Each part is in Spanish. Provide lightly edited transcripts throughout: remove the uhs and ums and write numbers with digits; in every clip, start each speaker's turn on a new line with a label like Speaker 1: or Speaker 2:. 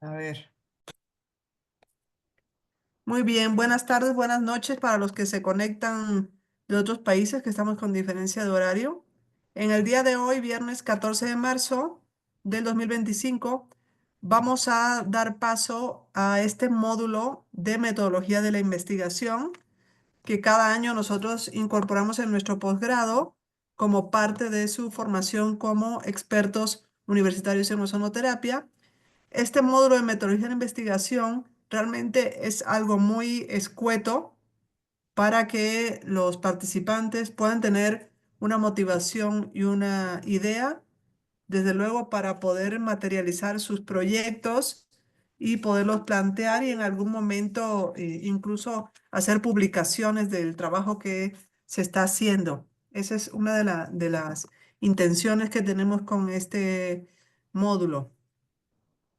Speaker 1: A ver. Muy bien, buenas tardes, buenas noches para los que se conectan de otros países que estamos con diferencia de horario. En el día de hoy, viernes 14 de marzo del 2025, vamos a dar paso a este módulo de metodología de la investigación que cada año nosotros incorporamos en nuestro posgrado como parte de su formación como expertos universitarios en ozonoterapia. Este módulo de metodología de investigación realmente es algo muy escueto para que los participantes puedan tener una motivación y una idea, desde luego, para poder materializar sus proyectos y poderlos plantear y en algún momento incluso hacer publicaciones del trabajo que se está haciendo. Esa es una de las intenciones que tenemos con este módulo.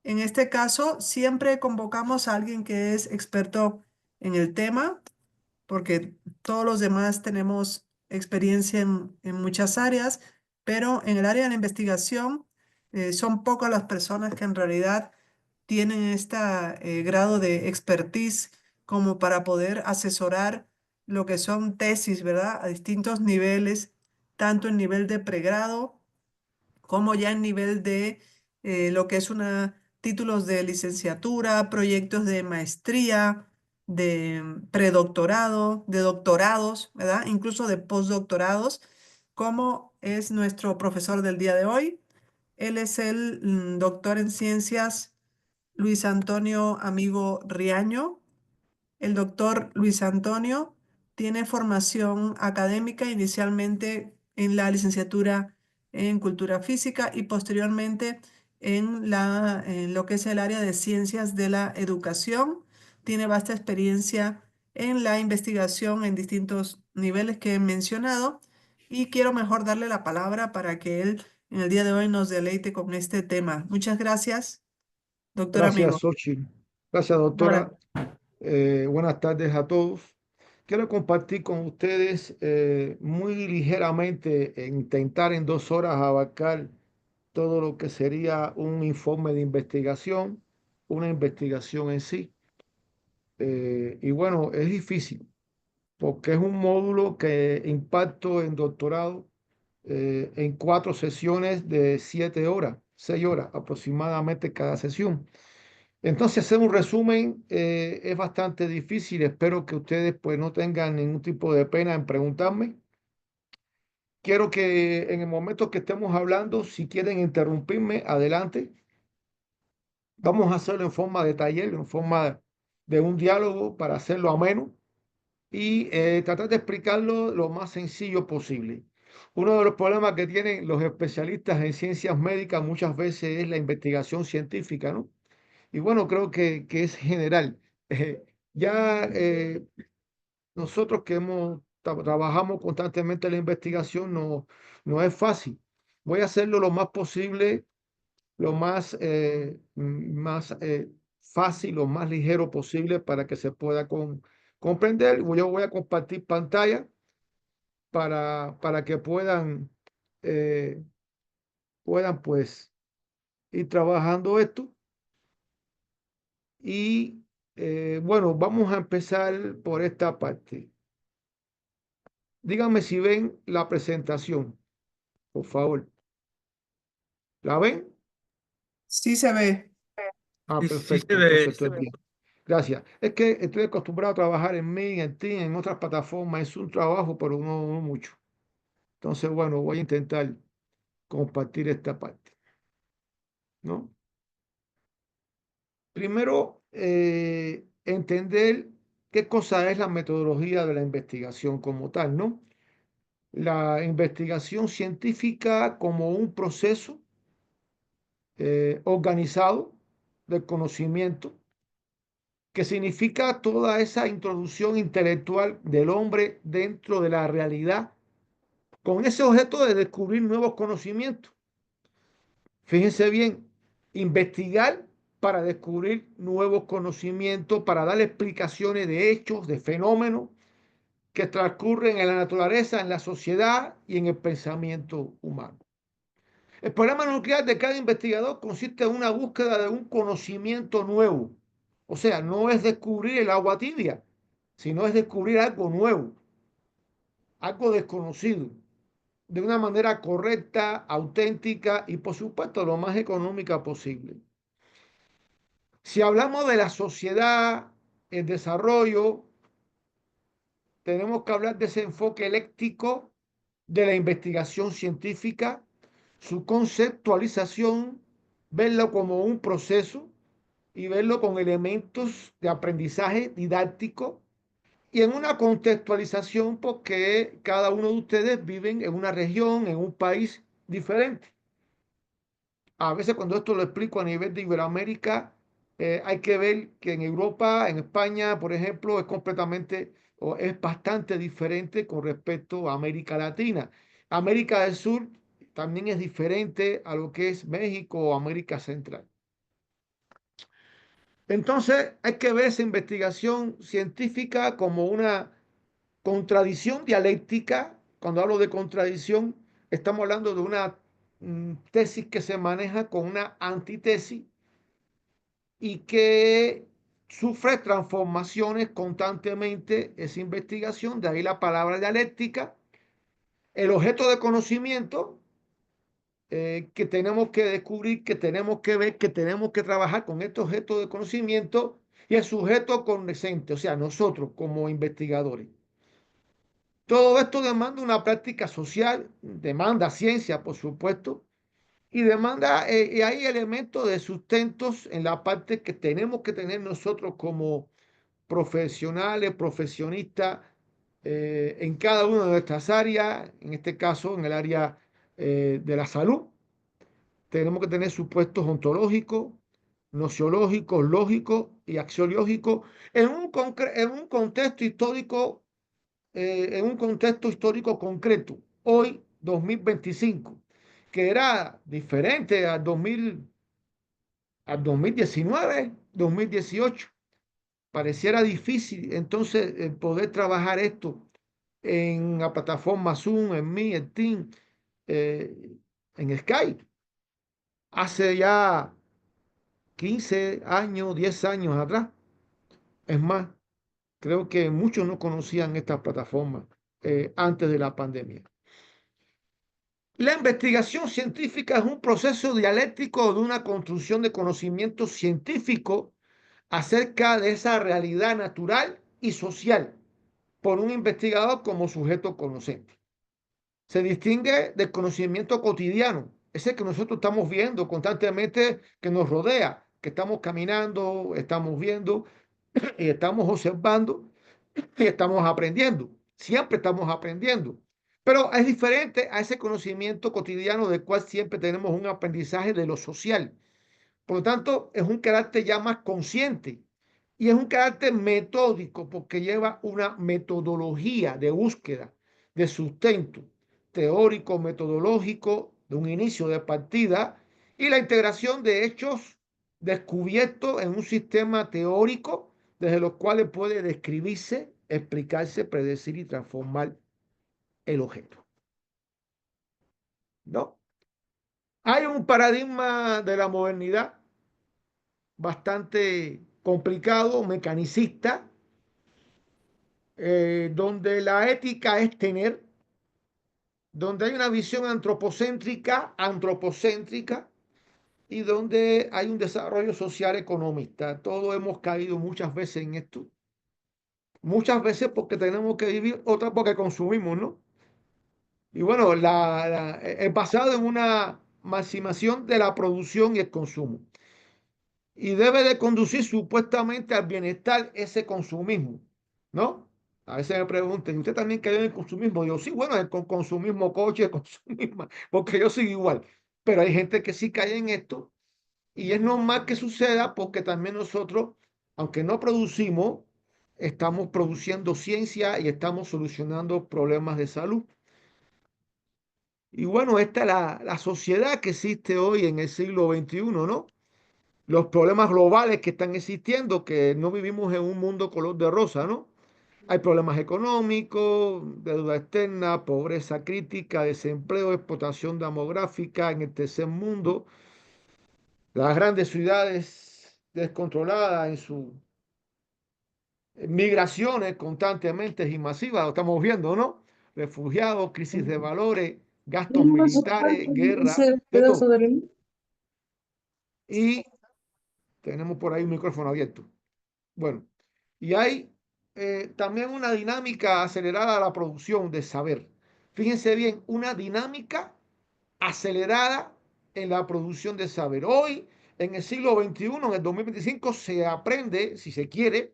Speaker 1: En este caso, siempre convocamos a alguien que es experto en el tema, porque todos los demás tenemos experiencia en muchas áreas, pero en el área de la investigación son pocas las personas que en realidad tienen este grado de expertise como para poder asesorar lo que son tesis, ¿verdad? A distintos niveles, tanto en nivel de pregrado como ya en nivel de lo que es títulos de licenciatura, proyectos de maestría, de predoctorado, de doctorados, ¿verdad? Incluso de postdoctorados, como es nuestro profesor del día de hoy. Él es el doctor en ciencias Luis Antonio Amigo Riaño. El doctor Luis Antonio tiene formación académica inicialmente en la licenciatura en Cultura Física y posteriormente en lo que es el área de Ciencias de la Educación. Tiene vasta experiencia en la investigación en distintos niveles que he mencionado y quiero mejor darle la palabra para que él en el día de hoy nos deleite con este tema. Muchas gracias, doctor
Speaker 2: Gracias,
Speaker 1: amigo.
Speaker 2: Xochitl. Gracias,
Speaker 1: Ahora,
Speaker 2: doctora. Buenas tardes a todos. Quiero compartir con ustedes muy ligeramente, intentar en 2 horas abarcar todo lo que sería un informe de investigación, una investigación en sí. Y bueno, es difícil porque es un módulo que impacto en doctorado en 4 sesiones de 7 horas, 6 horas aproximadamente cada sesión. Entonces, hacer un resumen es bastante difícil. Espero que ustedes pues no tengan ningún tipo de pena en preguntarme. Quiero que en el momento que estemos hablando, si quieren interrumpirme, adelante. Vamos a hacerlo en forma de taller, en forma de un diálogo para hacerlo ameno y tratar de explicarlo lo más sencillo posible. Uno de los problemas que tienen los especialistas en ciencias médicas muchas veces es la investigación científica, ¿no? Y bueno, creo que es general. Eh, ya nosotros que trabajamos constantemente en la investigación, no es fácil. Voy a hacerlo lo más posible, lo más fácil, lo más ligero posible para que se pueda comprender. Yo voy a compartir pantalla para que eh, puedan pues ir trabajando esto. Y bueno, vamos a empezar por esta parte. Díganme si ven la presentación, por favor. ¿La ven?
Speaker 1: sí se ve.
Speaker 2: Ah,
Speaker 3: Sí, sí se
Speaker 2: perfecto.
Speaker 3: ve.
Speaker 2: Entonces estoy bien. Gracias. Es que estoy acostumbrado a trabajar en Meet, en Teams, en otras plataformas. Es un trabajo, pero no mucho. Entonces, bueno, voy a intentar compartir esta parte, ¿no? Primero, entender qué cosa es la metodología de la investigación como tal, ¿no? La investigación científica como un proceso organizado del conocimiento, que significa toda esa introducción intelectual del hombre dentro de la realidad, con ese objeto de descubrir nuevos conocimientos. Fíjense bien, investigar para descubrir nuevos conocimientos, para dar explicaciones de hechos, de fenómenos que transcurren en la naturaleza, en la sociedad y en el pensamiento humano. El problema nuclear de cada investigador consiste en una búsqueda de un conocimiento nuevo. O sea, no es descubrir el agua tibia, sino es descubrir algo nuevo, algo desconocido, de una manera correcta, auténtica y, por supuesto, lo más económica posible. Si hablamos de la sociedad, el desarrollo, tenemos que hablar de ese enfoque eléctrico de la investigación científica, su conceptualización, verlo como un proceso y verlo con elementos de aprendizaje didáctico y en una contextualización porque cada uno de ustedes viven en una región, en un país diferente. A veces cuando esto lo explico a nivel de Iberoamérica, hay que ver que en Europa, en España, por ejemplo, es completamente o es bastante diferente con respecto a América Latina. América del Sur también es diferente a lo que es México o América Central. Entonces, hay que ver esa investigación científica como una contradicción dialéctica. Cuando hablo de contradicción, estamos hablando de una tesis que se maneja con una antitesis y que sufre transformaciones constantemente esa investigación, de ahí la palabra dialéctica, el objeto de conocimiento que tenemos que descubrir, que tenemos que ver, que tenemos que trabajar con este objeto de conocimiento y el sujeto cognoscente, o sea, nosotros como investigadores. Todo esto demanda una práctica social, demanda ciencia, por supuesto, y demanda, y hay elementos de sustentos en la parte que tenemos que tener nosotros como profesionales, profesionistas, en cada una de nuestras áreas, en este caso en el área de la salud. Tenemos que tener supuestos ontológicos, nociológicos, lógicos y axiológicos en un contexto histórico concreto, hoy 2025, que era diferente al 2019, 2018. Pareciera difícil entonces poder trabajar esto en la plataforma Zoom, en Meet, en Team, eh, en Skype. Hace ya 15 años, 10 años atrás. Es más, creo que muchos no conocían estas plataformas antes de la pandemia. La investigación científica es un proceso dialéctico de una construcción de conocimiento científico acerca de esa realidad natural y social por un investigador como sujeto conocente. Se distingue del conocimiento cotidiano, ese que nosotros estamos viendo constantemente que nos rodea, que estamos caminando, estamos viendo y estamos observando y estamos aprendiendo. Siempre estamos aprendiendo. Pero es diferente a ese conocimiento cotidiano del cual siempre tenemos un aprendizaje de lo social. Por lo tanto, es un carácter ya más consciente y es un carácter metódico porque lleva una metodología de búsqueda, de sustento teórico, metodológico, de un inicio de partida y la integración de hechos descubiertos en un sistema teórico desde los cuales puede describirse, explicarse, predecir y transformar el objeto. ¿No? Hay un paradigma de la modernidad bastante complicado, mecanicista, donde la ética es tener, donde hay una visión antropocéntrica y donde hay un desarrollo social economista. Todos hemos caído muchas veces en esto, muchas veces porque tenemos que vivir, otras porque consumimos, ¿no? Y bueno, es basado en una maximación de la producción y el consumo. Y debe de conducir supuestamente al bienestar ese consumismo, ¿no? A veces me preguntan, ¿usted también cree en el consumismo? Yo sí, bueno, el consumismo coche, el consumismo, porque yo soy igual. Pero hay gente que sí cae en esto y es normal que suceda porque también nosotros, aunque no producimos, estamos produciendo ciencia y estamos solucionando problemas de salud. Y bueno, esta es la sociedad que existe hoy en el siglo XXI, ¿no? Los problemas globales que están existiendo, que no vivimos en un mundo color de rosa, ¿no? Hay problemas económicos, deuda externa, pobreza crítica, desempleo, explotación demográfica en el tercer mundo, las grandes ciudades descontroladas en sus migraciones constantemente y masivas, lo estamos viendo, ¿no? Refugiados, crisis de valores, gastos militares, guerra,
Speaker 3: Ese
Speaker 2: de
Speaker 3: pedazo
Speaker 2: todo.
Speaker 3: de...
Speaker 2: Y tenemos por ahí un micrófono abierto. Bueno, y hay también una dinámica acelerada a la producción de saber. Fíjense bien, una dinámica acelerada en la producción de saber. Hoy, en el siglo XXI, en el 2025, se aprende, si se quiere,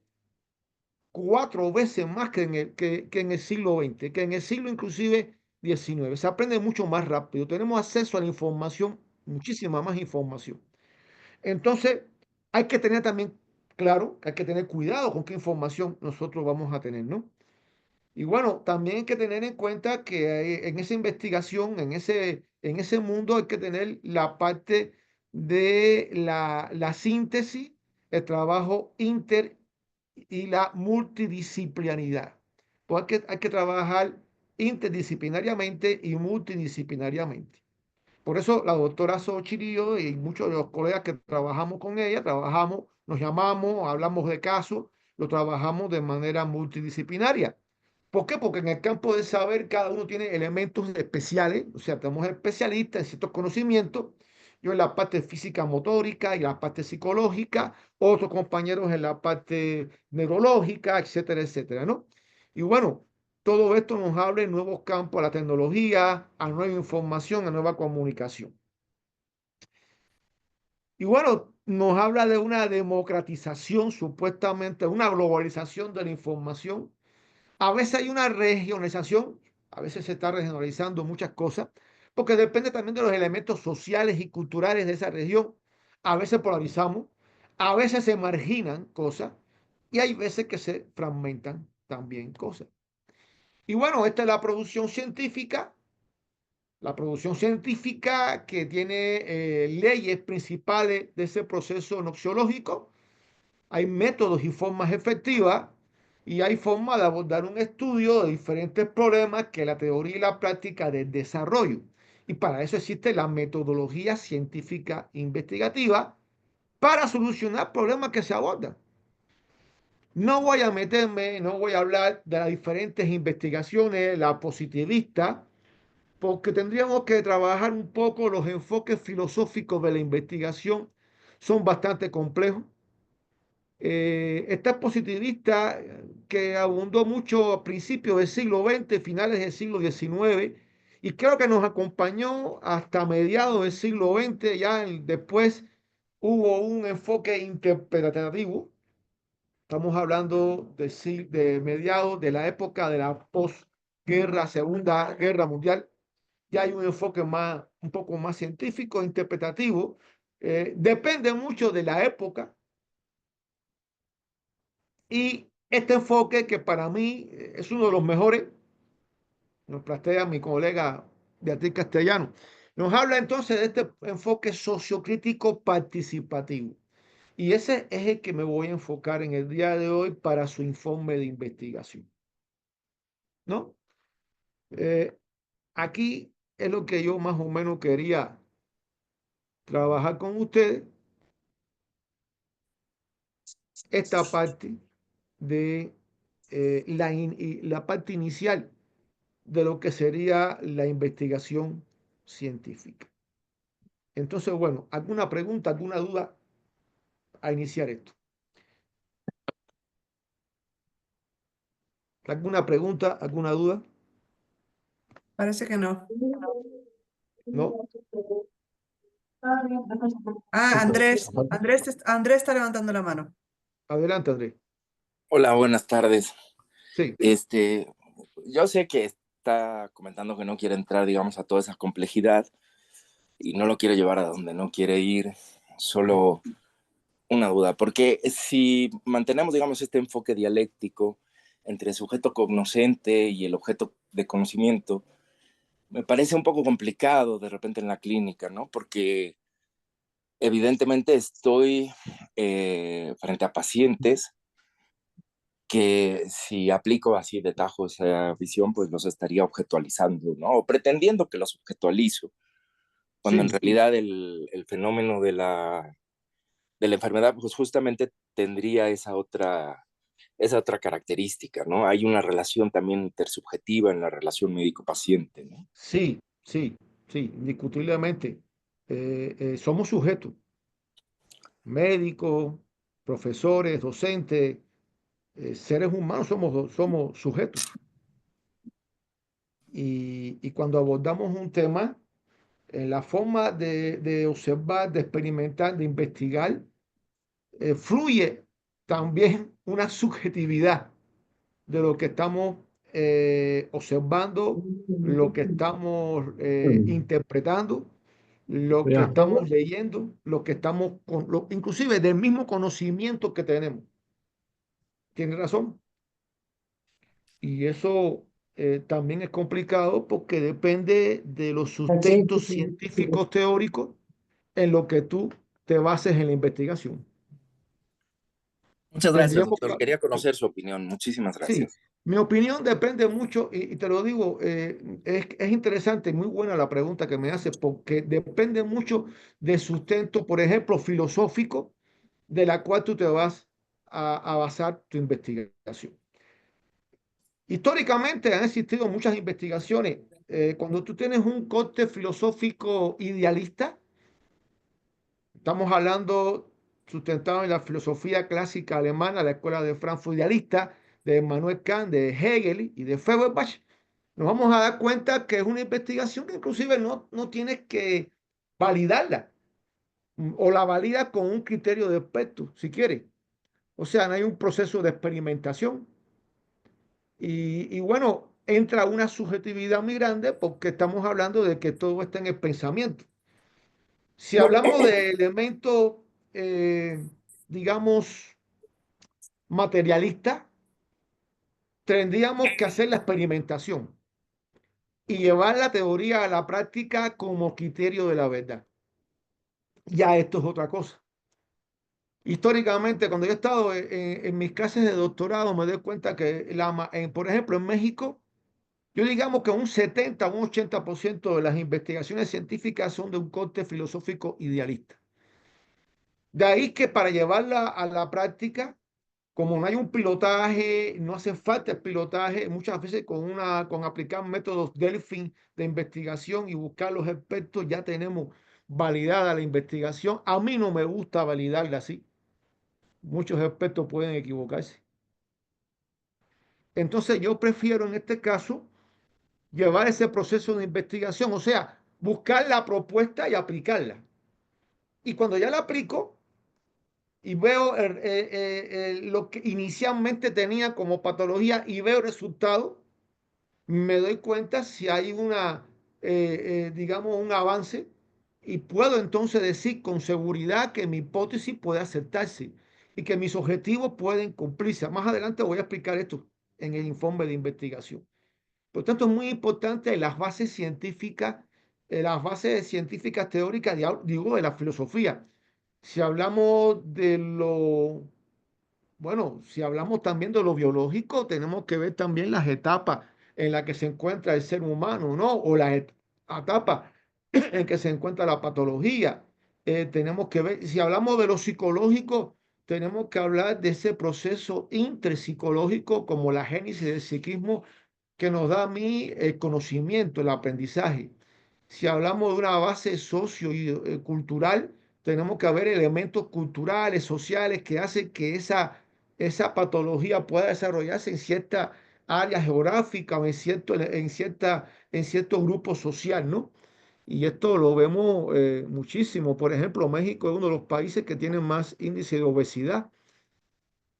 Speaker 2: 4 veces más que en el siglo XX, que en el siglo inclusive XIX. Se aprende mucho más rápido. Tenemos acceso a la información, muchísima más información. Entonces, hay que tener también claro que hay que tener cuidado con qué información nosotros vamos a tener, ¿no? Y bueno, también hay que tener en cuenta que en esa investigación, en ese mundo, hay que tener la parte de la síntesis, el trabajo inter y la multidisciplinaridad. Pues hay que trabajar interdisciplinariamente y multidisciplinariamente. Por eso la doctora Xochitl y yo y muchos de los colegas que trabajamos con ella, trabajamos, nos llamamos, hablamos de casos, lo trabajamos de manera multidisciplinaria. ¿Por qué? Porque en el campo del saber cada uno tiene elementos especiales, o sea, tenemos especialistas en ciertos conocimientos, yo en la parte física motórica y la parte psicológica, otros compañeros en la parte neurológica, etcétera, etcétera, ¿no? Y bueno, todo esto nos abre nuevos campos a la tecnología, a nueva información, a nueva comunicación. Y bueno, nos habla de una democratización, supuestamente, una globalización de la información. A veces hay una regionalización, a veces se está regionalizando muchas cosas, porque depende también de los elementos sociales y culturales de esa región. A veces polarizamos, a veces se marginan cosas y hay veces que se fragmentan también cosas. Y bueno, esta es la producción científica que tiene leyes principales de ese proceso noxiológico. Hay métodos y formas efectivas y hay formas de abordar un estudio de diferentes problemas que la teoría y la práctica del desarrollo. Y para eso existe la metodología científica investigativa para solucionar problemas que se abordan. No voy a meterme, no voy a hablar de las diferentes investigaciones, la positivista, porque tendríamos que trabajar un poco los enfoques filosóficos de la investigación. Son bastante complejos. Esta positivista que abundó mucho a principios del siglo XX, finales del siglo XIX, y creo que nos acompañó hasta mediados del siglo XX, ya después hubo un enfoque interpretativo. Estamos hablando de mediados de la época de la posguerra, Segunda Guerra Mundial. Ya hay un enfoque un poco más científico, interpretativo. Depende mucho de la época. Y este enfoque, que para mí es uno de los mejores, nos plantea mi colega Beatriz Castellano, nos habla entonces de este enfoque sociocrítico participativo. Y ese es el que me voy a enfocar en el día de hoy para su informe de investigación, ¿no? Eh, Aquí es lo que yo más o menos quería trabajar con ustedes, esta parte de la parte inicial de lo que sería la investigación científica. Entonces, bueno, ¿alguna pregunta, alguna duda a iniciar esto? ¿Alguna pregunta, alguna duda?
Speaker 1: Parece que no.
Speaker 2: ¿No?
Speaker 1: Ah,
Speaker 2: Listo.
Speaker 1: Andrés está levantando la mano.
Speaker 2: Adelante, Andrés.
Speaker 4: Hola, buenas tardes.
Speaker 2: Sí,
Speaker 4: Este, yo sé que está comentando que no quiere entrar, digamos, a toda esa complejidad y no lo quiere llevar a donde no quiere ir. Solo una duda, porque si mantenemos, digamos, este enfoque dialéctico entre el sujeto cognoscente y el objeto de conocimiento, me parece un poco complicado de repente en la clínica, ¿no? Porque evidentemente estoy frente a pacientes que si aplico así de tajo esa visión, pues los estaría objetualizando, ¿no? O pretendiendo que los objetualizo, cuando en
Speaker 2: Sí,
Speaker 4: realidad el fenómeno de la enfermedad, pues justamente tendría esa otra característica, ¿no? Hay una relación también intersubjetiva en la relación médico-paciente, ¿no?
Speaker 2: sí, sí, sí, indiscutiblemente. Somos sujetos, médicos, profesores, docentes, seres humanos somos sujetos. Y cuando abordamos un tema, la forma de observar, de experimentar, de investigar, fluye también una subjetividad de lo que estamos observando, lo que estamos interpretando, lo que estamos leyendo, lo que estamos, inclusive del mismo conocimiento que tenemos. Tiene razón. Y eso también es complicado porque depende de los sustentos científicos teóricos en lo que tú te bases en la investigación.
Speaker 4: Muchas gracias,
Speaker 2: Tendríamos
Speaker 4: doctor.
Speaker 2: que,
Speaker 4: Quería
Speaker 2: sí,
Speaker 4: conocer su opinión. Muchísimas
Speaker 2: sí,
Speaker 4: gracias.
Speaker 2: mi opinión depende mucho y te lo digo, es interesante, muy buena la pregunta que me hace porque depende mucho del sustento, por ejemplo, filosófico, de la cual tú te vas a basar tu investigación. Históricamente han existido muchas investigaciones. Cuando tú tienes un corte filosófico idealista, estamos hablando sustentado en la filosofía clásica alemana, la escuela de Frankfurt idealista, de Immanuel Kant, de Hegel y de Feuerbach, nos vamos a dar cuenta que es una investigación que inclusive no tienes que validarla o la valida con un criterio de experto, si quieres. O sea, no hay un proceso de experimentación. Y bueno, entra una subjetividad muy grande porque estamos hablando de que todo está en el pensamiento. Si hablamos de elementos, eh, digamos, materialistas, tendríamos que hacer la experimentación y llevar la teoría a la práctica como criterio de la verdad. Ya esto es otra cosa. Históricamente, cuando yo he estado en mis clases de doctorado, me doy cuenta que, por ejemplo, en México, yo digamos que un 70 o un 80% de las investigaciones científicas son de un corte filosófico idealista. De ahí que para llevarla a la práctica, como no hay un pilotaje, no hace falta el pilotaje, muchas veces con aplicar métodos Delphi de investigación y buscar los expertos, ya tenemos validada la investigación. A mí no me gusta validarla así. Muchos expertos pueden equivocarse. Entonces yo prefiero en este caso llevar ese proceso de investigación, o sea, buscar la propuesta y aplicarla. Y cuando ya la aplico y veo lo que inicialmente tenía como patología y veo resultados, me doy cuenta si hay digamos, un avance y puedo entonces decir con seguridad que mi hipótesis puede aceptarse y que mis objetivos pueden cumplirse. Más adelante voy a explicar esto en el informe de investigación. Por tanto, es muy importante las bases científicas teóricas, digo, de la filosofía. Si hablamos de lo, bueno, si hablamos también de lo biológico, tenemos que ver también las etapas en las que se encuentra el ser humano, ¿no? O las etapas en que se encuentra la patología. Tenemos que ver, si hablamos de lo psicológico, tenemos que hablar de ese proceso intrapsicológico como la génesis del psiquismo que nos da a mí el conocimiento, el aprendizaje. Si hablamos de una base socio y cultural, tenemos que haber elementos culturales, sociales, que hacen que esa patología pueda desarrollarse en cierta área geográfica o en cierto grupo social, ¿no? Y esto lo vemos muchísimo. Por ejemplo, México es uno de los países que tiene más índice de obesidad.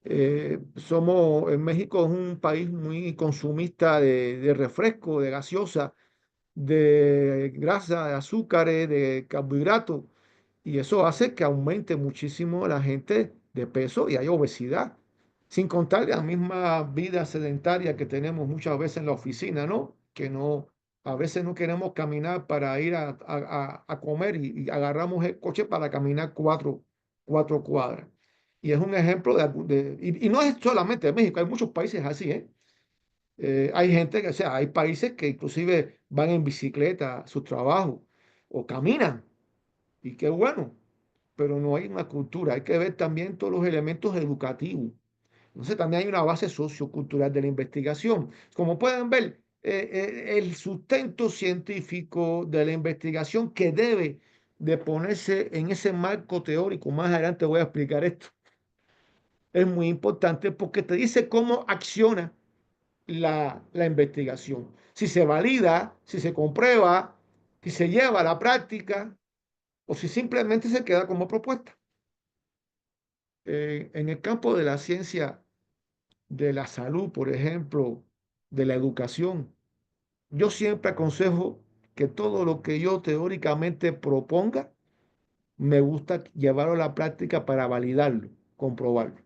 Speaker 2: En México es un país muy consumista de refresco, de gaseosa, de grasa, de azúcares, de carbohidratos, y eso hace que aumente muchísimo la gente de peso y hay obesidad, sin contar la misma vida sedentaria que tenemos muchas veces en la oficina, ¿no? Que no, a veces no queremos caminar para ir a comer y agarramos el coche para caminar cuatro cuadras. Y es un ejemplo y no es solamente México, hay muchos países así, ¿eh? Hay gente que, o sea, hay países que inclusive van en bicicleta a su trabajo o caminan, y qué bueno, pero no hay una cultura. Hay que ver también todos los elementos educativos. Entonces también hay una base sociocultural de la investigación. Como pueden ver, el sustento científico de la investigación que debe de ponerse en ese marco teórico, más adelante voy a explicar esto, es muy importante porque te dice cómo acciona la investigación. Si se valida, si se comprueba, si se lleva a la práctica o si simplemente se queda como propuesta. En el campo de la ciencia, de la salud, por ejemplo, de la educación, yo siempre aconsejo que todo lo que yo teóricamente proponga, me gusta llevarlo a la práctica para validarlo, comprobarlo.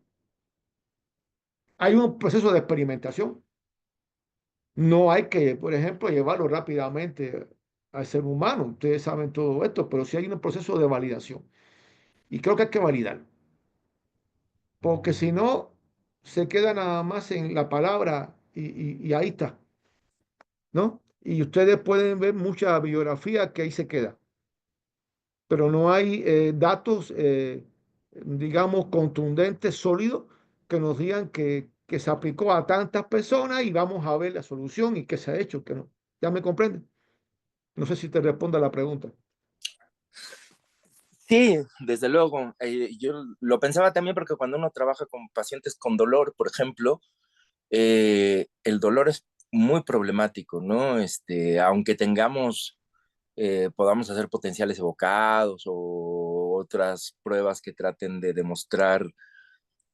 Speaker 2: Hay un proceso de experimentación. No hay que, por ejemplo, llevarlo rápidamente al ser humano. Ustedes saben todo esto, pero sí hay un proceso de validación. Y creo que hay que validarlo, porque si no, se queda nada más en la palabra y ahí está, ¿no? Y ustedes pueden ver mucha biografía que ahí se queda, pero no hay datos, digamos, contundentes, sólidos, que nos digan que se aplicó a tantas personas y vamos a ver la solución y qué se ha hecho, que no. ¿Ya me comprenden? No sé si te responda la pregunta.
Speaker 4: Sí, desde luego. Yo lo pensaba también porque cuando uno trabaja con pacientes con dolor, por ejemplo, el dolor es muy problemático, ¿no? Aunque tengamos, podamos hacer potenciales evocados o otras pruebas que traten de demostrar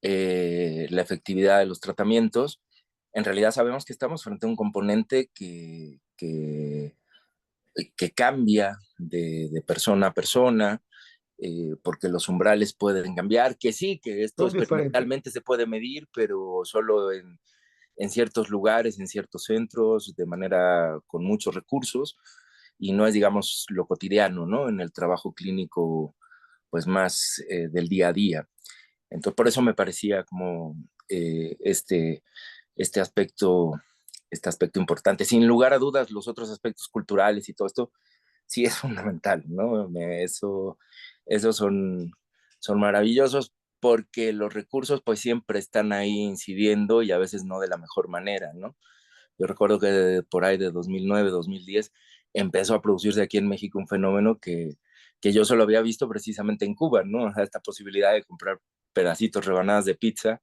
Speaker 4: la efectividad de los tratamientos, en realidad sabemos que estamos frente a un componente que cambia de persona a persona, porque los umbrales pueden cambiar, que sí, que esto
Speaker 2: Son diferentes.
Speaker 4: experimentalmente se puede medir, pero solo en ciertos lugares, en ciertos centros, de manera con muchos recursos, y no es, digamos, lo cotidiano, ¿no? En el trabajo clínico, pues más del día a día. Entonces, por eso me parecía como eh, este, este aspecto, este aspecto importante. Sin lugar a dudas, los otros aspectos culturales y todo esto sí es fundamental, ¿no? Esos son maravillosos porque los recursos pues siempre están ahí incidiendo y a veces no de la mejor manera, ¿no? Yo recuerdo que por ahí de 2009, 2010 empezó a producirse aquí en México un fenómeno que yo solo había visto precisamente en Cuba, ¿no? Esta posibilidad de comprar pedacitos, rebanadas de pizza,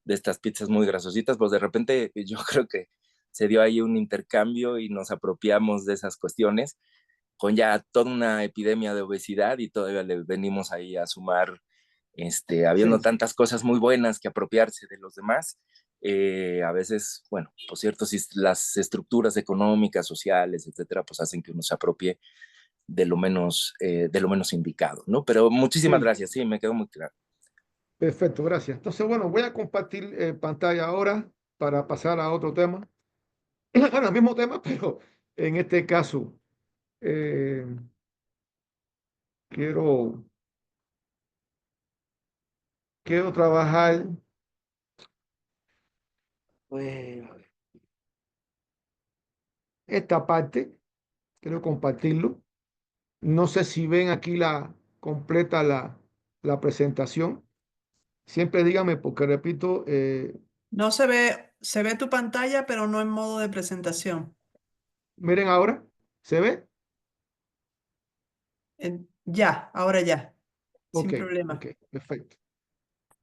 Speaker 4: de estas pizzas muy grasositas, pues de repente yo creo que se dio ahí un intercambio y nos apropiamos de esas cuestiones con ya toda una epidemia de obesidad y todavía le venimos ahí a sumar, habiendo
Speaker 2: Sí,
Speaker 4: tantas cosas muy buenas que apropiarse de los demás, a veces, bueno, por cierto, si las estructuras económicas, sociales, etcétera, pues hacen que uno se apropie de lo menos indicado, ¿no? Pero muchísimas
Speaker 2: sí,
Speaker 4: gracias, sí, me quedó muy claro.
Speaker 2: perfecto, gracias. Entonces, bueno, voy a compartir pantalla ahora para pasar a otro tema. Bueno, el mismo tema, pero en este caso eh, quiero, quiero trabajar pues, esta parte, quiero compartirlo. No sé si ven aquí completa la presentación. Siempre dígame, porque repito,
Speaker 1: No se ve tu pantalla, pero no en modo de presentación.
Speaker 2: miren ahora, ¿se ve?
Speaker 1: Ya, ahora ya,
Speaker 2: Ok,
Speaker 1: sin
Speaker 2: ok,
Speaker 1: problema.
Speaker 2: perfecto.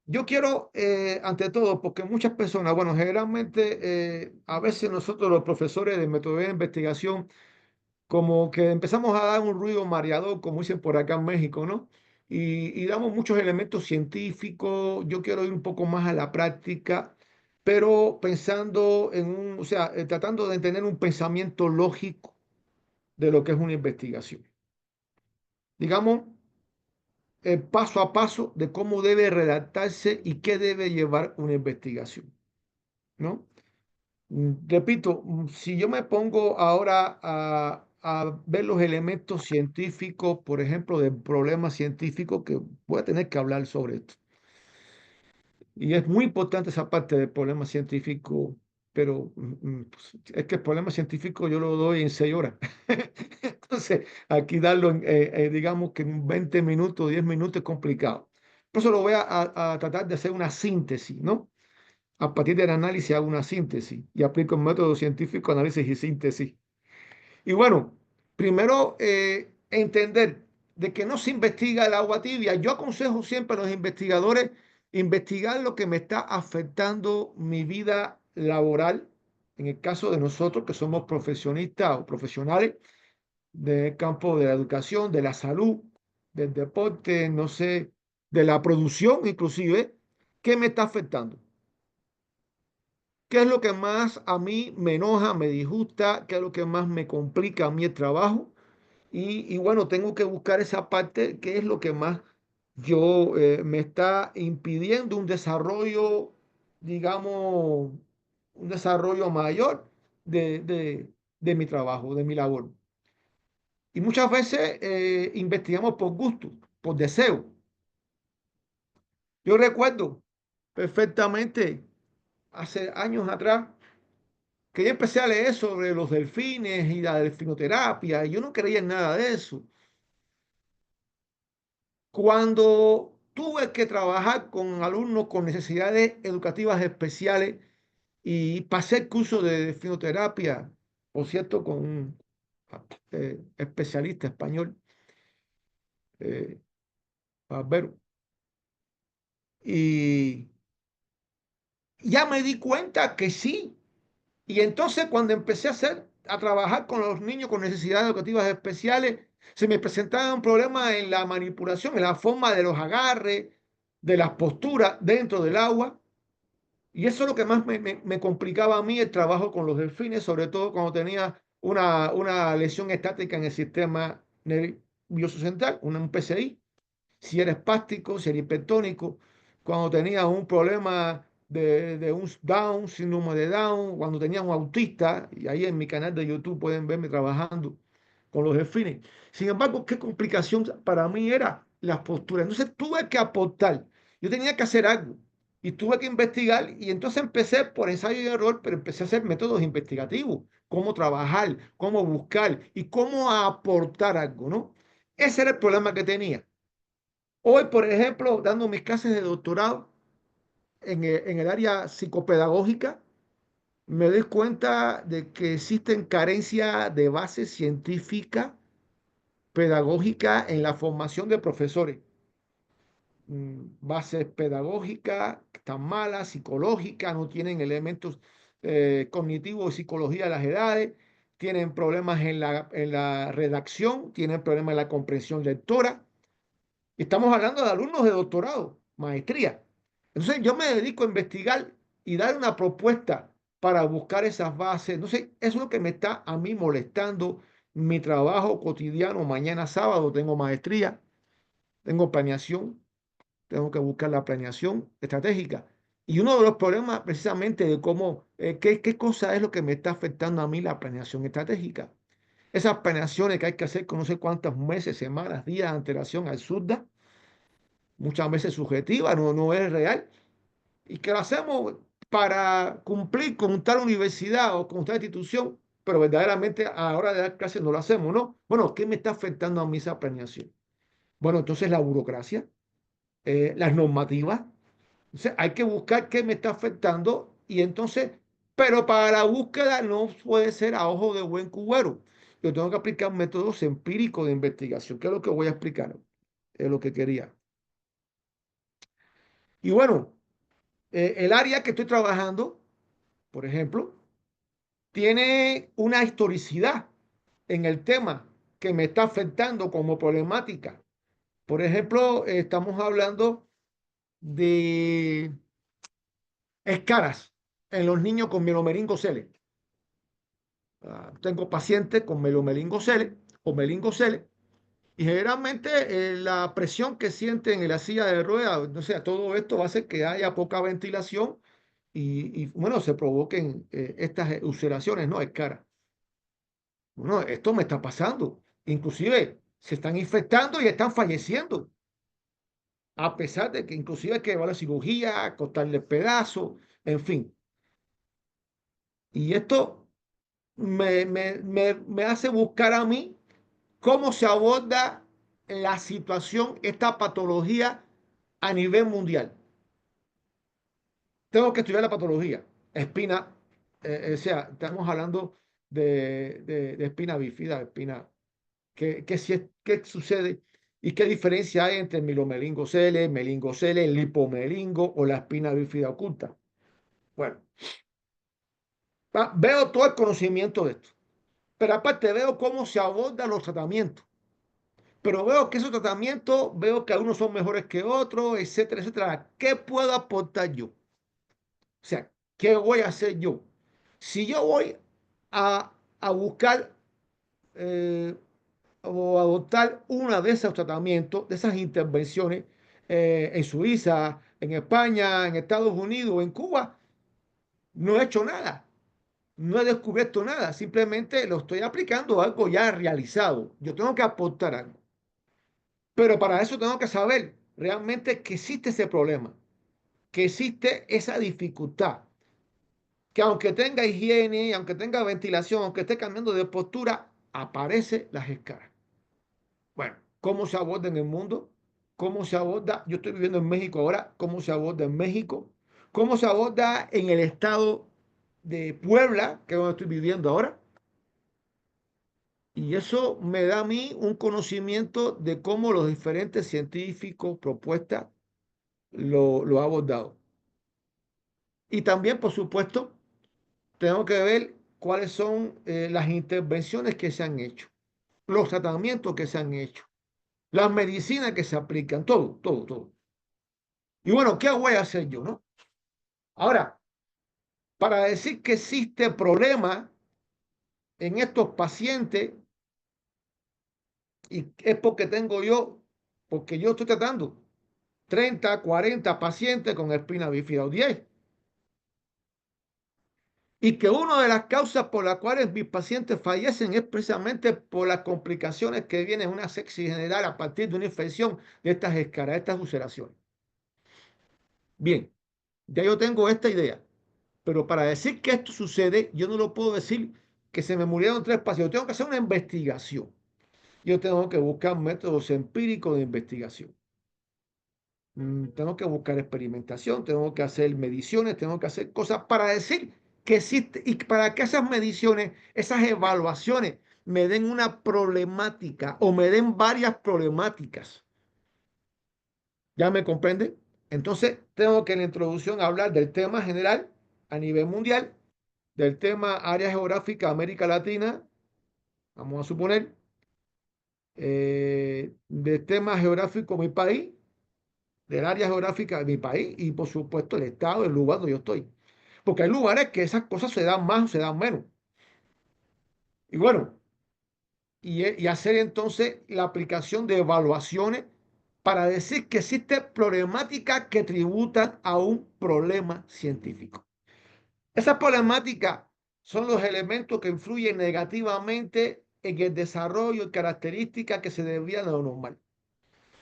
Speaker 2: Yo quiero, ante todo, porque muchas personas, bueno, generalmente a veces nosotros los profesores de metodología de investigación, como que empezamos a dar un ruido mareador, como dicen por acá en México, ¿no? Y damos muchos elementos científicos, yo quiero ir un poco más a la práctica, pero pensando o sea, tratando de tener un pensamiento lógico de lo que es una investigación. Digamos, paso a paso de cómo debe redactarse y qué debe llevar una investigación, ¿no? Repito, si yo me pongo ahora a ver los elementos científicos, por ejemplo, de problemas científicos, que voy a tener que hablar sobre esto. Y es muy importante esa parte del problema científico, pero pues, es que el problema científico yo lo doy en 6 horas. Entonces, aquí darlo, digamos que en 20 minutos, 10 minutos es complicado. Por eso lo voy a tratar de hacer una síntesis, ¿no? A partir del análisis hago una síntesis y aplico el método científico, análisis y síntesis. Y bueno, primero entender de que no se investiga el agua tibia. Yo aconsejo siempre a los investigadores investigar lo que me está afectando mi vida laboral. En el caso de nosotros que somos profesionistas o profesionales del campo de la educación, de la salud, del deporte, no sé, de la producción inclusive, ¿qué me está afectando? ¿Qué es lo que más a mí me enoja, me disgusta? ¿Qué es lo que más me complica a mí el trabajo? Y bueno, tengo que buscar esa parte, qué es lo que más yo me está impidiendo un desarrollo, digamos, un desarrollo mayor de mi trabajo, de mi labor. Y muchas veces investigamos por gusto, por deseo. Yo recuerdo perfectamente hace años atrás que yo empecé a leer sobre los delfines y la delfinoterapia, y yo no creía en nada de eso. Cuando tuve que trabajar con alumnos con necesidades educativas especiales y pasé el curso de delfinoterapia, por cierto, con un especialista español, eh, Barbero, y ya me di cuenta que sí. Y entonces cuando empecé a trabajar con los niños con necesidades educativas especiales, se me presentaba un problema en la manipulación, en la forma de los agarres, de las posturas dentro del agua. Y eso es lo que más me complicaba a mí el trabajo con los delfines, sobre todo cuando tenía una lesión estática en el sistema nervioso central, un PCI, si era espástico, si era hipertónico, cuando tenía un problema de un Down, síndrome de Down, cuando tenía un autista, y ahí en mi canal de YouTube pueden verme trabajando con los delfines. Sin embargo, qué complicación para mí era las posturas. Entonces tuve que aportar, yo tenía que hacer algo y tuve que investigar y entonces empecé por ensayo y error, pero empecé a hacer métodos investigativos, cómo trabajar, cómo buscar y cómo aportar algo, ¿no? Ese era el problema que tenía. Hoy, por ejemplo, dando mis clases de doctorado en el área psicopedagógica, me doy cuenta de que existen carencias de base científica, pedagógica en la formación de profesores. Bases pedagógicas tan malas, psicológicas, no tienen elementos cognitivos de psicología de las edades, tienen problemas en la redacción, tienen problemas en la comprensión lectora. Estamos hablando de alumnos de doctorado, maestría. Entonces yo me dedico a investigar y dar una propuesta para buscar esas bases. Entonces eso es lo que me está a mí molestando mi trabajo cotidiano. Mañana sábado tengo maestría, tengo planeación, tengo que buscar la planeación estratégica. Y uno de los problemas precisamente de cómo, qué cosa es lo que me está afectando a mí la planeación estratégica. Esas planeaciones que hay que hacer con no sé cuántos meses, semanas, días de antelación absurda, muchas veces subjetiva, no es real, y que lo hacemos para cumplir con tal universidad o con tal institución, pero verdaderamente a la hora de dar clases no lo hacemos, ¿no? Bueno, ¿qué me está afectando a mí esa planeación? Bueno, entonces la burocracia, las normativas, entonces hay que buscar qué me está afectando y entonces, pero para la búsqueda no puede ser a ojo de buen cubero. Yo tengo que aplicar métodos empíricos de investigación, que es lo que voy a explicar, es lo que quería. Y bueno, el área que estoy trabajando, por ejemplo, tiene una historicidad en el tema que me está afectando como problemática. Por ejemplo, estamos hablando de escaras en los niños con mielomeningocele. Tengo pacientes con mielomeningocele o meningocele y generalmente la presión que sienten en la silla de ruedas, o sea, todo esto va a hacer que haya poca ventilación bueno, se provoquen estas ulceraciones, ¿no? Escaras. Bueno, esto me está pasando. Inclusive se están infectando y están falleciendo a pesar de que inclusive hay que llevar la cirugía, cortarle pedazos, en fin. Y esto me hace buscar a mí cómo se aborda la situación, esta patología a nivel mundial. Tengo que estudiar la patología, espina, o sea, estamos hablando de espina bífida, espina, qué sucede y qué diferencia hay entre melingocele, el lipomelingo o la espina bífida oculta. Bueno, veo todo el conocimiento de esto, pero aparte veo cómo se abordan los tratamientos. Pero veo que esos tratamientos, veo que algunos son mejores que otros, etcétera, etcétera. ¿Qué puedo aportar yo? O sea, ¿qué voy a hacer yo? Si yo voy a buscar o adoptar una de esos tratamientos, de esas intervenciones en Suiza, en España, en Estados Unidos, en Cuba, no he hecho nada. No he descubierto nada, simplemente lo estoy aplicando a algo ya realizado. Yo tengo que aportar algo. Pero para eso tengo que saber realmente que existe ese problema, que existe esa dificultad, que aunque tenga higiene, aunque tenga ventilación, aunque esté cambiando de postura, aparece las escaras. Bueno, ¿cómo se aborda en el mundo? ¿Cómo se aborda? Yo estoy viviendo en México ahora. ¿Cómo se aborda en México? ¿Cómo se aborda en el estado de Puebla, que es donde estoy viviendo ahora? Y eso me da a mí un conocimiento de cómo los diferentes científicos, propuestas, lo ha abordado. Y también, por supuesto, tengo que ver cuáles son las intervenciones que se han hecho, los tratamientos que se han hecho, las medicinas que se aplican, todo, todo, todo. Y bueno, ¿qué voy a hacer yo, no? Ahora, para decir que existe problema en estos pacientes, y es porque yo estoy tratando 30, 40 pacientes con espina bífida o 10. Y que una de las causas por las cuales mis pacientes fallecen es precisamente por las complicaciones que vienen una sepsis general a partir de una infección de estas escaras, de estas ulceraciones. Bien, ya yo tengo esta idea, pero para decir que esto sucede, yo no lo puedo decir que se me murieron 3 pacientes. Yo tengo que hacer una investigación. Yo tengo que buscar métodos empíricos de investigación. Tengo que buscar experimentación, tengo que hacer mediciones, tengo que hacer cosas para decir que existe y para que esas mediciones, esas evaluaciones me den una problemática o me den varias problemáticas. ¿Ya me comprende? Entonces, tengo que en la introducción hablar del tema general a nivel mundial, del tema área geográfica América Latina, vamos a suponer, del tema geográfico mi país, del área geográfica de mi país y por supuesto el estado, el lugar donde yo estoy. Porque hay lugares que esas cosas se dan más o se dan menos. Y bueno, y hacer entonces la aplicación de evaluaciones para decir que existe problemáticas que tributan a un problema científico. Esas problemáticas son los elementos que influyen negativamente en el desarrollo y características que se desvían de lo normal.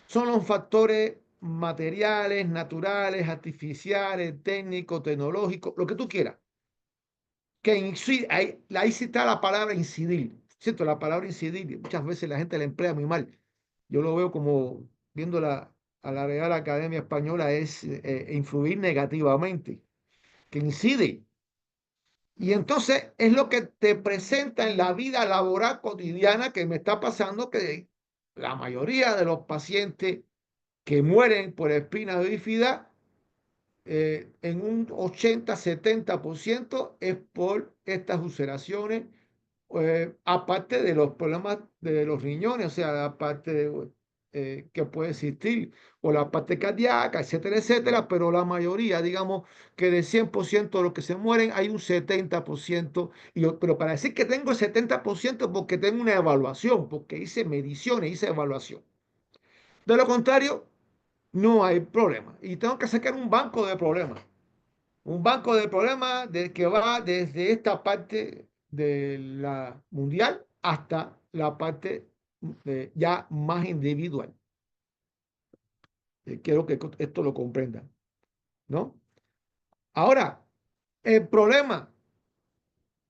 Speaker 2: Son los factores materiales, naturales, artificiales, técnicos, tecnológicos, lo que tú quieras. Que incide, ahí sí está la palabra incidir. Siento la palabra incidir, muchas veces la gente la emplea muy mal. Yo lo veo como, viéndola a la Real Academia Española, es influir negativamente, que incide. Y entonces es lo que te presenta en la vida laboral cotidiana que me está pasando, que la mayoría de los pacientes que mueren por espina bífida, en un 80-70% es por estas ulceraciones, aparte de los problemas de los riñones, o sea, aparte de, que puede existir, o la parte cardíaca, etcétera, etcétera, pero la mayoría, digamos que de 100% de los que se mueren, hay un 70%, pero para decir que tengo el 70% porque tengo una evaluación, porque hice mediciones, hice evaluación. De lo contrario, no hay problema. Y tengo que sacar un banco de problemas. Un banco de problemas que va desde esta parte de la mundial hasta la parte ya más individual. Quiero que esto lo comprendan, ¿no? Ahora, el problema,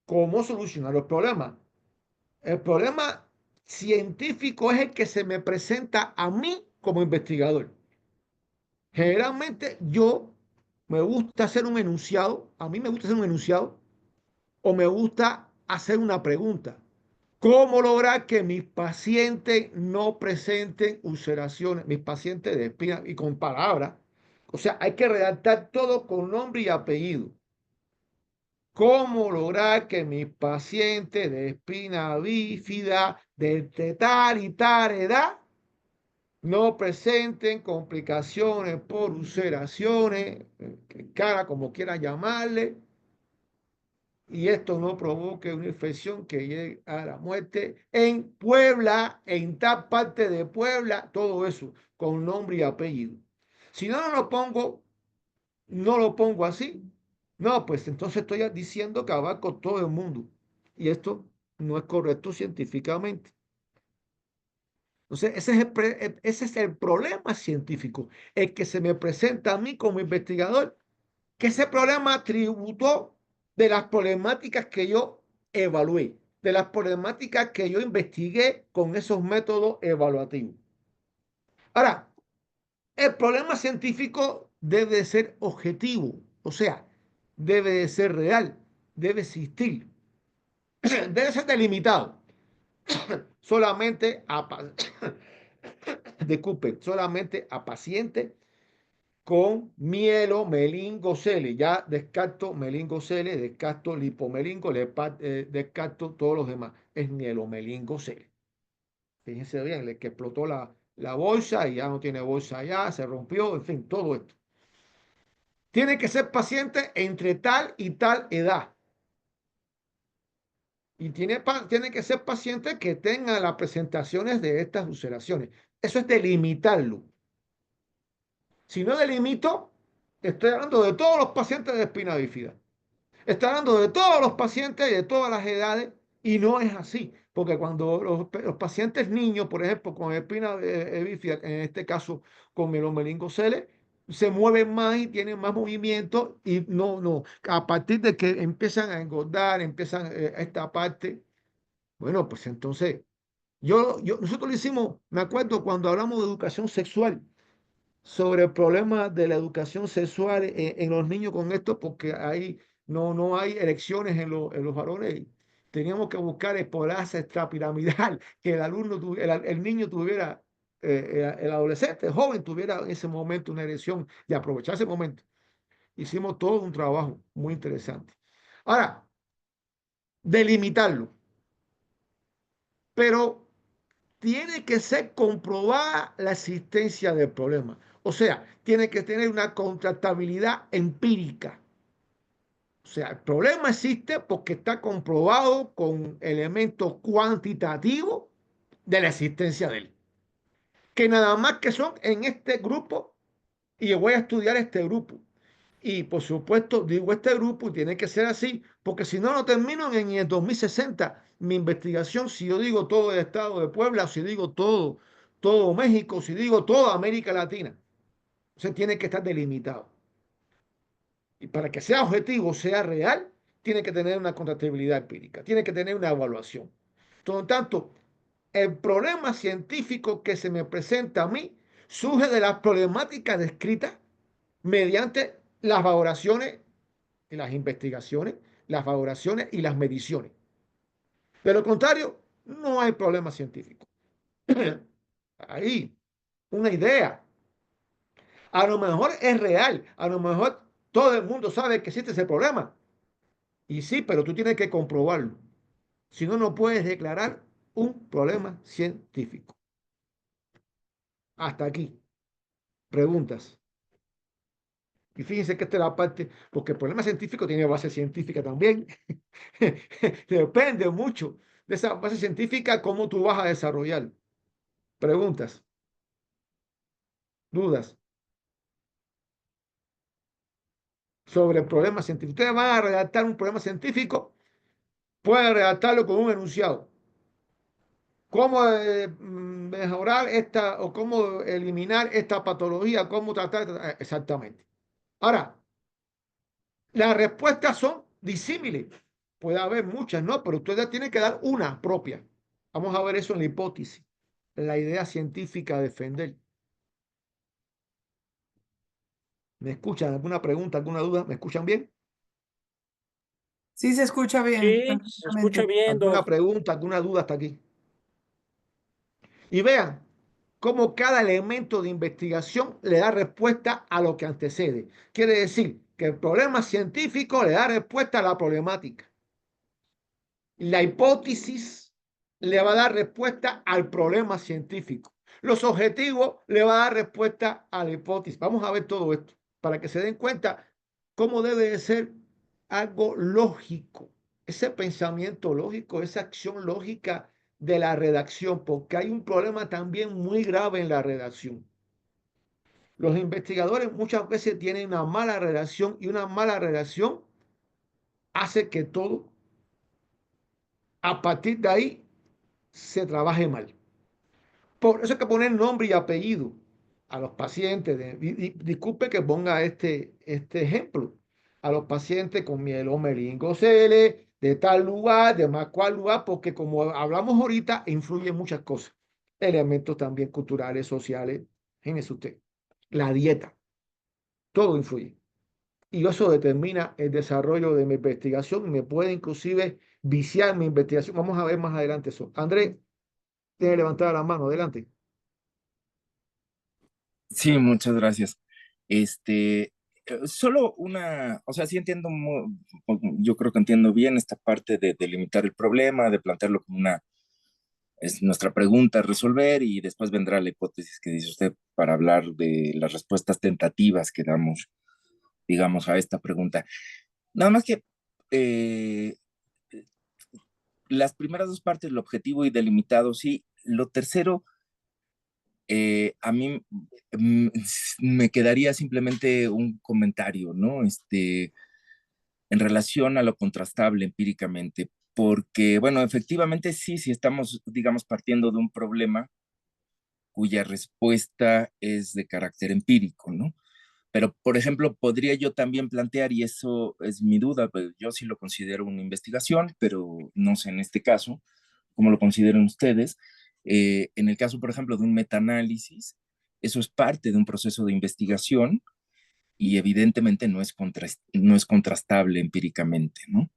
Speaker 2: ¿cómo solucionar los problemas? El problema científico es el que se me presenta a mí como investigador. Generalmente yo me gusta hacer un enunciado, a mí me gusta hacer un enunciado o me gusta hacer una pregunta. ¿Cómo lograr que mis pacientes no presenten ulceraciones, mis pacientes de espina y con palabras? O sea, hay que redactar todo con nombre y apellido. ¿Cómo lograr que mis pacientes de espina bífida de tal y tal edad no presenten complicaciones por ulceraciones, cara como quieran llamarle, y esto no provoque una infección que llegue a la muerte en Puebla, en tal parte de Puebla, todo eso con nombre y apellido? Si no, no lo pongo así. No, pues entonces estoy diciendo que abarco todo el mundo. Y esto no es correcto científicamente. Entonces, ese es el problema científico, el que se me presenta a mí como investigador, que ese problema tributó de las problemáticas que yo evalué, de las problemáticas que yo investigué con esos métodos evaluativos. Ahora, el problema científico debe de ser objetivo, o sea, debe de ser real, debe existir, debe ser delimitado solamente a, solamente a pacientes con mielomeningocele. Ya descarto meningocele, descarto lipomelingo, descarto todos los demás. Es mielomeningocele. Fíjense bien, el que explotó la bolsa y ya no tiene bolsa ya, se rompió, en fin, todo esto. Tiene que ser paciente entre tal y tal edad. Y tiene que ser paciente que tenga las presentaciones de estas ulceraciones. Eso es delimitarlo. Si no delimito, estoy hablando de todos los pacientes de espina bífida. Estoy hablando de todos los pacientes y de todas las edades, y no es así. Porque cuando los pacientes niños, por ejemplo, con espina bífida, en este caso con mielomeningocele, se mueven más y tienen más movimiento y a partir de que empiezan a engordar, empiezan esta parte, bueno, pues entonces, nosotros lo hicimos, me acuerdo cuando hablamos de educación sexual, sobre el problema de la educación sexual en los niños con esto, porque ahí no hay elecciones en los varones. Teníamos que buscar el polaza extrapiramidal, que el alumno, el niño tuviera, el adolescente, el joven tuviera en ese momento una erección y aprovechar ese momento. Hicimos todo un trabajo muy interesante. Ahora, delimitarlo, pero tiene que ser comprobada la existencia del problema. O sea, tiene que tener una contrastabilidad empírica. O sea, el problema existe porque está comprobado con elementos cuantitativos de la existencia de él. Que nada más que son en este grupo y voy a estudiar este grupo. Y por supuesto, digo este grupo y tiene que ser así, porque si no, no termino en el 2060 mi investigación. Si yo digo todo el estado de Puebla, si digo todo México, si digo toda América Latina, se tiene que estar delimitado. Y para que sea objetivo, sea real, tiene que tener una compatibilidad empírica, tiene que tener una evaluación. Por lo tanto, el problema científico que se me presenta a mí surge de las problemáticas descritas mediante las valoraciones y las investigaciones, las valoraciones y las mediciones. De lo contrario, no hay problema científico. Ahí, una idea. A lo mejor es real, a lo mejor todo el mundo sabe que existe ese problema. Y sí, pero tú tienes que comprobarlo. Si no, no puedes declarar un problema científico. Hasta aquí. Preguntas. Y fíjense que esta es la parte, porque el problema científico tiene base científica también. Depende mucho de esa base científica, cómo tú vas a desarrollar. Preguntas, dudas sobre el problema científico. Ustedes van a redactar un problema científico, pueden redactarlo con un enunciado. ¿Cómo mejorar esta o cómo eliminar esta patología, cómo tratar exactamente. Ahora, las respuestas son disímiles. Puede haber muchas, ¿no? Pero usted tiene que dar una propia. Vamos a ver eso en la hipótesis, en la idea científica a defender. ¿Me escuchan? ¿Alguna pregunta, alguna duda? ¿Me escuchan bien?
Speaker 1: Sí, se escucha bien,
Speaker 3: Sí, se escucha
Speaker 1: perfectamente.
Speaker 3: bien,
Speaker 2: ¿Alguna
Speaker 3: Doc.
Speaker 2: pregunta, alguna duda hasta aquí? Y vean cómo cada elemento de investigación le da respuesta a lo que antecede. Quiere decir que el problema científico le da respuesta a la problemática. La hipótesis le va a dar respuesta al problema científico. Los objetivos le va a dar respuesta a la hipótesis. Vamos a ver todo esto para que se den cuenta cómo debe de ser algo lógico, ese pensamiento lógico, esa acción lógica de la redacción, porque hay un problema también muy grave en la redacción. Los investigadores muchas veces tienen una mala redacción y una mala redacción hace que todo a partir de ahí se trabaje mal. Por eso hay que poner nombre y apellido a los pacientes. Disculpe que ponga este ejemplo. A los pacientes con mieloma meningocele, de tal lugar, de más cual lugar, porque como hablamos ahorita, influyen muchas cosas. Elementos también culturales, sociales. Fíjese usted. La dieta. Todo influye. Y eso determina el desarrollo de mi investigación y me puede inclusive viciar mi investigación. Vamos a ver más adelante eso. Andrés, tiene levantada la mano. Adelante.
Speaker 4: Sí, muchas gracias. Solo una, o sea, sí entiendo, yo creo que entiendo bien esta parte de delimitar el problema, de plantearlo como una, es nuestra pregunta a resolver y después vendrá la hipótesis que dice usted para hablar de las respuestas tentativas que damos, digamos, a esta pregunta. Nada más que eh, las primeras dos partes, el objetivo y delimitado, sí. Lo tercero, a mí mm, me quedaría simplemente un comentario, ¿no? En relación a lo contrastable empíricamente, porque, bueno, efectivamente sí, si estamos, digamos, partiendo de un problema cuya respuesta es de carácter empírico, ¿no? Pero, por ejemplo, podría yo también plantear, y eso es mi duda, pues yo sí lo considero una investigación, pero no sé en este caso, cómo lo consideran ustedes. En el caso, por ejemplo, de un metaanálisis, eso es parte de un proceso de investigación y evidentemente no es contrastable empíricamente, ¿no?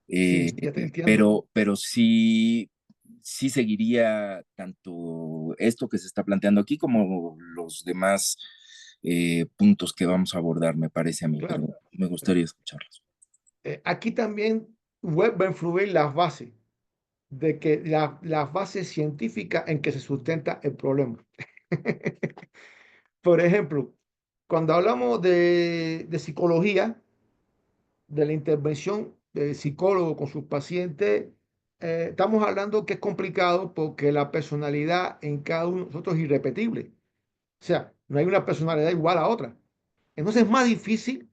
Speaker 2: Sí, ya te entiendo.
Speaker 4: Pero sí, sí seguiría tanto esto que se está planteando aquí como los demás puntos que vamos a abordar, me parece a mí,
Speaker 2: Claro.
Speaker 4: pero me gustaría escucharlos.
Speaker 2: Aquí también va a influir las bases, de que las bases científicas en que se sustenta el problema. Por ejemplo, cuando hablamos de psicología, de la intervención del psicólogo con sus pacientes, estamos hablando que es complicado porque la personalidad en cada uno de nosotros es irrepetible. O sea, no hay una personalidad igual a otra. Entonces es más difícil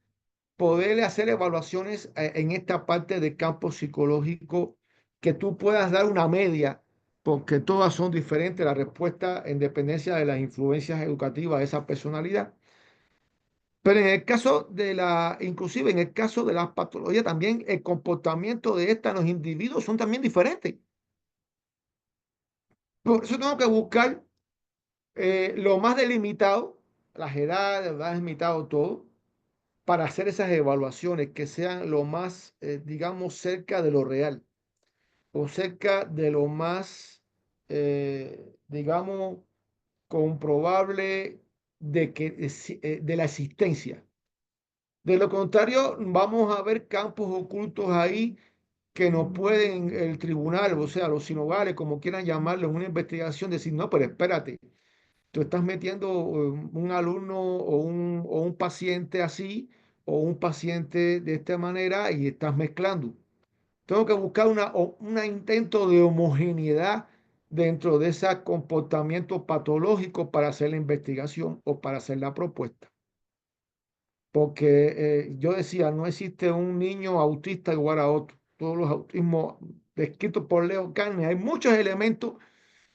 Speaker 2: poderle hacer evaluaciones en esta parte del campo psicológico, que tú puedas dar una media, porque todas son diferentes, la respuesta en dependencia de las influencias educativas de esa personalidad. Pero en el caso de inclusive en el caso de las patologías, también el comportamiento de estas en los individuos son también diferentes. Por eso tengo que buscar lo más delimitado, las edades, lo más delimitado todo, para hacer esas evaluaciones que sean lo más, digamos, cerca de lo real o cerca de lo más, digamos, comprobable de la existencia. De lo contrario, vamos a ver campos ocultos ahí que nos pueden el tribunal, o sea, los sinodales, como quieran llamarlo, en una investigación, decir, no, pero espérate, tú estás metiendo un alumno o un paciente así o un paciente de esta manera y estás mezclando. Tengo que buscar un intento de homogeneidad dentro de ese comportamiento patológico para hacer la investigación o para hacer la propuesta. Porque yo decía, no existe un niño autista igual a otro. Todos los autismos descritos por Leo Carne, hay muchos elementos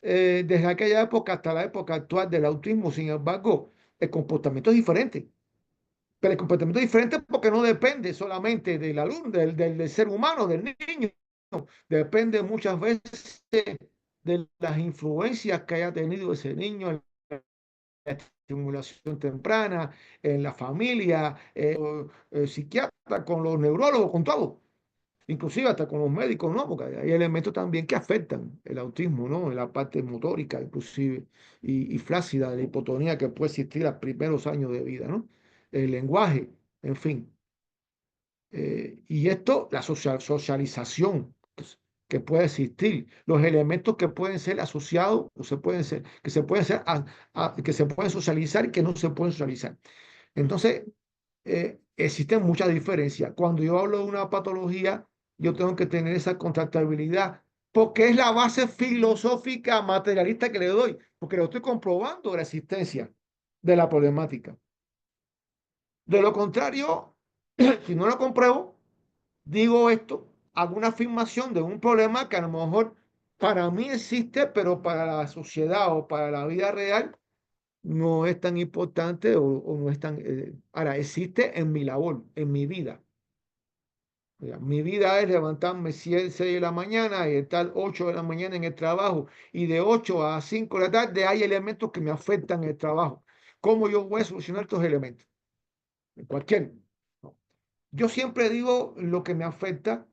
Speaker 2: desde aquella época hasta la época actual del autismo. Sin embargo, el comportamiento es diferente. Pero el comportamiento es diferente porque no depende solamente del alumno, del ser humano, del niño. Depende muchas veces de las influencias que haya tenido ese niño en la estimulación temprana, en la familia, psiquiatra, con los neurólogos, con todo. Inclusive hasta con los médicos, ¿no? Porque hay elementos también que afectan el autismo, ¿no? En la parte motórica, inclusive, y flácida de la hipotonía que puede existir a los primeros años de vida, ¿no? El lenguaje, en fin. Y esto, la socialización pues, que puede existir, los elementos que pueden ser asociados, o se pueden ser, que se pueden ser, que se pueden socializar y que no se pueden socializar. Entonces, existen muchas diferencias. Cuando yo hablo de una patología, yo tengo que tener esa contactabilidad, porque es la base filosófica materialista que le doy, porque lo estoy comprobando la existencia de la problemática. De lo contrario, si no lo compruebo, digo esto, hago una afirmación de un problema que a lo mejor para mí existe, pero para la sociedad o para la vida real no es tan importante o no es tan... ahora, existe en mi labor, en mi vida. O sea, mi vida es levantarme 6 de la mañana y estar 8 de la mañana en el trabajo y de 8 a 5 de la tarde hay elementos que me afectan el trabajo. ¿Cómo yo voy a solucionar estos elementos? En cualquier. ¿No? Yo siempre digo lo que me afecta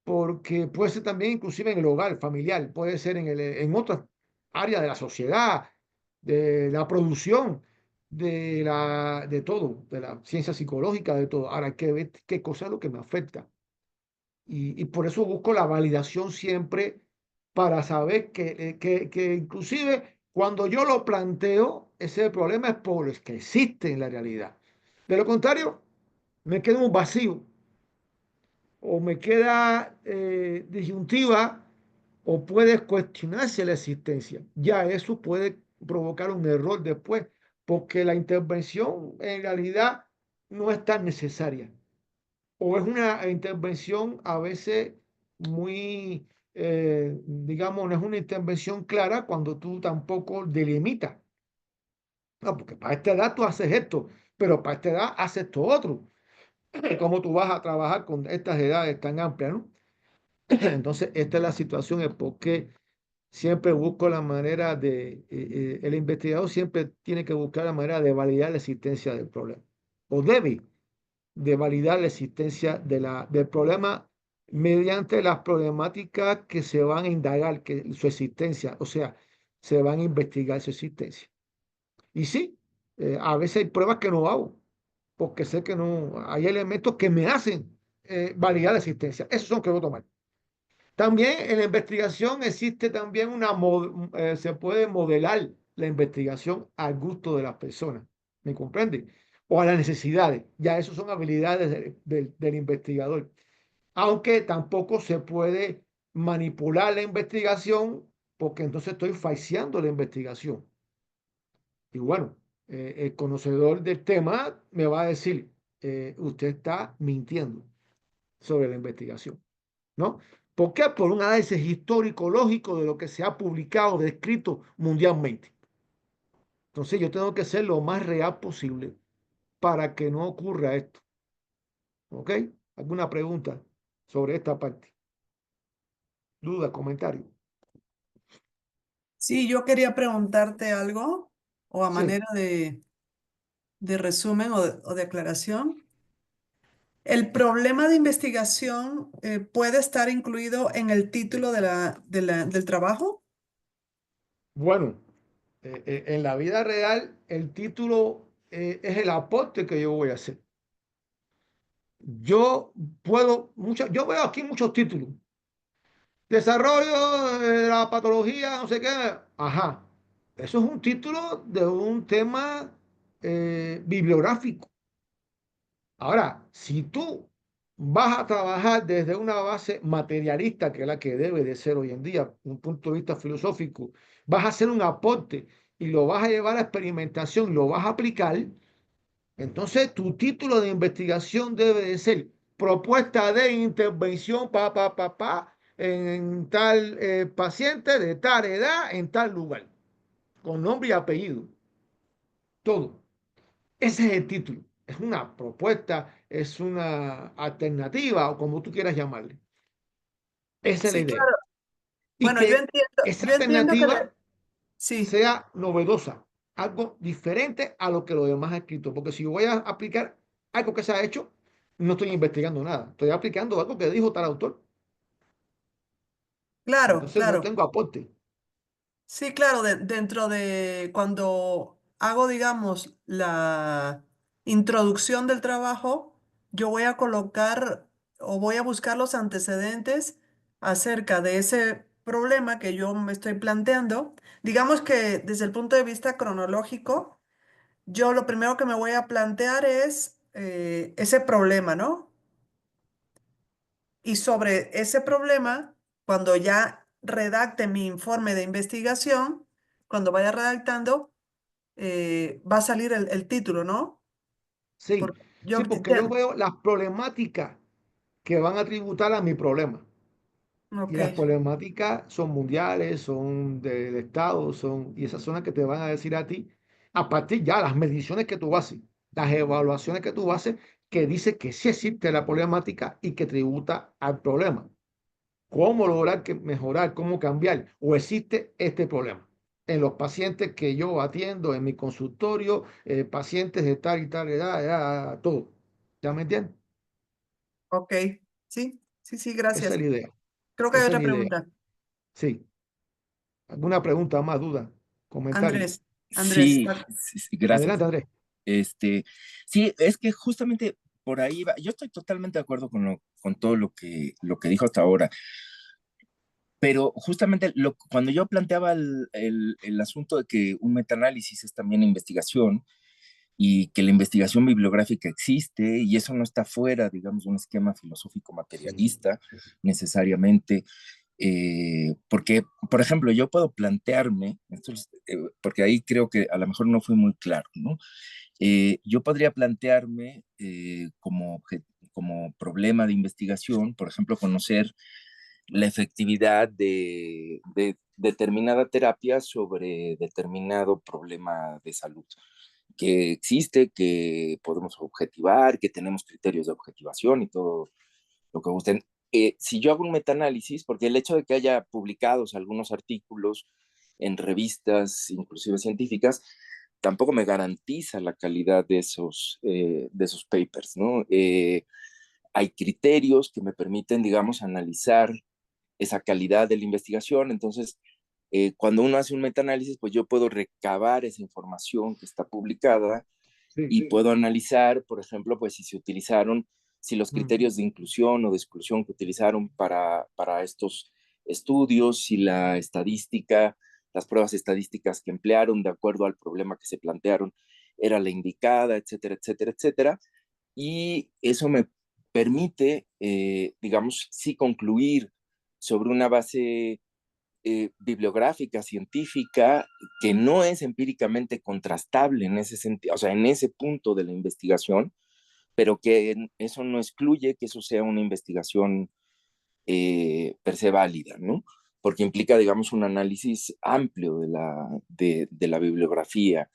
Speaker 2: porque puede ser también inclusive en el hogar familiar, puede ser en otras áreas de la sociedad, de la producción, de todo, de la ciencia psicológica, de todo. Ahora hay que ver qué cosa es lo que me afecta. Y por eso busco la validación siempre para saber que inclusive cuando yo lo planteo, ese problema es por el que existe en la realidad. De lo contrario, me quedo un vacío o me queda disyuntiva o puede cuestionarse la existencia. Ya eso puede provocar un error después, porque la intervención en realidad no es tan necesaria. O es una intervención a veces muy, digamos, no es una intervención clara cuando tú tampoco delimitas. No, porque para esta edad tú haces esto, pero para esta edad haces esto otro. ¿Cómo tú vas a trabajar con estas edades tan amplias, no? Entonces, esta es la situación, es porque siempre busco la manera el investigador siempre tiene que buscar la manera de validar la existencia del problema, o debe de validar la existencia del problema mediante las problemáticas que se van a indagar, que su existencia, o sea, se van a investigar su existencia. Y sí, a veces hay pruebas que no hago, porque sé que no, hay elementos que me hacen validar la existencia. Esos son que voy a tomar. También en la investigación existe también se puede modelar la investigación al gusto de las personas, ¿me comprende? O a las necesidades. Ya eso son habilidades del investigador. Aunque tampoco se puede manipular la investigación porque entonces estoy falseando la investigación. Y bueno, el conocedor del tema me va a decir, usted está mintiendo sobre la investigación. ¿No? ¿Por qué? Por un análisis histórico lógico de lo que se ha publicado, descrito mundialmente. Entonces yo tengo que ser lo más real posible para que no ocurra esto. ¿Ok? ¿Alguna pregunta sobre esta parte? ¿Duda, comentario?
Speaker 1: Sí, yo quería preguntarte algo, o a
Speaker 2: Sí.
Speaker 1: manera de resumen o de aclaración. ¿El problema de investigación puede estar incluido en el título del trabajo?
Speaker 2: Bueno, en la vida real el título es el aporte que yo voy a hacer. Yo veo aquí muchos títulos. Desarrollo de la patología, no sé qué. Ajá. Eso es un título de un tema bibliográfico. Ahora, si tú vas a trabajar desde una base materialista, que es la que debe de ser hoy en día, un punto de vista filosófico, vas a hacer un aporte y lo vas a llevar a experimentación, lo vas a aplicar, entonces tu título de investigación debe de ser propuesta de intervención, en tal paciente de tal edad, en tal lugar, con nombre y apellido, todo. Ese es el título. Es una propuesta, es una alternativa o como tú quieras llamarle. Esa es la
Speaker 1: Sí,
Speaker 2: idea.
Speaker 1: claro.
Speaker 2: Y
Speaker 1: Bueno,
Speaker 2: que esa
Speaker 1: yo entiendo que
Speaker 2: alternativa
Speaker 1: sí,
Speaker 2: sea novedosa, algo diferente a lo que los demás han escrito. Porque si yo voy a aplicar algo que se ha hecho, no estoy investigando nada. Estoy aplicando algo que dijo tal autor.
Speaker 1: claro,
Speaker 2: Entonces no
Speaker 1: claro.
Speaker 2: tengo aporte.
Speaker 1: Sí, claro, dentro de cuando hago, digamos, la introducción del trabajo, yo voy a colocar o voy a buscar los antecedentes acerca de ese problema que yo me estoy planteando. Digamos que desde el punto de vista cronológico, yo lo primero que me voy a plantear es ese problema, ¿no? Y sobre ese problema, cuando ya redacte mi informe de investigación, cuando vaya redactando, va a salir el título, ¿no?
Speaker 2: Sí,
Speaker 1: Porque yo,
Speaker 2: sí, porque yo veo las problemáticas que van a tributar a mi problema. Y
Speaker 1: ok,
Speaker 2: las problemáticas son mundiales, son del Estado, y esas son las que te van a decir a ti, a partir ya las mediciones que tú haces, las evaluaciones que tú haces, que dice que sí existe la problemática y que tributa al problema. ¿Cómo lograr que mejorar, cómo cambiar? ¿O existe este problema? En los pacientes que yo atiendo en mi consultorio, pacientes de tal y tal edad, todo. ¿Ya me entiendes?
Speaker 1: ok, sí, sí, sí,
Speaker 2: Esa es
Speaker 1: gracias.
Speaker 2: la idea.
Speaker 1: Creo que hay
Speaker 2: Esa es
Speaker 1: otra
Speaker 2: la idea.
Speaker 1: pregunta.
Speaker 2: Sí. ¿Alguna pregunta más, duda, comentario?
Speaker 1: Andrés,
Speaker 4: Sí, sí, sí, gracias.
Speaker 2: Adelante, Andrés.
Speaker 4: Este, sí, es que justamente por ahí va. Yo estoy totalmente de acuerdo con todo lo que dijo hasta ahora, pero justamente cuando yo planteaba el asunto de que un metaanálisis es también investigación y que la investigación bibliográfica existe y eso no está fuera, digamos, de un esquema filosófico
Speaker 2: Sí,
Speaker 4: materialista necesariamente, porque, por ejemplo, yo puedo plantearme, porque ahí creo que a lo mejor no fue muy claro, ¿no? Yo podría plantearme como problema de investigación, por ejemplo, conocer la efectividad de determinada terapia sobre determinado problema de salud que existe, que podemos objetivar, que tenemos criterios de objetivación y todo lo que gusten. Si yo hago un metaanálisis, porque el hecho de que haya publicados algunos artículos en revistas, inclusive científicas, tampoco me garantiza la calidad de esos papers, ¿no? Hay criterios que me permiten, digamos, analizar esa calidad de la investigación. Entonces, cuando uno hace un metaanálisis, pues yo puedo recabar esa información que está publicada
Speaker 2: sí.
Speaker 4: y puedo analizar, por ejemplo, pues si se utilizaron, si los
Speaker 2: Mm,
Speaker 4: criterios de inclusión o de exclusión que utilizaron para estos estudios, si la estadística, las pruebas estadísticas que emplearon de acuerdo al problema que se plantearon era la indicada, etcétera, etcétera, etcétera. Y eso me permite, digamos, sí concluir sobre una base bibliográfica, científica, que no es empíricamente contrastable en ese sentido, o sea, en ese punto de la investigación, pero que eso no excluye que eso sea una investigación per se válida, ¿no? Porque implica, digamos, un análisis amplio de la bibliografía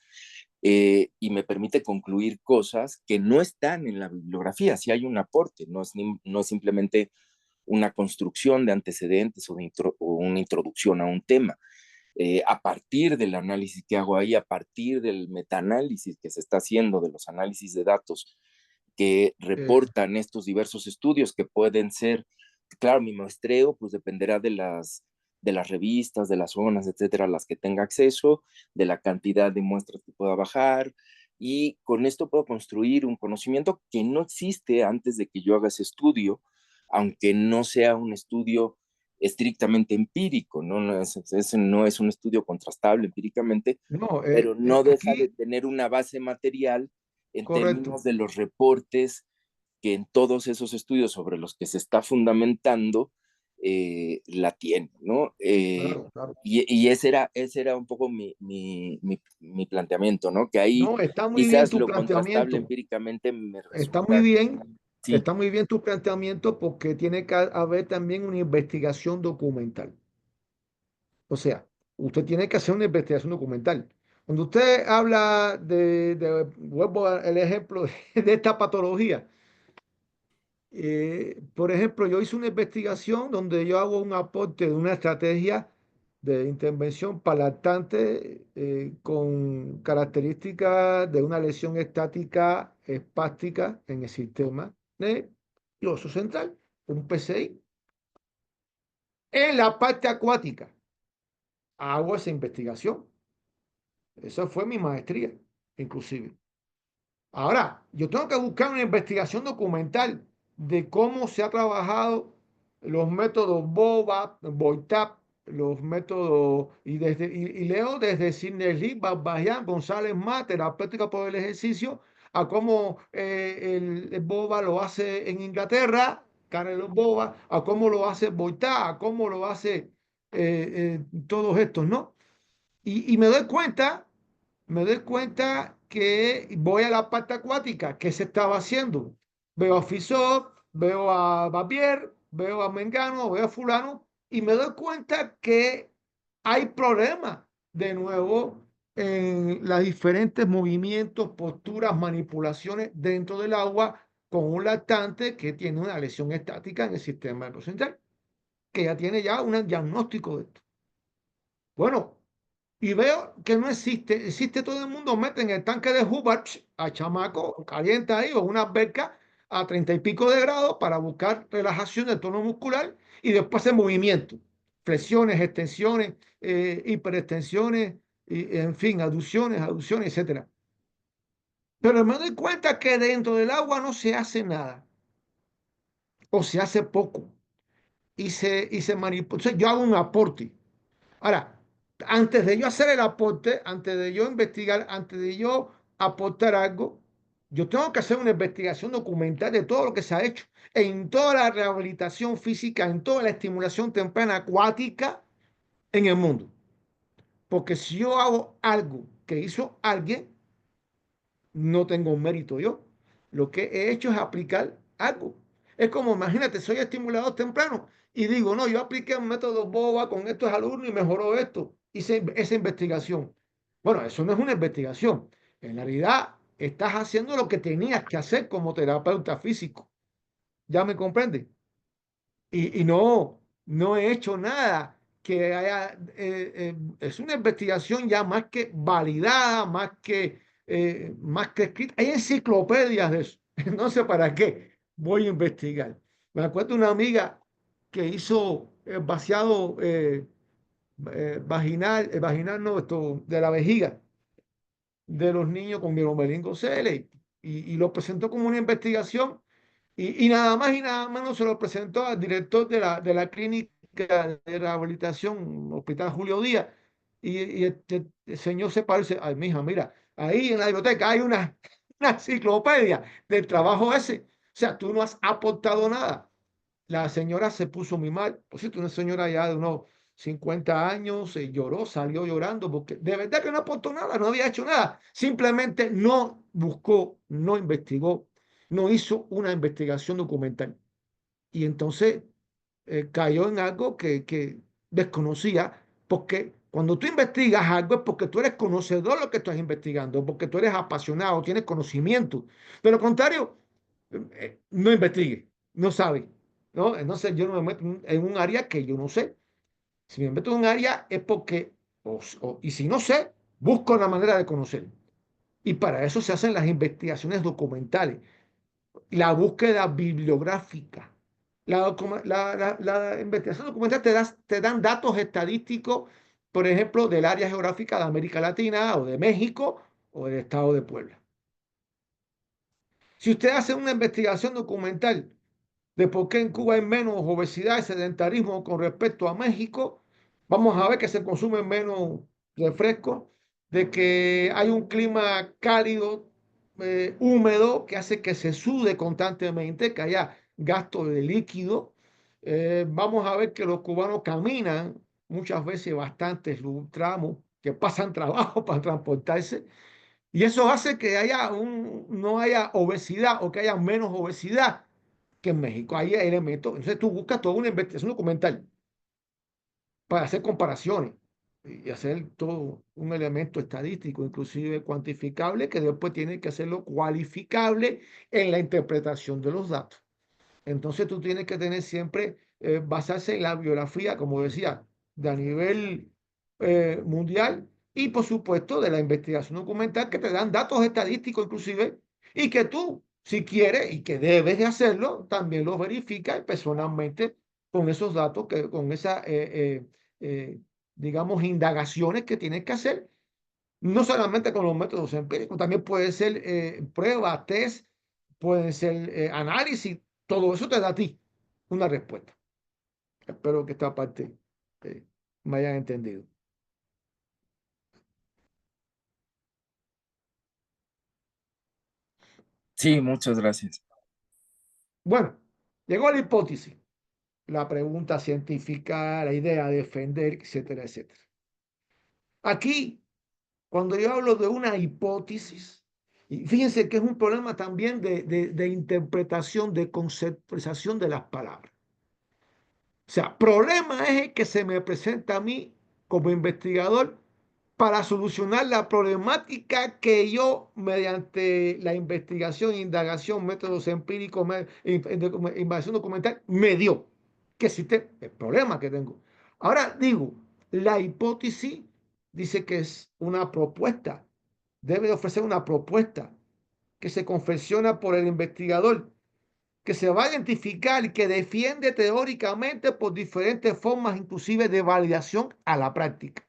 Speaker 4: y me permite concluir cosas que no están en la bibliografía, si hay un aporte, no es simplemente una construcción de antecedentes o una introducción a un tema. A partir del análisis que hago ahí, a partir del metaanálisis que se está haciendo de los análisis de datos que
Speaker 2: eh,
Speaker 4: reportan estos diversos estudios que pueden ser, claro, mi muestreo pues dependerá de las revistas, de las zonas, etcétera, a las que tenga acceso, de la cantidad de muestras que pueda bajar, y con esto puedo construir un conocimiento que no existe antes de que yo haga ese estudio, aunque no sea un estudio estrictamente empírico, ¿no? Ese no es un estudio contrastable empíricamente,
Speaker 2: no,
Speaker 4: pero no deja de
Speaker 2: aquí,
Speaker 4: tener una base material en
Speaker 2: correcto.
Speaker 4: términos de los reportes que en todos esos estudios sobre los que se está fundamentando la tiene, ¿no?
Speaker 2: Claro, claro.
Speaker 4: Y ese era un poco mi planteamiento, ¿no? Que ahí
Speaker 2: No, está muy bien
Speaker 4: quizás
Speaker 2: tu
Speaker 4: lo contrastable
Speaker 2: planteamiento.
Speaker 4: empíricamente me
Speaker 2: Está muy
Speaker 4: resulta
Speaker 2: bien
Speaker 4: Sí,
Speaker 2: Está muy bien tu planteamiento porque tiene que haber también una investigación documental. O sea, usted tiene que hacer una investigación documental. Cuando usted habla vuelvo al ejemplo de esta patología, por ejemplo, yo hice una investigación donde yo hago un aporte de una estrategia de intervención para lactantes con características de una lesión estática espástica en el sistema nervioso central, un PCI. En la parte acuática hago esa investigación. Esa fue mi maestría, inclusive. Ahora, yo tengo que buscar una investigación documental de cómo se ha trabajado los métodos BOBA, BOITAP, los métodos, y leo desde Sidney Lee, Barbaján, González Má, terapéutica por el ejercicio, a cómo el BOBA lo hace en Inglaterra, Carlos BOBA, a cómo lo hace BOITAP, a cómo lo hace todos estos, ¿no? Y me doy cuenta que voy a la parte acuática, ¿qué se estaba haciendo? Veo a Fisot, veo a Bavier, veo a Mengano, veo a Fulano, y me doy cuenta que hay problemas de nuevo en los diferentes movimientos, posturas, manipulaciones dentro del agua con un lactante que tiene una lesión estática en el sistema nervioso central, que ya tiene ya un diagnóstico de esto. Bueno, y veo que no existe todo el mundo mete en el tanque de Hubbard a chamaco, calienta ahí o una alberca a 30 y pico de grados para buscar relajación del tono muscular y después el movimiento, flexiones, extensiones, hiperextensiones, y, en fin, aducciones, etcétera. Pero me doy cuenta que dentro del agua no se hace nada o se hace poco y se manipula. Entonces, yo hago un aporte. Ahora, antes de yo hacer el aporte, antes de yo investigar, antes de yo aportar algo, yo tengo que hacer una investigación documental de todo lo que se ha hecho en toda la rehabilitación física, en toda la estimulación temprana acuática en el mundo. Porque si yo hago algo que hizo alguien, no tengo mérito yo. Lo que he hecho es aplicar algo. Es como, imagínate, soy estimulador temprano y digo, no, yo apliqué un método BOBA con estos alumnos y mejoró esto. Hice esa investigación. Bueno, eso no es una investigación. En realidad, estás haciendo lo que tenías que hacer como terapeuta físico. ¿Ya me comprende? Y no he hecho nada que haya, es una investigación ya más que validada, más que escrita. Hay enciclopedias de eso. No sé para qué voy a investigar. Me acuerdo de una amiga que hizo vaciado vaginal no, esto, de la vejiga de los niños con mielomeningocele y lo presentó como una investigación y nada más y nada menos se lo presentó al director de la clínica de rehabilitación, Hospital Julio Díaz. Y el señor se parece, ay, mija, mira, ahí en la biblioteca hay una enciclopedia del trabajo ese. O sea, tú no has aportado nada. La señora se puso muy mal. Por cierto, una señora ya de unos 50 años, se lloró, salió llorando, porque de verdad que no aportó nada, no había hecho nada. Simplemente no buscó, no investigó, no hizo una investigación documental. Y entonces cayó en algo que desconocía, porque cuando tú investigas algo es porque tú eres conocedor de lo que estás investigando, porque tú eres apasionado, tienes conocimiento. De lo contrario, no investigue, no sabe, ¿no? Entonces yo no me meto en un área que yo no sé. Si me meto en un área es porque, y si no sé, busco la manera de conocer. Y para eso se hacen las investigaciones documentales, la búsqueda bibliográfica. La investigación documental te dan datos estadísticos, por ejemplo, del área geográfica de América Latina o de México o del estado de Puebla. Si usted hace una investigación documental de por qué en Cuba hay menos obesidad y sedentarismo con respecto a México, vamos a ver que se consumen menos refrescos, de que hay un clima cálido, húmedo, que hace que se sude constantemente, que haya gasto de líquido. Vamos a ver que los cubanos caminan muchas veces bastantes tramos, que pasan trabajo para transportarse. Y eso hace que no haya obesidad o que haya menos obesidad que en México hay elementos. Entonces tú buscas toda una investigación documental para hacer comparaciones y hacer todo un elemento estadístico, inclusive cuantificable, que después tiene que hacerlo cualificable en la interpretación de los datos. Entonces tú tienes que tener siempre, basarse en la biografía, como decía, de a nivel mundial y por supuesto de la investigación documental que te dan datos estadísticos inclusive y que tú, si quieres y que debes de hacerlo, también los verificas personalmente con esos datos, con esas, digamos, indagaciones que tienes que hacer, no solamente con los métodos empíricos, también puede ser prueba, test, puede ser análisis, todo eso te da a ti una respuesta. Espero que esta parte me hayan entendido.
Speaker 4: Sí, muchas gracias.
Speaker 2: Bueno, llegó la hipótesis, la pregunta científica, la idea de defender, etcétera, etcétera. Aquí, cuando yo hablo de una hipótesis, y fíjense que es un problema también de interpretación, de conceptualización de las palabras. O sea, problema es el que se me presenta a mí como investigador para solucionar la problemática que yo, mediante la investigación, indagación, métodos empíricos, investigación documental, me dio. Que existe el problema que tengo. Ahora digo, la hipótesis dice que es una propuesta, debe ofrecer una propuesta que se confecciona por el investigador, que se va a identificar y que defiende teóricamente por diferentes formas, inclusive de validación a la práctica.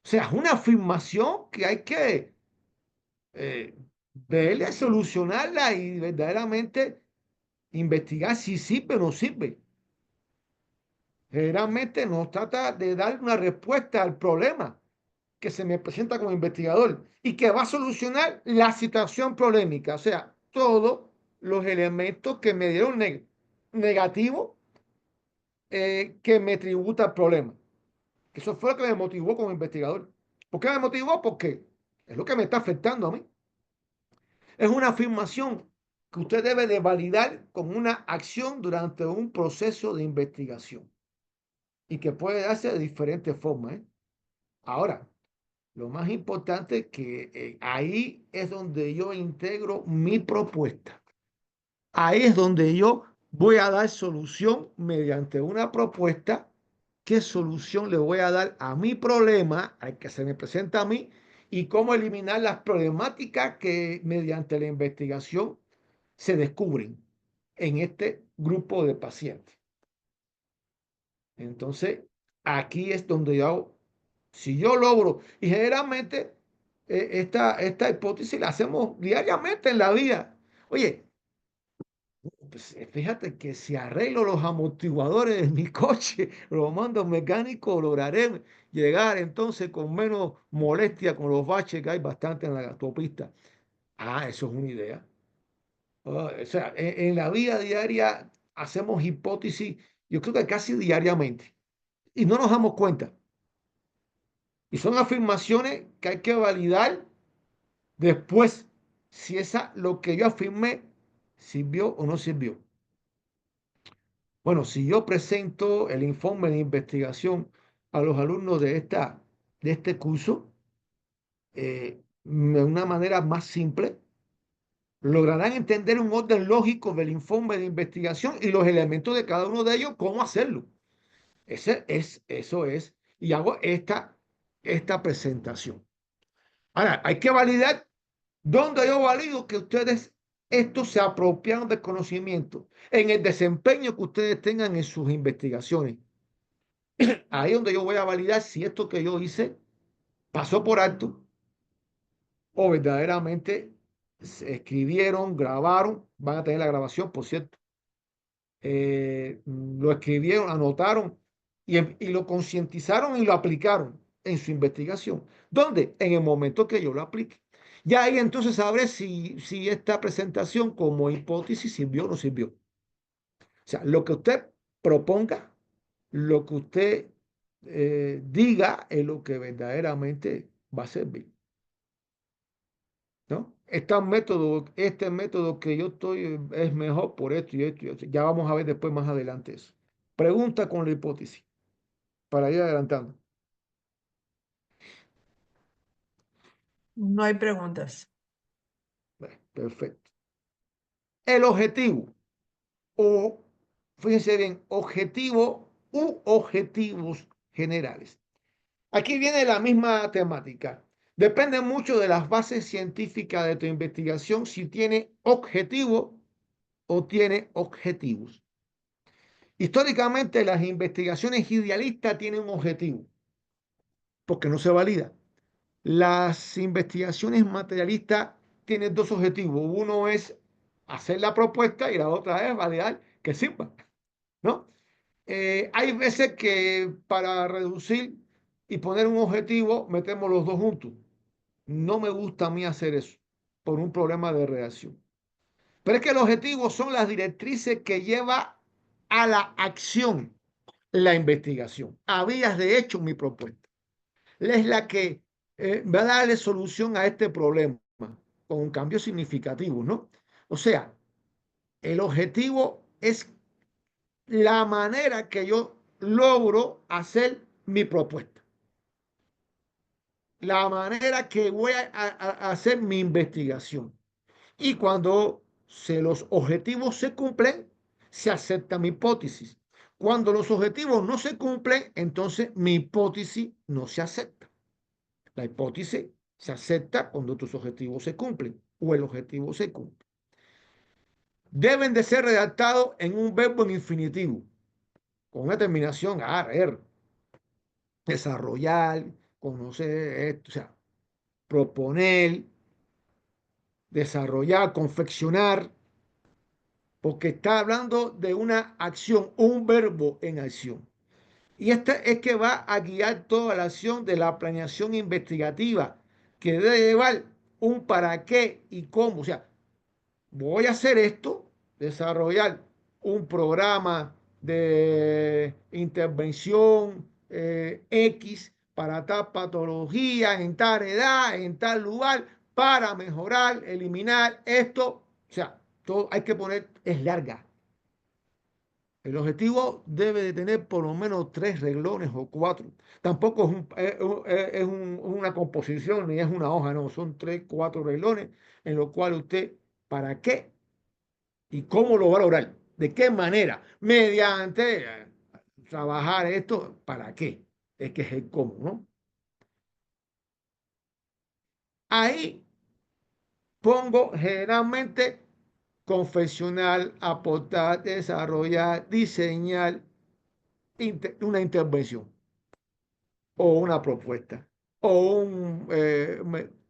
Speaker 2: O sea, es una afirmación que hay que eh, verla, solucionarla y verdaderamente investigar si sirve o no sirve. Generalmente no trata de dar una respuesta al problema que se me presenta como investigador y que va a solucionar la situación polémica, o sea, todos los elementos que me dieron negativo, que me tributa el problema. Eso fue lo que me motivó como investigador. ¿Por qué me motivó? Porque es lo que me está afectando a mí. Es una afirmación que usted debe de validar con una acción durante un proceso de investigación y que puede darse de diferentes formas, ¿eh? Ahora, lo más importante es que ahí es donde yo integro mi propuesta. Ahí es donde yo voy a dar solución mediante una propuesta. ¿Qué solución le voy a dar a mi problema, al que se me presenta a mí, y cómo eliminar las problemáticas que mediante la investigación se descubren en este grupo de pacientes? Entonces, aquí es donde yo, si yo logro, y generalmente esta hipótesis la hacemos diariamente en la vida. Oye, pues, fíjate que si arreglo los amortiguadores de mi coche, los mando al mecánico, lograré llegar entonces con menos molestia con los baches que hay bastante en la autopista. Ah, eso es una idea. O sea, en la vida diaria hacemos hipótesis, yo creo que casi diariamente, y no nos damos cuenta. Y son afirmaciones que hay que validar después si esa, lo que yo afirmé, sirvió o no sirvió. Bueno, si yo presento el informe de investigación a los alumnos de este curso, de una manera más simple, lograrán entender un orden lógico del informe de investigación y los elementos de cada uno de ellos, cómo hacerlo. Eso es, y hago esta presentación. Ahora, hay que validar dónde yo valido que ustedes esto se apropiaron del conocimiento en el desempeño que ustedes tengan en sus investigaciones. Ahí es donde yo voy a validar si esto que yo hice pasó por alto o verdaderamente se escribieron, grabaron, van a tener la grabación, por cierto, lo escribieron, anotaron y lo concientizaron y lo aplicaron en su investigación. ¿Dónde? En el momento que yo lo aplique. Ya ahí entonces sabré si esta presentación como hipótesis sirvió o no sirvió. O sea, lo que usted proponga, lo que usted diga es lo que verdaderamente va a servir, ¿no? este método que yo estoy es mejor por esto y esto y esto. Ya vamos a ver después más adelante eso. Pregunta con la hipótesis para ir adelantando.
Speaker 1: No hay preguntas.
Speaker 2: Perfecto. El objetivo o, fíjense bien, objetivo u objetivos generales. Aquí viene la misma temática. Depende mucho de las bases científicas de tu investigación si tiene objetivo o tiene objetivos. Históricamente, las investigaciones idealistas tienen un objetivo, porque no se valida. Las investigaciones materialistas tienen dos objetivos. Uno es hacer la propuesta y la otra es validar que sirva, ¿no? Hay veces que para reducir y poner un objetivo metemos los dos juntos. No me gusta a mí hacer eso por un problema de redacción. Pero es que el objetivo son las directrices que lleva a la acción la investigación. Habías de hecho mi propuesta. Es la que va a darle solución a este problema con un cambio significativo, ¿no? O sea, el objetivo es la manera que yo logro hacer mi propuesta, la manera que voy a hacer mi investigación. Y cuando los objetivos se cumplen, se acepta mi hipótesis. Cuando los objetivos no se cumplen, entonces mi hipótesis no se acepta. La hipótesis se acepta cuando tus objetivos se cumplen o el objetivo se cumple. Deben de ser redactados en un verbo en infinitivo, con una terminación er, desarrollar, conocer esto, o sea, proponer, desarrollar, confeccionar, porque está hablando de una acción, un verbo en acción. Y este es que va a guiar toda la acción de la planeación investigativa, que debe llevar un para qué y cómo. O sea, voy a hacer esto, desarrollar un programa de intervención X para tal patología, en tal edad, en tal lugar, para mejorar, eliminar esto. O sea, todo hay que poner, es larga. El objetivo debe de tener por lo menos 3 renglones o 4. Tampoco una composición ni es una hoja, no, son 3, 4 renglones en los cuales usted, ¿para qué y cómo lo va a lograr? ¿De qué manera? Mediante trabajar esto, ¿para qué? Es que es el cómo, ¿no? Ahí pongo generalmente confeccionar, aportar, desarrollar, diseñar una intervención o una propuesta o un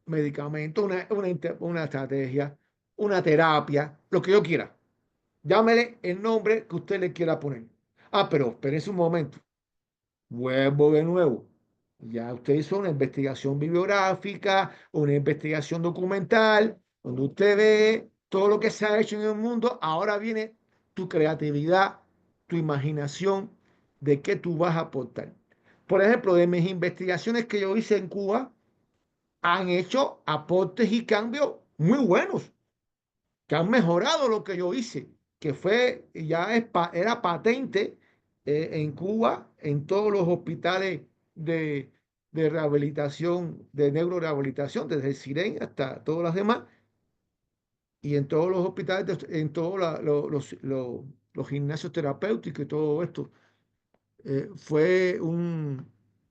Speaker 2: medicamento, una estrategia, una terapia, lo que yo quiera. Llámele el nombre que usted le quiera poner. Ah, pero espérense un momento. Vuelvo de nuevo. Ya usted hizo una investigación bibliográfica, una investigación documental, donde usted ve todo lo que se ha hecho en el mundo. Ahora viene tu creatividad, tu imaginación de qué tú vas a aportar. Por ejemplo, de mis investigaciones que yo hice en Cuba, han hecho aportes y cambios muy buenos que han mejorado lo que yo hice, que fue, era patente en Cuba, en todos los hospitales de rehabilitación, de neurorehabilitación, desde el Siren hasta todas las demás, y en todos los hospitales, en todos los gimnasios terapéuticos y todo esto. Fue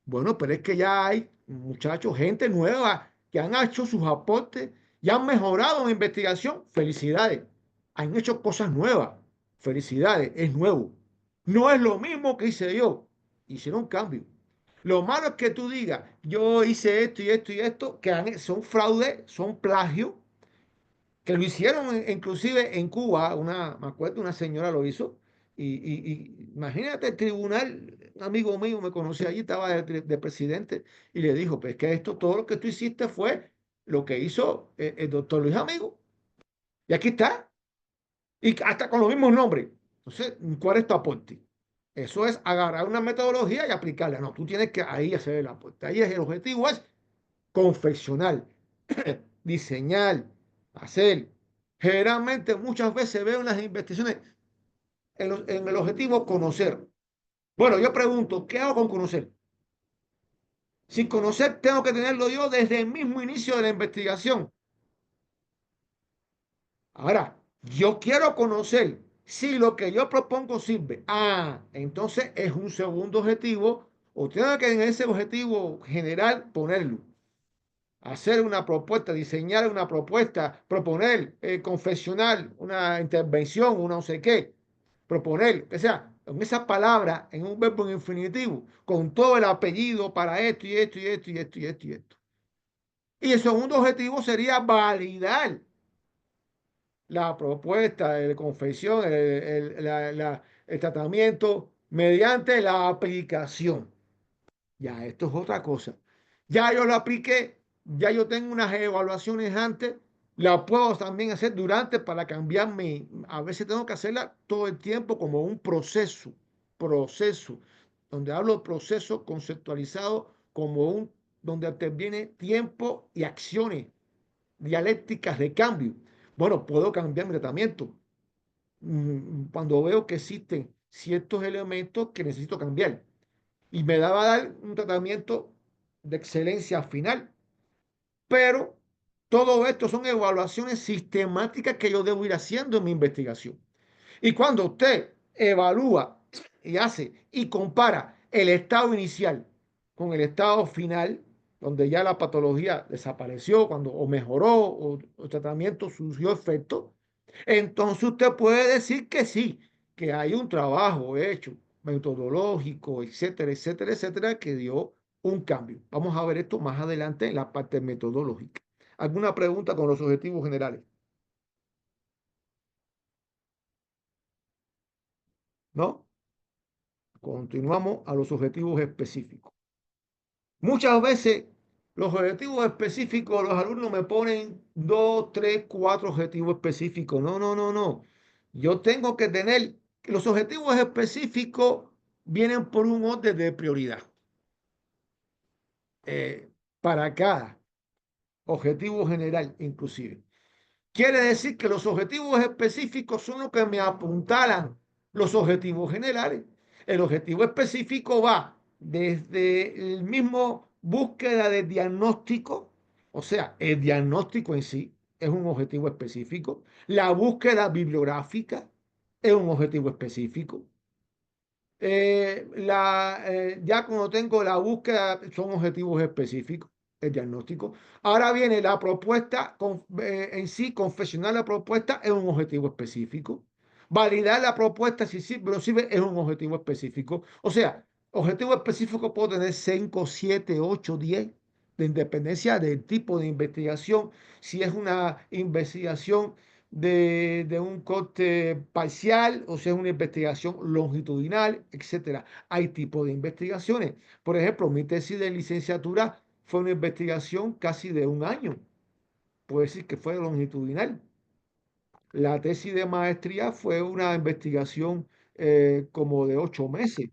Speaker 2: bueno, pero es que ya hay muchachos, gente nueva que han hecho sus aportes y han mejorado en investigación. Felicidades. Han hecho cosas nuevas. Felicidades, es nuevo. No es lo mismo que hice yo. Hicieron cambio. Lo malo es que tú digas, yo hice esto y esto y esto, que son fraude, son plagio, que lo hicieron inclusive en Cuba, me acuerdo, una señora lo hizo, imagínate el tribunal, un amigo mío me conocía allí, estaba de presidente, y le dijo, pues que todo lo que tú hiciste fue lo que hizo el doctor Luis Amigo, y aquí está, y hasta con los mismos nombres. Entonces, ¿cuál es tu aporte? Eso es agarrar una metodología y aplicarla. No, tú tienes que ahí hacer el aporte. Ahí es el objetivo, es confeccionar, diseñar, hacer. Generalmente, muchas veces veo en las investigaciones en el objetivo conocer. Bueno, yo pregunto, ¿qué hago con conocer? Sin conocer, tengo que tenerlo yo desde el mismo inicio de la investigación. Ahora, yo quiero conocer si lo que yo propongo sirve. Ah, entonces es un segundo objetivo, o tengo que en ese objetivo general ponerlo. Hacer una propuesta, diseñar una propuesta, proponer, confeccionar una intervención, una no sé qué, proponer, o sea, en esa palabra, en un verbo en infinitivo, con todo el apellido para esto y esto y esto y esto y esto y esto. Y el segundo objetivo sería validar la propuesta de confección, el tratamiento mediante la aplicación. Ya, esto es otra cosa. Ya yo lo apliqué, ya yo tengo unas evaluaciones antes, la puedo también hacer durante para cambiarme. A veces tengo que hacerla todo el tiempo como un proceso, donde hablo de proceso conceptualizado como donde interviene tiempo y acciones dialécticas de cambio. Bueno, puedo cambiar mi tratamiento cuando veo que existen ciertos elementos que necesito cambiar y me va a dar un tratamiento de excelencia final. Pero todo esto son evaluaciones sistemáticas que yo debo ir haciendo en mi investigación. Y cuando usted evalúa y hace y compara el estado inicial con el estado final, donde ya la patología desapareció, cuando o mejoró o el tratamiento surgió efecto, entonces usted puede decir que sí, que hay un trabajo hecho, metodológico, etcétera, etcétera, etcétera, que dio un cambio. Vamos a ver esto más adelante en la parte metodológica. ¿Alguna pregunta con los objetivos generales? ¿No? Continuamos a los objetivos específicos. Muchas veces los objetivos específicos, los alumnos me ponen dos, tres, cuatro objetivos específicos. No, no, no, no. Yo tengo que tener, los objetivos específicos vienen por un orden de prioridad. Para cada objetivo general, inclusive. Quiere decir que los objetivos específicos son los que me apuntalan los objetivos generales. El objetivo específico va desde el mismo búsqueda de diagnóstico, o sea, el diagnóstico en sí es un objetivo específico. La búsqueda bibliográfica es un objetivo específico. Ya cuando tengo la búsqueda, son objetivos específicos, el diagnóstico. Ahora viene la propuesta en sí, confeccionar la propuesta es un objetivo específico. Validar la propuesta, si sirve o sirve, es un objetivo específico. O sea, objetivo específico puedo tener 5, 7, 8, 10, de independencia del tipo de investigación. Si es una investigación de un corte parcial, o sea, una investigación longitudinal, etcétera. Hay tipos de investigaciones. Por ejemplo, mi tesis de licenciatura fue una investigación casi de un año. Puedo decir que fue longitudinal. La tesis de maestría fue una investigación como de 8 meses.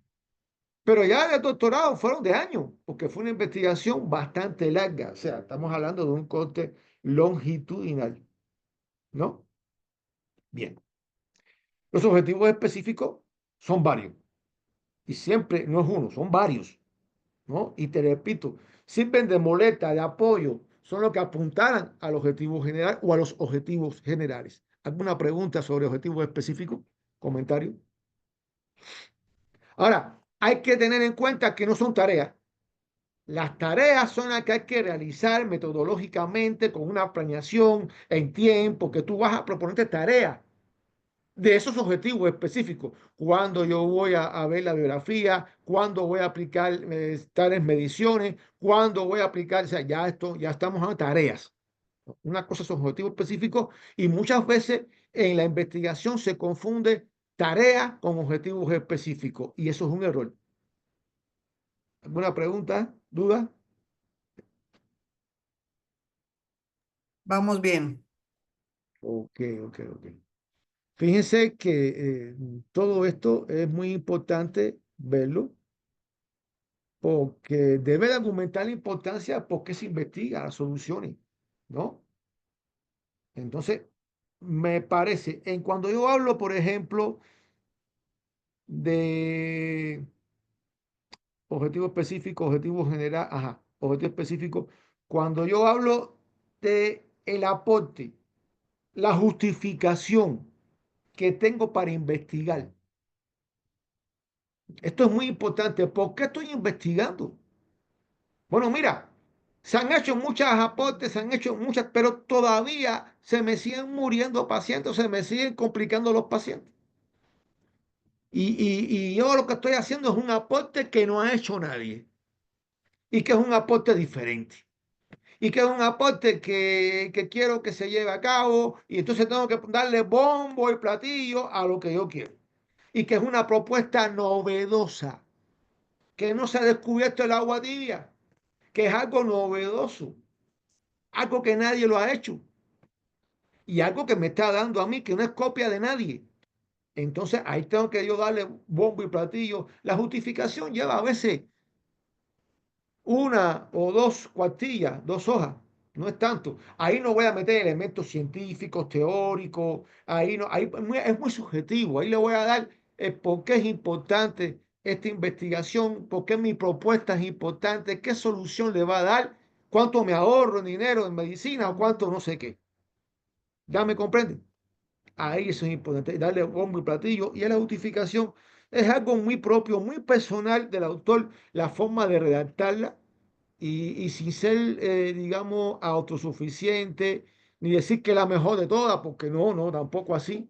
Speaker 2: Pero ya de doctorado fueron de años, porque fue una investigación bastante larga. O sea, estamos hablando de un corte longitudinal, ¿no? Bien. Los objetivos específicos son varios y siempre no es uno, son varios, ¿no? Y te repito, sirven de muleta, de apoyo, son los que apuntaran al objetivo general o a los objetivos generales. ¿Alguna pregunta sobre objetivos específicos? ¿Comentario? Ahora, hay que tener en cuenta que no son tareas. Las tareas son las que hay que realizar metodológicamente con una planeación en tiempo, que tú vas a proponerte tareas de esos objetivos específicos. Cuándo yo voy a ver la biografía, cuándo voy a aplicar tales mediciones, cuándo voy a aplicar, o sea, ya estamos en tareas. Una cosa son objetivos específicos y muchas veces en la investigación se confunde tarea con objetivos específicos y eso es un error. ¿Alguna pregunta? ¿Duda?
Speaker 1: Vamos bien.
Speaker 2: Ok, ok, ok. Fíjense que todo esto es muy importante verlo porque debe de argumentar la importancia por qué se investiga las soluciones, ¿no? Entonces, me parece, en cuando yo hablo, por ejemplo, de objetivo específico, objetivo general, ajá, objetivo específico, cuando yo hablo de el aporte, la justificación que tengo para investigar, esto es muy importante. ¿Por qué estoy investigando? Bueno, mira, se han hecho muchas aportes, se han hecho muchas, pero todavía se me siguen muriendo pacientes, se me siguen complicando los pacientes. Y yo lo que estoy haciendo es un aporte que no ha hecho nadie y que es un aporte diferente y que es un aporte que quiero que se lleve a cabo y entonces tengo que darle bombo y platillo a lo que yo quiero y que es una propuesta novedosa, que no se ha descubierto el agua tibia, que es algo novedoso, algo que nadie lo ha hecho y algo que me está dando a mí, que no es copia de nadie. Entonces ahí tengo que yo darle bombo y platillo. La justificación lleva a veces una o dos cuartillas, dos hojas, no es tanto. Ahí no voy a meter elementos científicos, teóricos, ahí no, ahí es muy subjetivo. Ahí le voy a dar por qué es importante esta investigación, por qué mi propuesta es importante, qué solución le va a dar, cuánto me ahorro en dinero en medicina o cuánto no sé qué. ¿Ya me comprenden? Ahí eso es importante, darle bombo y platillo. Y a la justificación es algo muy propio, muy personal del autor, la forma de redactarla y sin ser, digamos, autosuficiente, ni decir que la mejor de todas, porque no, no, tampoco así,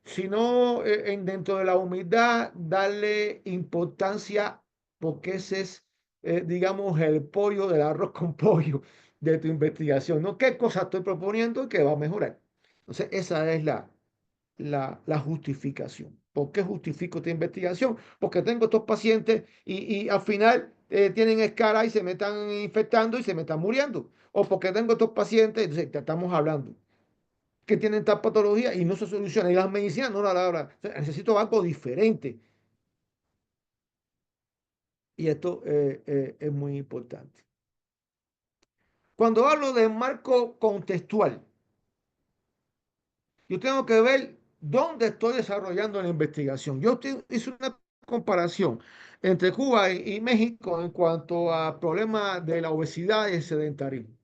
Speaker 2: sino dentro de la humildad darle importancia, porque ese es, digamos, el pollo del arroz con pollo de tu investigación, ¿no? ¿Qué cosa estoy proponiendo que va a mejorar? Entonces, esa es la justificación. ¿Por qué justifico esta investigación? Porque tengo estos pacientes y al final tienen escara y se me están infectando y se me están muriendo. O porque tengo estos pacientes, entonces estamos hablando, que tienen tal patología y no se soluciona. Y las medicinas no la hablan. O sea, necesito algo diferente. Y esto es muy importante. Cuando hablo de marco contextual, yo tengo que ver dónde estoy desarrollando la investigación. Hice una comparación entre Cuba y México en cuanto a problemas de la obesidad y el sedentarismo.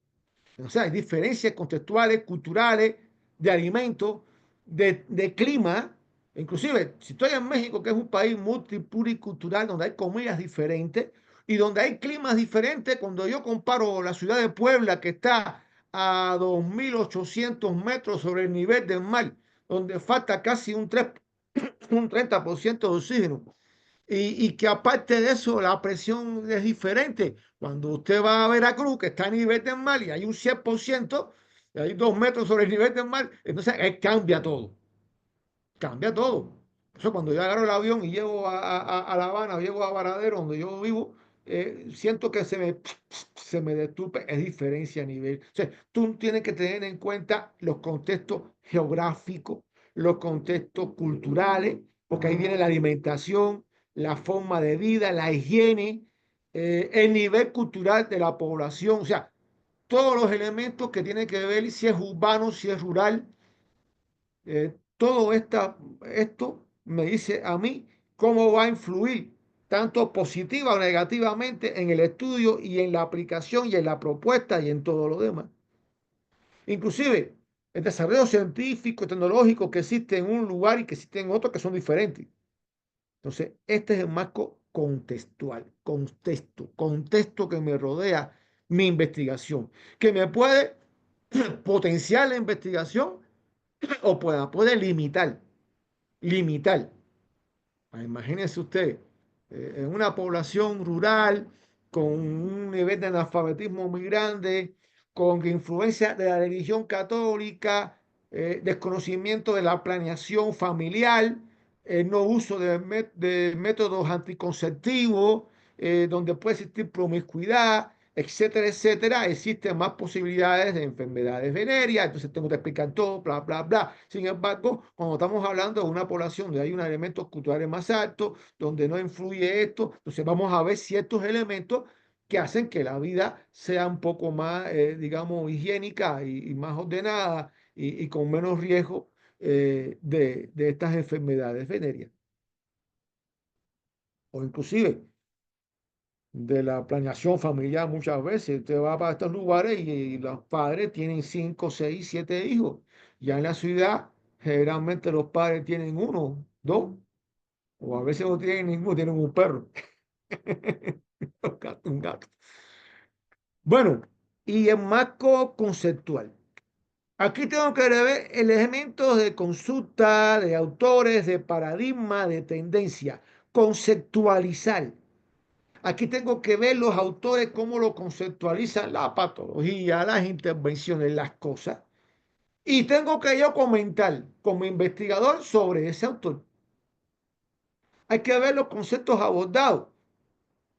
Speaker 2: O sea, hay diferencias contextuales, culturales, de alimentos, de clima. Inclusive, si estoy en México, que es un país multipluricultural, donde hay comidas diferentes y donde hay climas diferentes, cuando yo comparo la ciudad de Puebla, que está a 2.800 metros sobre el nivel del mar, donde falta casi un 30% de oxígeno, y que aparte de eso la presión es diferente. Cuando usted va a Veracruz, que está a nivel del mar y hay un 100%, y hay 2 metros sobre el nivel del mar, entonces cambia todo, cambia todo. Eso cuando yo agarro el avión y llego a La Habana, llego a Varadero, donde yo vivo, siento que se me destupe, es diferencia a nivel. O sea, tú tienes que tener en cuenta los contextos geográficos, los contextos culturales, porque ahí viene la alimentación, la forma de vida, la higiene, el nivel cultural de la población, o sea, todos los elementos que tienen que ver si es urbano, si es rural, todo esto me dice a mí cómo va a influir tanto positiva o negativamente en el estudio y en la aplicación y en la propuesta y en todo lo demás. Inclusive el desarrollo científico y tecnológico que existe en un lugar y que existe en otro que son diferentes. Entonces, este es el marco contextual, contexto que me rodea mi investigación, que me puede potenciar la investigación o puede limitar. Imagínense usted, en una población rural con un nivel de analfabetismo muy grande, con influencia de la religión católica, desconocimiento de la planeación familiar, no uso de métodos anticonceptivos, donde puede existir promiscuidad, etcétera, etcétera, existen más posibilidades de enfermedades venéreas, entonces tengo que explicar todo, bla, bla, bla. Sin embargo, cuando estamos hablando de una población donde hay unos elementos culturales más altos, donde no influye esto, entonces vamos a ver ciertos elementos que hacen que la vida sea un poco más, digamos, higiénica y más ordenada y con menos riesgo de estas enfermedades venéreas. O inclusive de la planeación familiar muchas veces. Usted va para estos lugares y los padres tienen 5, 6, 7 hijos. Ya en la ciudad, generalmente los padres tienen uno, dos, o a veces no tienen ninguno, tienen un perro. Un gato. Bueno, y el marco conceptual. Aquí tengo que ver elementos de consulta, de autores, de paradigma, de tendencia. Conceptualizar. Aquí tengo que ver los autores cómo lo conceptualizan, la patología, las intervenciones, las cosas. Y tengo que yo comentar como investigador sobre ese autor. Hay que ver los conceptos abordados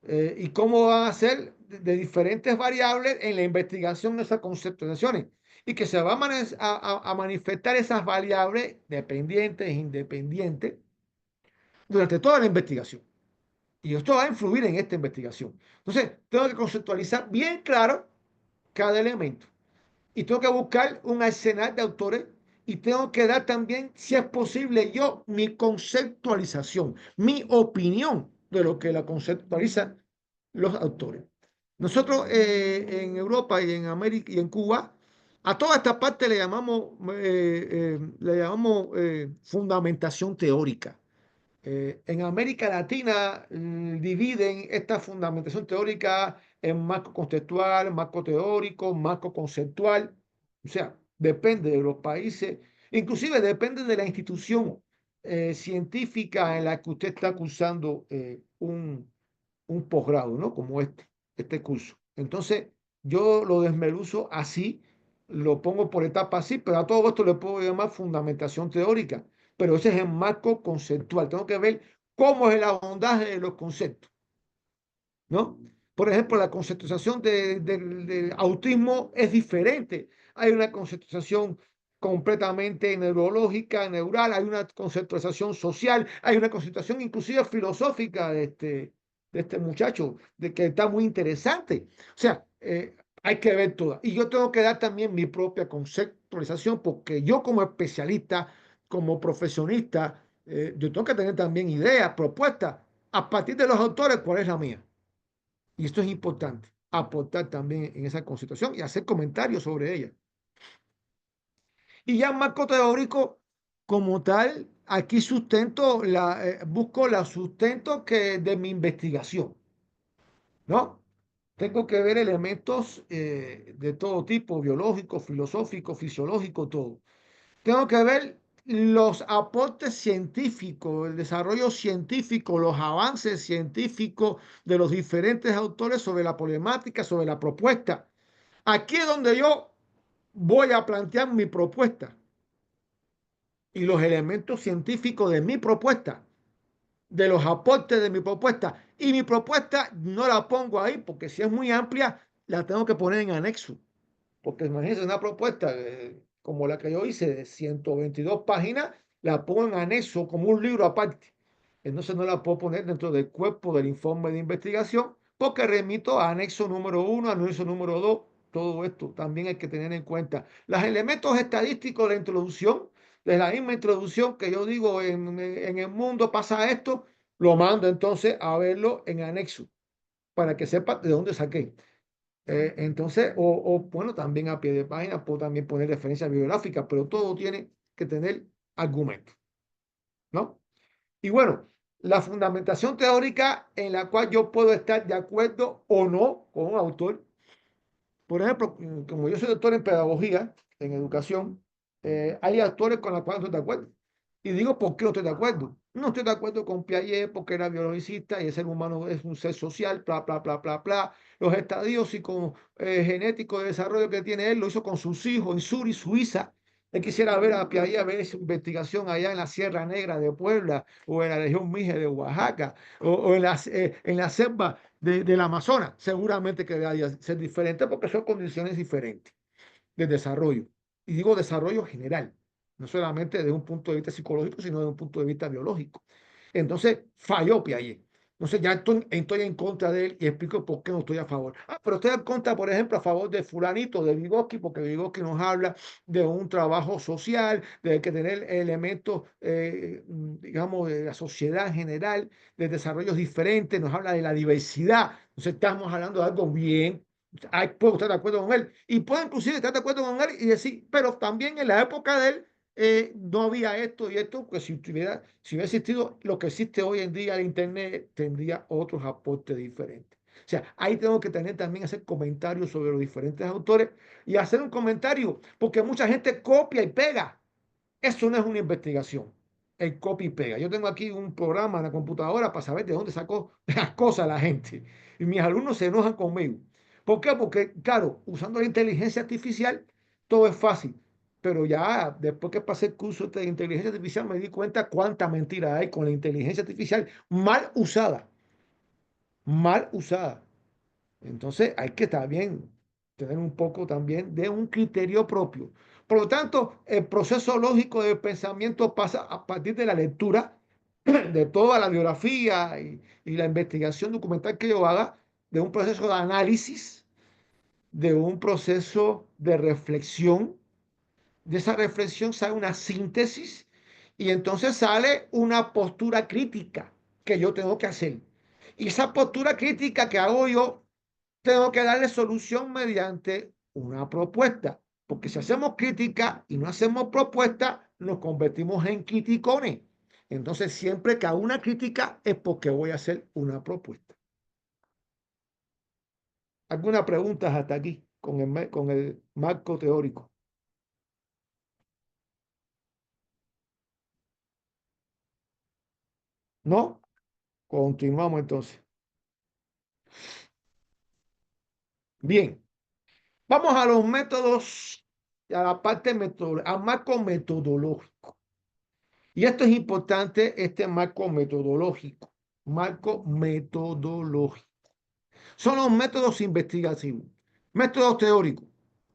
Speaker 2: y cómo van a ser de diferentes variables en la investigación de esas conceptualizaciones. Y que se van a manifestar esas variables dependientes e independientes durante toda la investigación. Y esto va a influir en esta investigación. Entonces, tengo que conceptualizar bien claro cada elemento. Y tengo que buscar un arsenal de autores y tengo que dar también, si es posible, yo mi conceptualización, mi opinión de lo que la conceptualizan los autores. Nosotros en Europa y en América y en Cuba, a toda esta parte le llamamos fundamentación teórica. En América Latina dividen esta fundamentación teórica en marco conceptual, marco teórico, marco conceptual. O sea, depende de los países, inclusive depende de la institución científica en la que usted está cursando un posgrado, ¿no? Como este curso. Entonces, yo lo desmenuzo así, lo pongo por etapas así, pero a todo esto le puedo llamar fundamentación teórica, pero ese es el marco conceptual. Tengo que ver cómo es el abordaje de los conceptos, ¿no? Por ejemplo, la conceptualización del autismo es diferente. Hay una conceptualización completamente neurológica, neural, hay una conceptualización social, hay una conceptualización inclusive filosófica de este muchacho, de que está muy interesante. O sea, hay que ver todas. Y yo tengo que dar también mi propia conceptualización, porque yo como especialista, como profesionista, yo tengo que tener también ideas, propuestas, a partir de los autores, ¿cuál es la mía? Y esto es importante, aportar también en esa constitución y hacer comentarios sobre ella. Y ya en marco teórico, como tal, aquí busco la sustento de mi investigación, ¿no? Tengo que ver elementos de todo tipo, biológico, filosófico, fisiológico, todo. Tengo que ver los aportes científicos, el desarrollo científico, los avances científicos de los diferentes autores sobre la problemática, sobre la propuesta. Aquí es donde yo voy a plantear mi propuesta y los elementos científicos de mi propuesta, de los aportes de mi propuesta. Y mi propuesta no la pongo ahí porque si es muy amplia, la tengo que poner en anexo. Porque imagínense una propuesta como la que yo hice de 122 páginas, la pongo en anexo como un libro aparte. Entonces no la puedo poner dentro del cuerpo del informe de investigación porque remito a anexo número 1, anexo número 2, todo esto también hay que tener en cuenta. Los elementos estadísticos de la introducción, de la misma introducción que yo digo en el mundo pasa esto, lo mando entonces a verlo en anexo para que sepa de dónde saqué. Entonces, bueno, también a pie de página puedo también poner referencias bibliográficas, pero todo tiene que tener argumento, ¿no? Y bueno, la fundamentación teórica en la cual yo puedo estar de acuerdo o no con un autor. Por ejemplo, como yo soy doctor en pedagogía, en educación, hay autores con los cuales no estoy de acuerdo. Y digo, ¿por qué no estoy de acuerdo? No estoy de acuerdo con Piaget porque era biologicista y el ser humano es un ser social, bla, bla, bla, bla, bla. Los estadios genéticos de desarrollo que tiene él lo hizo con sus hijos en Zurich, Suiza. Él quisiera ver a Piaget, ver esa investigación allá en la Sierra Negra de Puebla o en la región Mije de Oaxaca o en la selva del Amazonas. Seguramente que debería ser diferente porque son condiciones diferentes de desarrollo. Y digo desarrollo general, no solamente desde un punto de vista psicológico, sino desde un punto de vista biológico. Entonces, falló Piaget. Entonces ya estoy en contra de él y explico por qué no estoy a favor. Ah, pero estoy en contra, por ejemplo, a favor de fulanito, de Vygotsky, porque Vygotsky nos habla de un trabajo social, de que tener elementos, digamos, de la sociedad en general, de desarrollos diferentes, nos habla de la diversidad. Entonces estamos hablando de algo bien. Puedo estar de acuerdo con él y puedo inclusive estar de acuerdo con él y decir, pero también en la época de él no había esto y esto, pues si hubiera existido lo que existe hoy en día, el Internet tendría otros aportes diferentes. O sea, ahí tengo que tener también hacer comentarios sobre los diferentes autores y hacer un comentario, porque mucha gente copia y pega. Eso no es una investigación. El copy y pega. Yo tengo aquí un programa en la computadora para saber de dónde sacó las cosas la gente. Y mis alumnos se enojan conmigo. ¿Por qué? Porque, claro, usando la inteligencia artificial, todo es fácil. Pero ya después que pasé el curso de inteligencia artificial, me di cuenta cuánta mentira hay con la inteligencia artificial mal usada. Mal usada. Entonces hay que también tener un poco también de un criterio propio. Por lo tanto, el proceso lógico del pensamiento pasa a partir de la lectura de toda la biografía y la investigación documental que yo haga, de un proceso de análisis, de un proceso de reflexión. De esa reflexión sale una síntesis y entonces sale una postura crítica que yo tengo que hacer. Y esa postura crítica que hago yo tengo que darle solución mediante una propuesta. Porque si hacemos crítica y no hacemos propuesta, nos convertimos en criticones. Entonces, siempre que hago una crítica es porque voy a hacer una propuesta. ¿Alguna pregunta hasta aquí con el marco teórico? ¿No? Continuamos entonces. Bien, vamos a los métodos, a la parte metodológica, al marco metodológico. Y esto es importante, este marco metodológico. Marco metodológico. Son los métodos investigativos, métodos teóricos.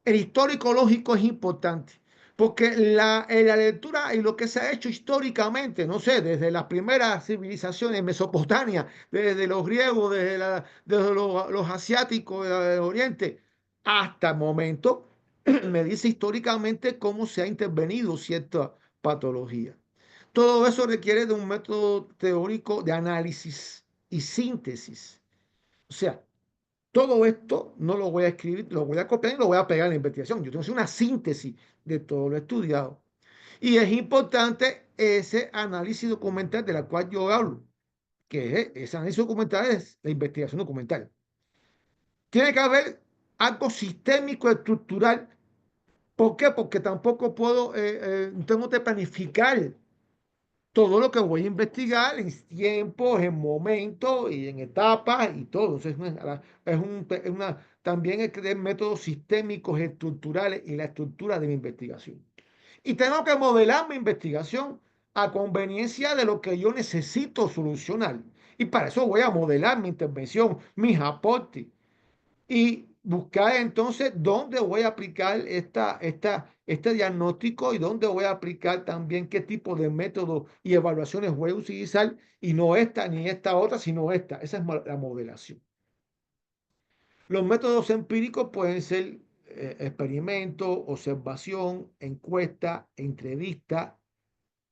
Speaker 2: El histórico lógico es importante, porque en la lectura y lo que se ha hecho históricamente, no sé, desde las primeras civilizaciones en Mesopotamia, desde los griegos, desde los asiáticos del Oriente, hasta el momento, me dice históricamente cómo se ha intervenido cierta patología. Todo eso requiere de un método teórico de análisis y síntesis. O sea, todo esto no lo voy a escribir, lo voy a copiar y lo voy a pegar en la investigación. Yo tengo que hacer una síntesis de todo lo estudiado. Y es importante ese análisis documental de la cual yo hablo, que ese análisis documental es la investigación documental. Tiene que haber algo sistémico, estructural. ¿Por qué? Porque tampoco tengo que planificar todo lo que voy a investigar en tiempos, en momentos y en etapas y todo. Entonces, también hay que tener métodos sistémicos, estructurales y la estructura de mi investigación. Y tengo que modelar mi investigación a conveniencia de lo que yo necesito solucionar. Y para eso voy a modelar mi intervención, mis aportes y buscar entonces dónde voy a aplicar este diagnóstico y dónde voy a aplicar también qué tipo de métodos y evaluaciones voy a utilizar y no esta ni esta otra, sino esta. Esa es la modelación. Los métodos empíricos pueden ser experimento, observación, encuesta, entrevista.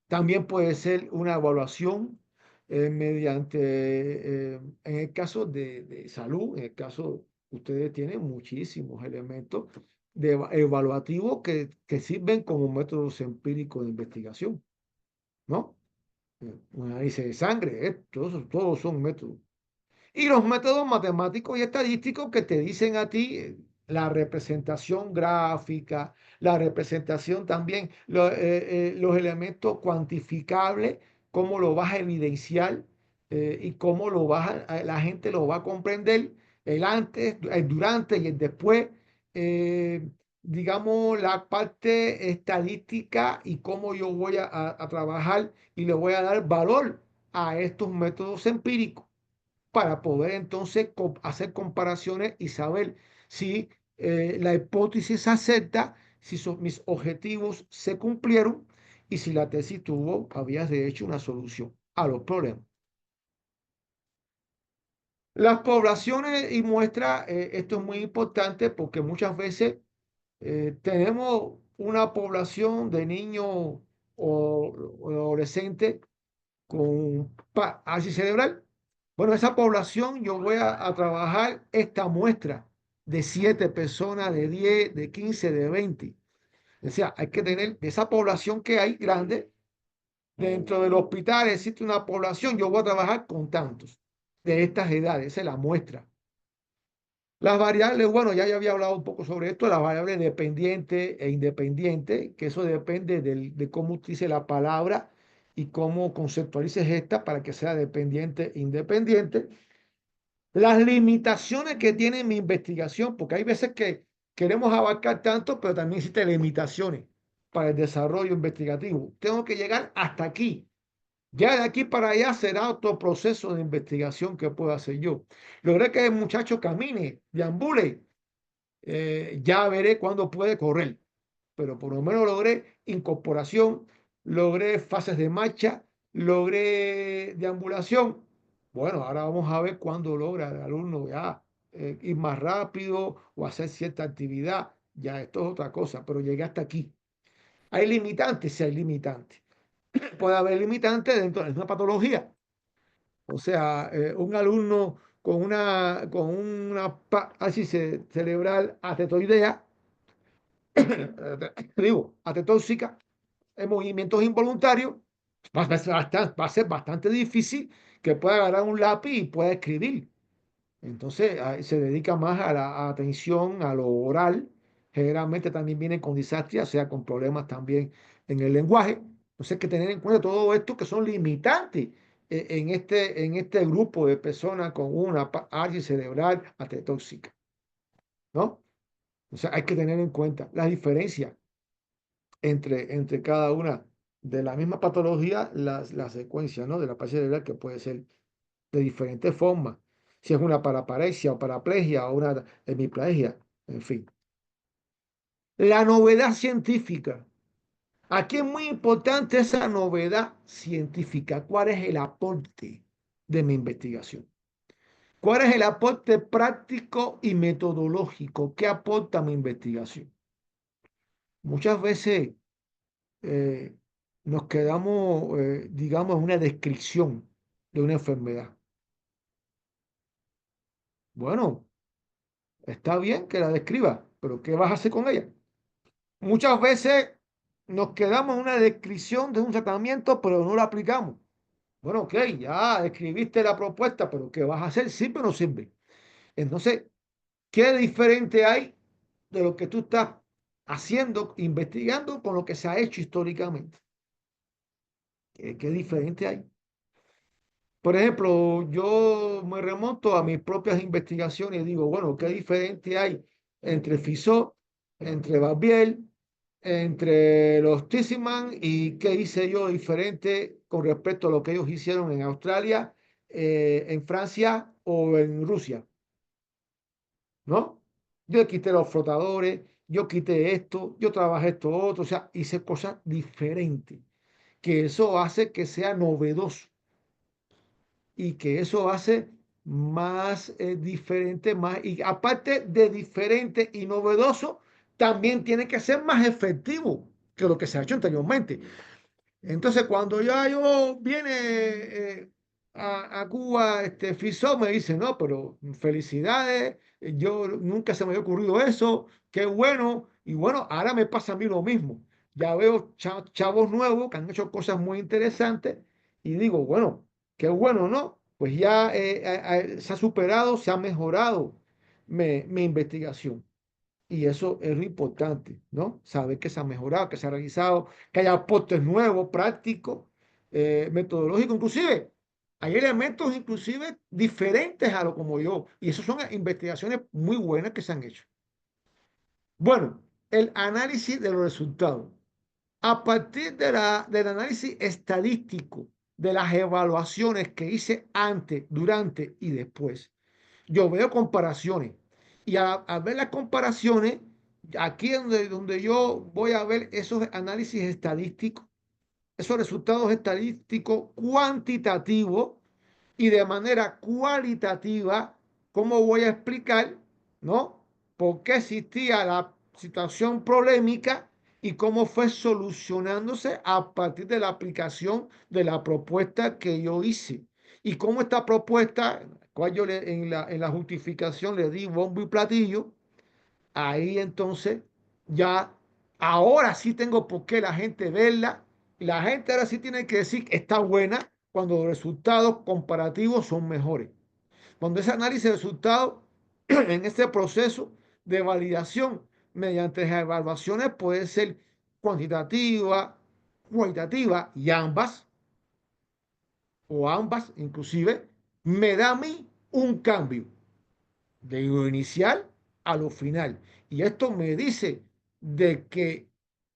Speaker 2: También puede ser una evaluación en el caso de salud, en el caso, ustedes tienen muchísimos elementos evaluativos que sirven como métodos empíricos de investigación, ¿no? Un análisis de sangre, todos son métodos. Y los métodos matemáticos y estadísticos que te dicen a ti la representación gráfica, la representación también, los elementos cuantificables, cómo lo vas a evidenciar y cómo la gente lo va a comprender, el antes, el durante y el después, eh, digamos, la parte estadística y cómo yo voy a trabajar y le voy a dar valor a estos métodos empíricos para poder entonces hacer comparaciones y saber si la hipótesis se acepta, si mis objetivos se cumplieron y si la tesis habías de hecho una solución a los problemas. Las poblaciones y muestras, esto es muy importante porque muchas veces tenemos una población de niños o adolescentes con parálisis cerebral. Bueno, esa población yo voy a trabajar esta muestra de 7 personas, de 10, de 15, de 20. O sea, hay que tener de esa población que hay grande, dentro del hospital existe una población, yo voy a trabajar con tantos de estas edades, esa es la muestra. Las variables, bueno, ya había hablado un poco sobre esto, las variables dependiente e independiente, que eso depende de cómo utilice la palabra y cómo conceptualices esta para que sea dependiente e independiente. Las limitaciones que tiene mi investigación, porque hay veces que queremos abarcar tanto, pero también existen limitaciones para el desarrollo investigativo. Tengo que llegar hasta aquí. Ya de aquí para allá será otro proceso de investigación que puedo hacer yo. Logré que el muchacho camine, deambule, ya veré cuándo puede correr, pero por lo menos logré incorporación, logré fases de marcha, logré deambulación. Bueno, ahora vamos a ver cuándo logra el alumno ya ir más rápido o hacer cierta actividad. Ya esto es otra cosa, pero llegué hasta aquí. ¿Hay limitantes? Sí, hay limitantes. Puede haber limitantes dentro de una patología. O sea, un alumno con una parálisis cerebral atetoidea, digo, atetóxica, en movimientos involuntarios, va a ser bastante difícil que pueda agarrar un lápiz y pueda escribir. Entonces, se dedica más a la atención a lo oral. Generalmente también viene con disastria, o sea, con problemas también en el lenguaje. Entonces, hay que tener en cuenta todo esto que son limitantes en este grupo de personas con una parálisis cerebral atetóxica, ¿no? O sea, hay que tener en cuenta la diferencia entre cada una de la misma patología, la secuencia, ¿no? De la parálisis cerebral que puede ser de diferentes formas, si es una paraparesia o paraplegia o una hemiplegia, en fin. La novedad científica. Aquí es muy importante esa novedad científica. ¿Cuál es el aporte de mi investigación? ¿Cuál es el aporte práctico y metodológico? ¿Qué aporta mi investigación? Muchas veces eh, nos quedamos, digamos, en una descripción de una enfermedad. Bueno, está bien que la describa, pero ¿qué vas a hacer con ella? Muchas veces nos quedamos en una descripción de un tratamiento, pero no lo aplicamos. Bueno, ok, ya escribiste la propuesta, pero ¿qué vas a hacer? ¿Sirve o no sirve? Entonces, ¿qué diferente hay de lo que tú estás haciendo, investigando con lo que se ha hecho históricamente? ¿Qué diferente hay? Por ejemplo, yo me remonto a mis propias investigaciones y digo, bueno, ¿qué diferente hay entre Fizeau, entre Barbier, entre los Thyssen y qué hice yo diferente con respecto a lo que ellos hicieron en Australia, en Francia o en Rusia? ¿No? Yo quité los flotadores, yo quité esto, yo trabajé esto otro, o sea, hice cosas diferentes, que eso hace que sea novedoso y que eso hace más diferente, más, y aparte de diferente y novedoso, también tiene que ser más efectivo que lo que se ha hecho anteriormente. Entonces, cuando ya yo viene a Cuba, Fiso me dice, no, pero felicidades, yo nunca se me había ocurrido eso, qué bueno, y bueno, ahora me pasa a mí lo mismo. Ya veo chavos nuevos que han hecho cosas muy interesantes y digo, bueno, qué bueno, ¿no? Pues ya se ha superado, se ha mejorado mi investigación. Y eso es lo importante, ¿no? Saber que se ha mejorado, que se ha realizado, que hay aportes nuevos, prácticos, metodológicos, inclusive. Hay elementos inclusive diferentes a lo como yo. Y eso son investigaciones muy buenas que se han hecho. Bueno, el análisis de los resultados. A partir del análisis estadístico de las evaluaciones que hice antes, durante y después, yo veo comparaciones y al ver las comparaciones, aquí es donde yo voy a ver esos análisis estadísticos, esos resultados estadísticos cuantitativos y de manera cualitativa cómo voy a explicar, ¿no? Por qué existía la situación problemática y cómo fue solucionándose a partir de la aplicación de la propuesta que yo hice. Y cómo esta propuesta, cual yo en la justificación le di bombo y platillo, ahí entonces ya, ahora sí tengo por qué la gente verla. La gente ahora sí tiene que decir que está buena cuando los resultados comparativos son mejores. Cuando ese análisis de resultados en ese proceso de validación mediante evaluaciones puede ser cuantitativa, cualitativa y ambas, o ambas inclusive, me da a mí un cambio de lo inicial a lo final. Y esto me dice de que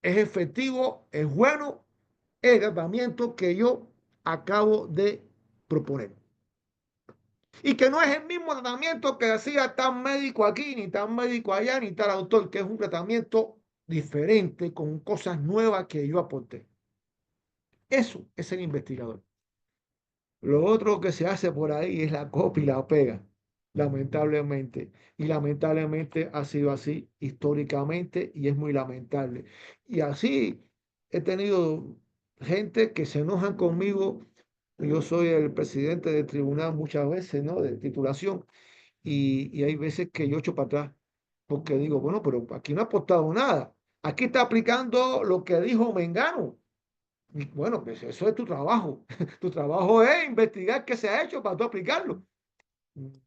Speaker 2: es efectivo, es bueno el tratamiento que yo acabo de proponer. Y que no es el mismo tratamiento que hacía tan médico aquí, ni tan médico allá, ni tal autor, que es un tratamiento diferente, con cosas nuevas que yo aporté. Eso es el investigador. Lo otro que se hace por ahí es la copia y la pega, lamentablemente. Y lamentablemente ha sido así históricamente y es muy lamentable. Y así he tenido gente que se enojan conmigo. Yo soy el presidente del tribunal muchas veces, ¿no? De titulación. Y hay veces que yo echo para atrás porque digo, bueno, pero aquí no ha aportado nada. Aquí está aplicando lo que dijo Mengano. Y bueno, pues eso es tu trabajo. Tu trabajo es investigar qué se ha hecho para tú aplicarlo.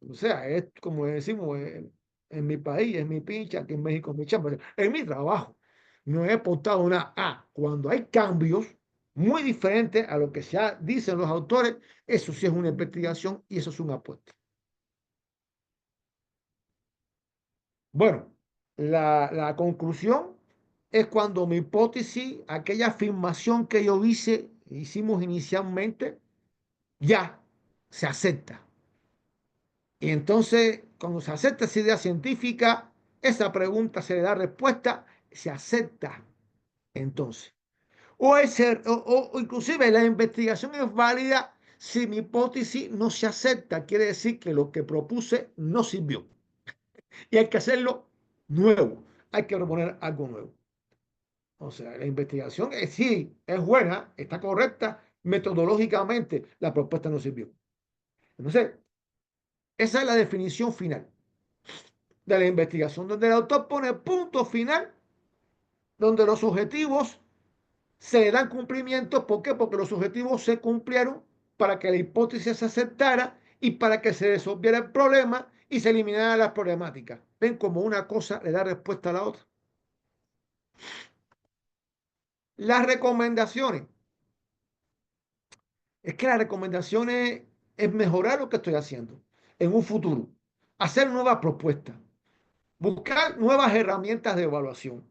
Speaker 2: O sea, es como decimos en mi país, es mi pincha, aquí en México es mi chamba. Es mi trabajo. No he aportado nada. Ah, cuando hay cambios muy diferentes a lo que ya dicen los autores, eso sí es una investigación y eso es un aporte. Bueno, la conclusión es cuando mi hipótesis, aquella afirmación que yo hicimos inicialmente, ya se acepta. Y entonces, cuando se acepta esa idea científica, esa pregunta se le da respuesta, se acepta entonces. O inclusive la investigación es válida si mi hipótesis no se acepta, quiere decir que lo que propuse no sirvió. Y hay que hacerlo nuevo, hay que proponer algo nuevo. O sea, la investigación sí, es buena, está correcta, metodológicamente la propuesta no sirvió. Entonces, esa es la definición final de la investigación, donde el autor pone punto final, donde los objetivos se dan cumplimiento. ¿Por qué? Porque los objetivos se cumplieron para que la hipótesis se aceptara y para que se resolviera el problema y se eliminara las problemáticas. ¿Ven cómo una cosa le da respuesta a la otra? Las recomendaciones. Es que las recomendaciones es mejorar lo que estoy haciendo en un futuro, hacer nuevas propuestas, buscar nuevas herramientas de evaluación.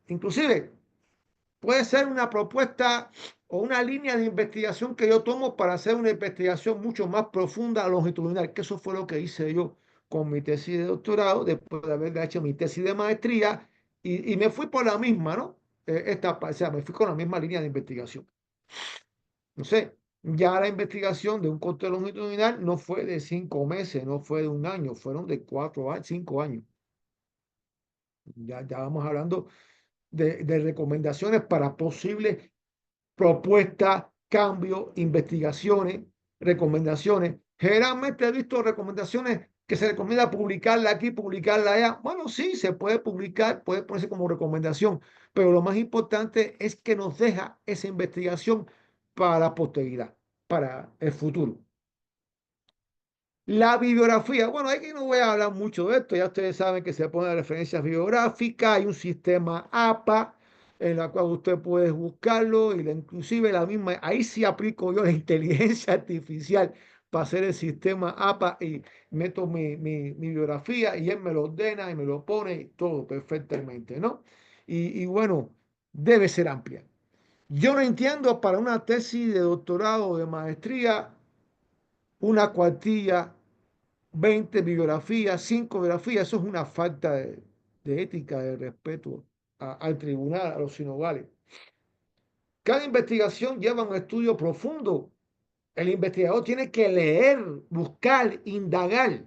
Speaker 2: Inclusive, puede ser una propuesta o una línea de investigación que yo tomo para hacer una investigación mucho más profunda, longitudinal, que eso fue lo que hice yo con mi tesis de doctorado, después de haber hecho mi tesis de maestría, y me fui por la misma, ¿no? O sea, me fui con la misma línea de investigación. No sé, ya la investigación de un corte longitudinal no fue de 5 meses, no fue de un año, fueron de 4 a 5 años. Ya vamos hablando de recomendaciones para posibles propuestas, cambios, investigaciones, recomendaciones. Generalmente he visto recomendaciones que se recomienda publicarla aquí, publicarla allá. Bueno, sí, se puede publicar, puede ponerse como recomendación, pero lo más importante es que nos deja esa investigación para la posteridad, para el futuro. La bibliografía, bueno, aquí no voy a hablar mucho de esto, ya ustedes saben que se ponen referencias bibliográficas, hay un sistema APA en la cual usted puede buscarlo y inclusive la misma, ahí sí aplico yo la inteligencia artificial para hacer el sistema APA y meto mi biografía y él me lo ordena y me lo pone todo perfectamente, ¿no? Y bueno, debe ser amplia. Yo no entiendo para una tesis de doctorado o de maestría una cuartilla, 20 bibliografías, 5 bibliografías, eso es una falta de ética, de respeto al tribunal, a los sinodales. Cada investigación lleva un estudio profundo El investigador tiene que leer, buscar, indagar.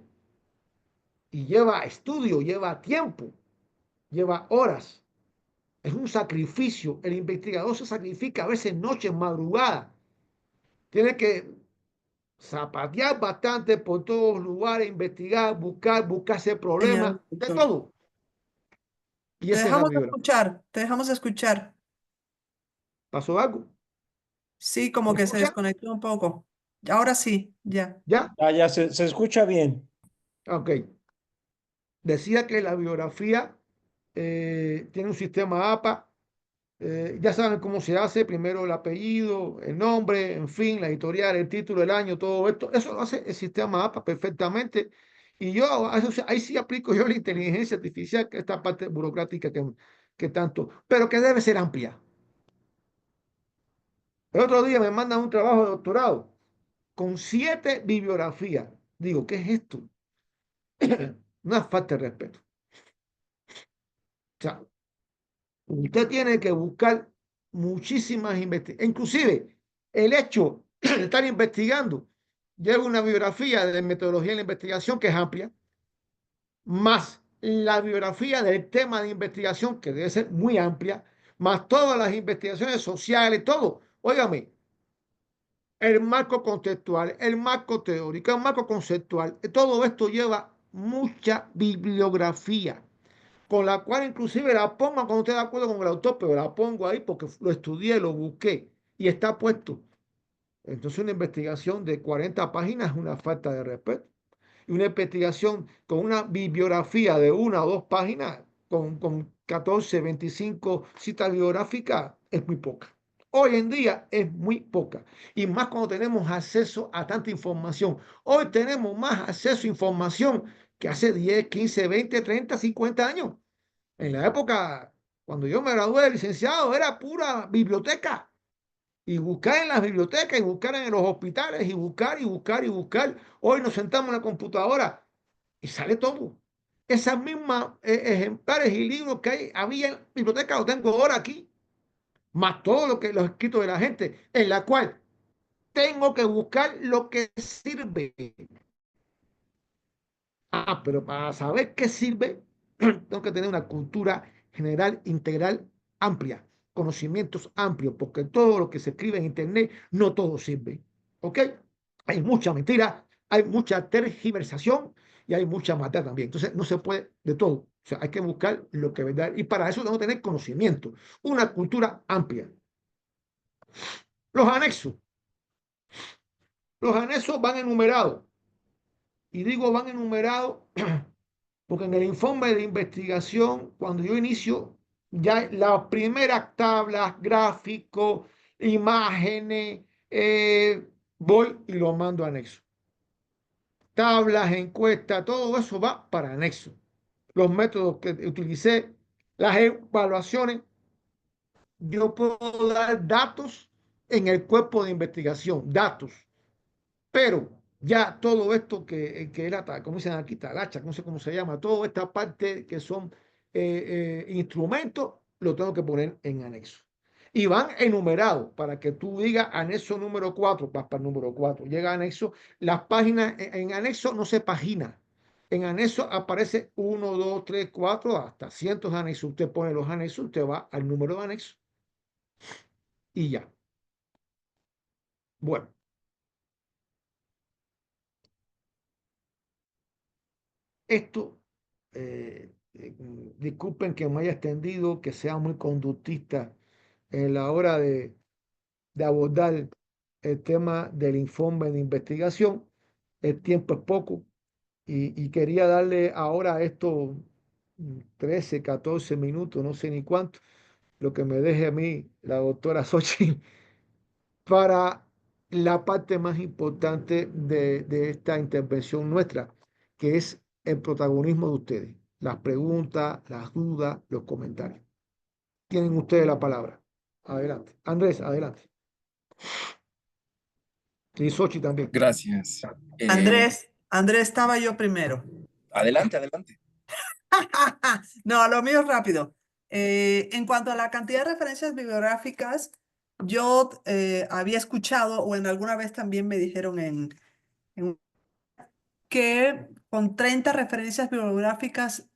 Speaker 2: Y lleva estudio, lleva tiempo, lleva horas. Es un sacrificio. El investigador se sacrifica a veces noches, madrugada. Tiene que zapatear bastante por todos los lugares, investigar, buscarse problemas,
Speaker 1: Señor
Speaker 2: de
Speaker 1: doctor.
Speaker 2: todo. Y esa es la biografía.
Speaker 1: Te dejamos escuchar.
Speaker 2: ¿Pasó algo?
Speaker 1: Sí, como
Speaker 2: ¿Me
Speaker 1: que se
Speaker 2: escuchan?
Speaker 1: desconectó un poco. Ahora sí, ya.
Speaker 2: ¿Ya?
Speaker 3: Ah, ya se escucha bien.
Speaker 2: Ok. Decía que la biografía tiene un sistema APA. Ya saben cómo se hace, primero el apellido, el nombre, en fin, la editorial, el título, el año, todo esto. Eso lo hace el sistema APA perfectamente. Y yo, ahí sí aplico yo la inteligencia artificial, que esta parte burocrática que tanto, pero que debe ser amplia. El otro día me mandan un trabajo de doctorado con 7 bibliografías. Digo, ¿qué es esto? Una falta de respeto. O sea, usted tiene que buscar muchísimas investigaciones. Inclusive, el hecho de estar investigando lleva una biografía de metodología de la investigación que es amplia, más la biografía del tema de investigación que debe ser muy amplia, más todas las investigaciones sociales, todo. Óigame, el marco contextual, el marco teórico, el marco conceptual, todo esto lleva mucha bibliografía, con la cual inclusive la pongo cuando esté de acuerdo con el autor, pero la pongo ahí porque lo estudié, lo busqué y está puesto. Entonces una investigación de 40 páginas es una falta de respeto. Y una investigación con una bibliografía de 1 o 2 páginas, con 14, 25 citas biográficas, es muy poca. Hoy en día es muy poca. Y más cuando tenemos acceso a tanta información. Hoy tenemos más acceso a información que hace 10, 15, 20, 30, 50 años. En la época, cuando yo me gradué de licenciado, era pura biblioteca. Y buscar en las bibliotecas, y buscar en los hospitales, y buscar, y buscar, y buscar. Hoy nos sentamos en la computadora y sale todo. Esas mismas ejemplares y libros que había en la biblioteca los tengo ahora aquí, más todo lo que los escritos de la gente, en la cual tengo que buscar lo que sirve. Pero para saber qué sirve, tengo que tener una cultura general, integral, amplia, conocimientos amplios, porque todo lo que se escribe en Internet, no todo sirve. ¿Ok? Hay mucha mentira, hay mucha tergiversación y hay mucha maldad también. Entonces, no se puede de todo. O sea, hay que buscar lo que es verdad. Y para eso tengo que tener conocimiento, una cultura amplia. Los anexos. Los anexos van enumerados. Y digo van enumerados porque en el informe de investigación, cuando yo inicio, ya las primeras tablas, gráficos, imágenes, voy y lo mando a anexo. Tablas, encuestas, todo eso va para anexo. Los métodos que utilicé, las evaluaciones, yo puedo dar datos en el cuerpo de investigación, datos. Pero ya todo esto que era, como dicen aquí, talacha, no sé cómo se llama, toda esta parte que son instrumentos, lo tengo que poner en anexo. Y van enumerados para que tú digas anexo número 4, vas para el número 4. Llega anexo, las páginas en anexo no se pagina. En anexo aparece 1, 2, 3, 4, hasta cientos de anexos. Usted pone los anexos, usted va al número de anexo y ya. Bueno. Esto, disculpen que me haya extendido, que sea muy conductista en la hora de abordar el tema del informe de investigación. El tiempo es poco y quería darle ahora estos 13, 14 minutos, no sé ni cuánto, lo que me deje a mí la doctora Xochitl para la parte más importante de esta intervención nuestra, que es el protagonismo de ustedes, las preguntas, las dudas, los comentarios. Tienen ustedes la palabra. Adelante. Andrés, adelante. Y Sochi también.
Speaker 4: Gracias.
Speaker 1: Andrés, estaba yo primero.
Speaker 4: Adelante, adelante.
Speaker 1: No, lo mío es rápido. En cuanto a la cantidad de referencias bibliográficas, Yo había escuchado, o en alguna vez también me dijeron que con 30 referencias bibliográficas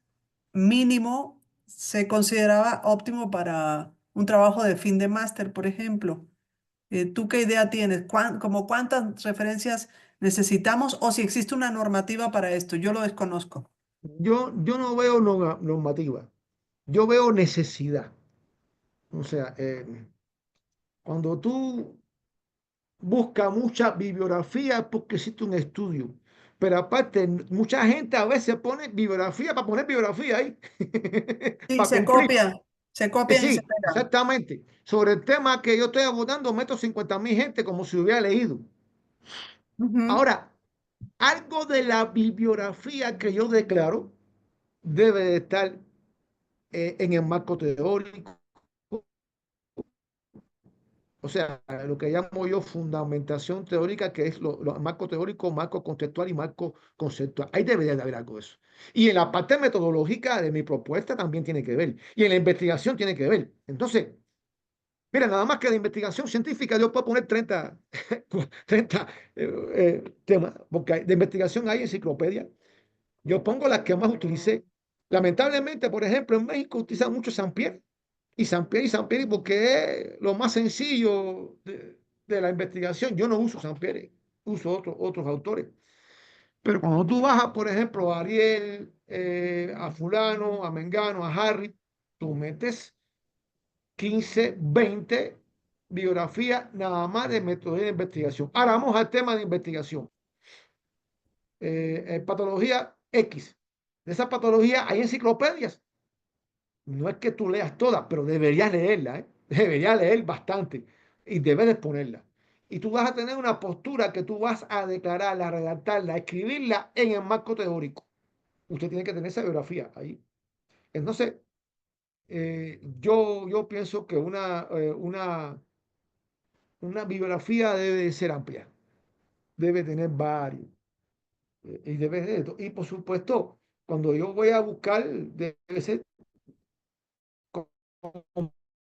Speaker 1: mínimo se consideraba óptimo para un trabajo de fin de máster, por ejemplo. ¿Tú qué idea tienes? ¿Como cuántas referencias necesitamos o si existe una normativa para esto? Yo lo desconozco.
Speaker 2: Yo no veo normativa, yo veo necesidad. O sea, cuando tú buscas mucha bibliografía es porque existe un estudio. Pero aparte, mucha gente a veces pone bibliografía para poner bibliografía ahí,
Speaker 1: Sí,
Speaker 2: para cumplir.
Speaker 1: se copian y se
Speaker 2: Sí,
Speaker 1: pegan.
Speaker 2: exactamente. Sobre el tema que yo estoy abordando, meto 50.000 gente como si hubiera leído.
Speaker 1: Ujú.
Speaker 2: Ahora, algo de la bibliografía que yo declaro debe de estar en el marco teórico, o sea, lo que llamo yo fundamentación teórica, que es lo marco teórico, marco conceptual y marco conceptual. Ahí debería de haber algo de eso. Y en la parte metodológica de mi propuesta también tiene que ver. Y en la investigación tiene que ver. Entonces, mira, nada más que la investigación científica, yo puedo poner 30, 30 temas, porque de investigación hay enciclopedia. Yo pongo las que más utilicé. Lamentablemente, por ejemplo, en México utilizan mucho Sampier y Sampieri porque es lo más sencillo de la investigación. Yo no uso Sampieri, uso otros autores. Pero cuando tú bajas, por ejemplo, a Ariel, a fulano, a Mengano, a Harry, tú metes 15, 20 biografías nada más de metodología de investigación. Ahora vamos al tema de investigación. Patología X. De esa patología hay enciclopedias. No es que tú leas todas, pero deberías leerla, ¿eh? Deberías leer bastante y debes de ponerla. Y tú vas a tener una postura que tú vas a declararla, a redactarla, a escribirla en el marco teórico. Usted tiene que tener esa biografía ahí. Entonces, yo pienso que una bibliografía debe de ser amplia, debe tener varios. Y debe de esto. Y por supuesto, cuando yo voy a buscar, debe ser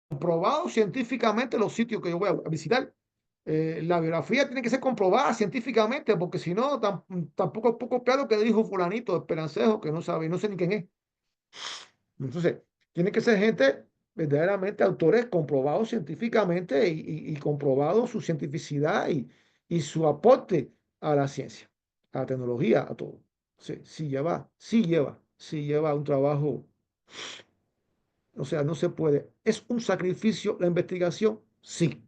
Speaker 2: comprobado científicamente los sitios que yo voy a visitar. La biografía tiene que ser comprobada científicamente, porque si no, tampoco es poco claro que dijo fulanito, Esperancejo, que no sabe, no sé ni quién es. Entonces, tiene que ser gente verdaderamente autores comprobados científicamente y comprobados su cientificidad y su aporte a la ciencia, a la tecnología, a todo. Sí, sí lleva un trabajo, o sea, no se puede. ¿Es un sacrificio la investigación? Sí.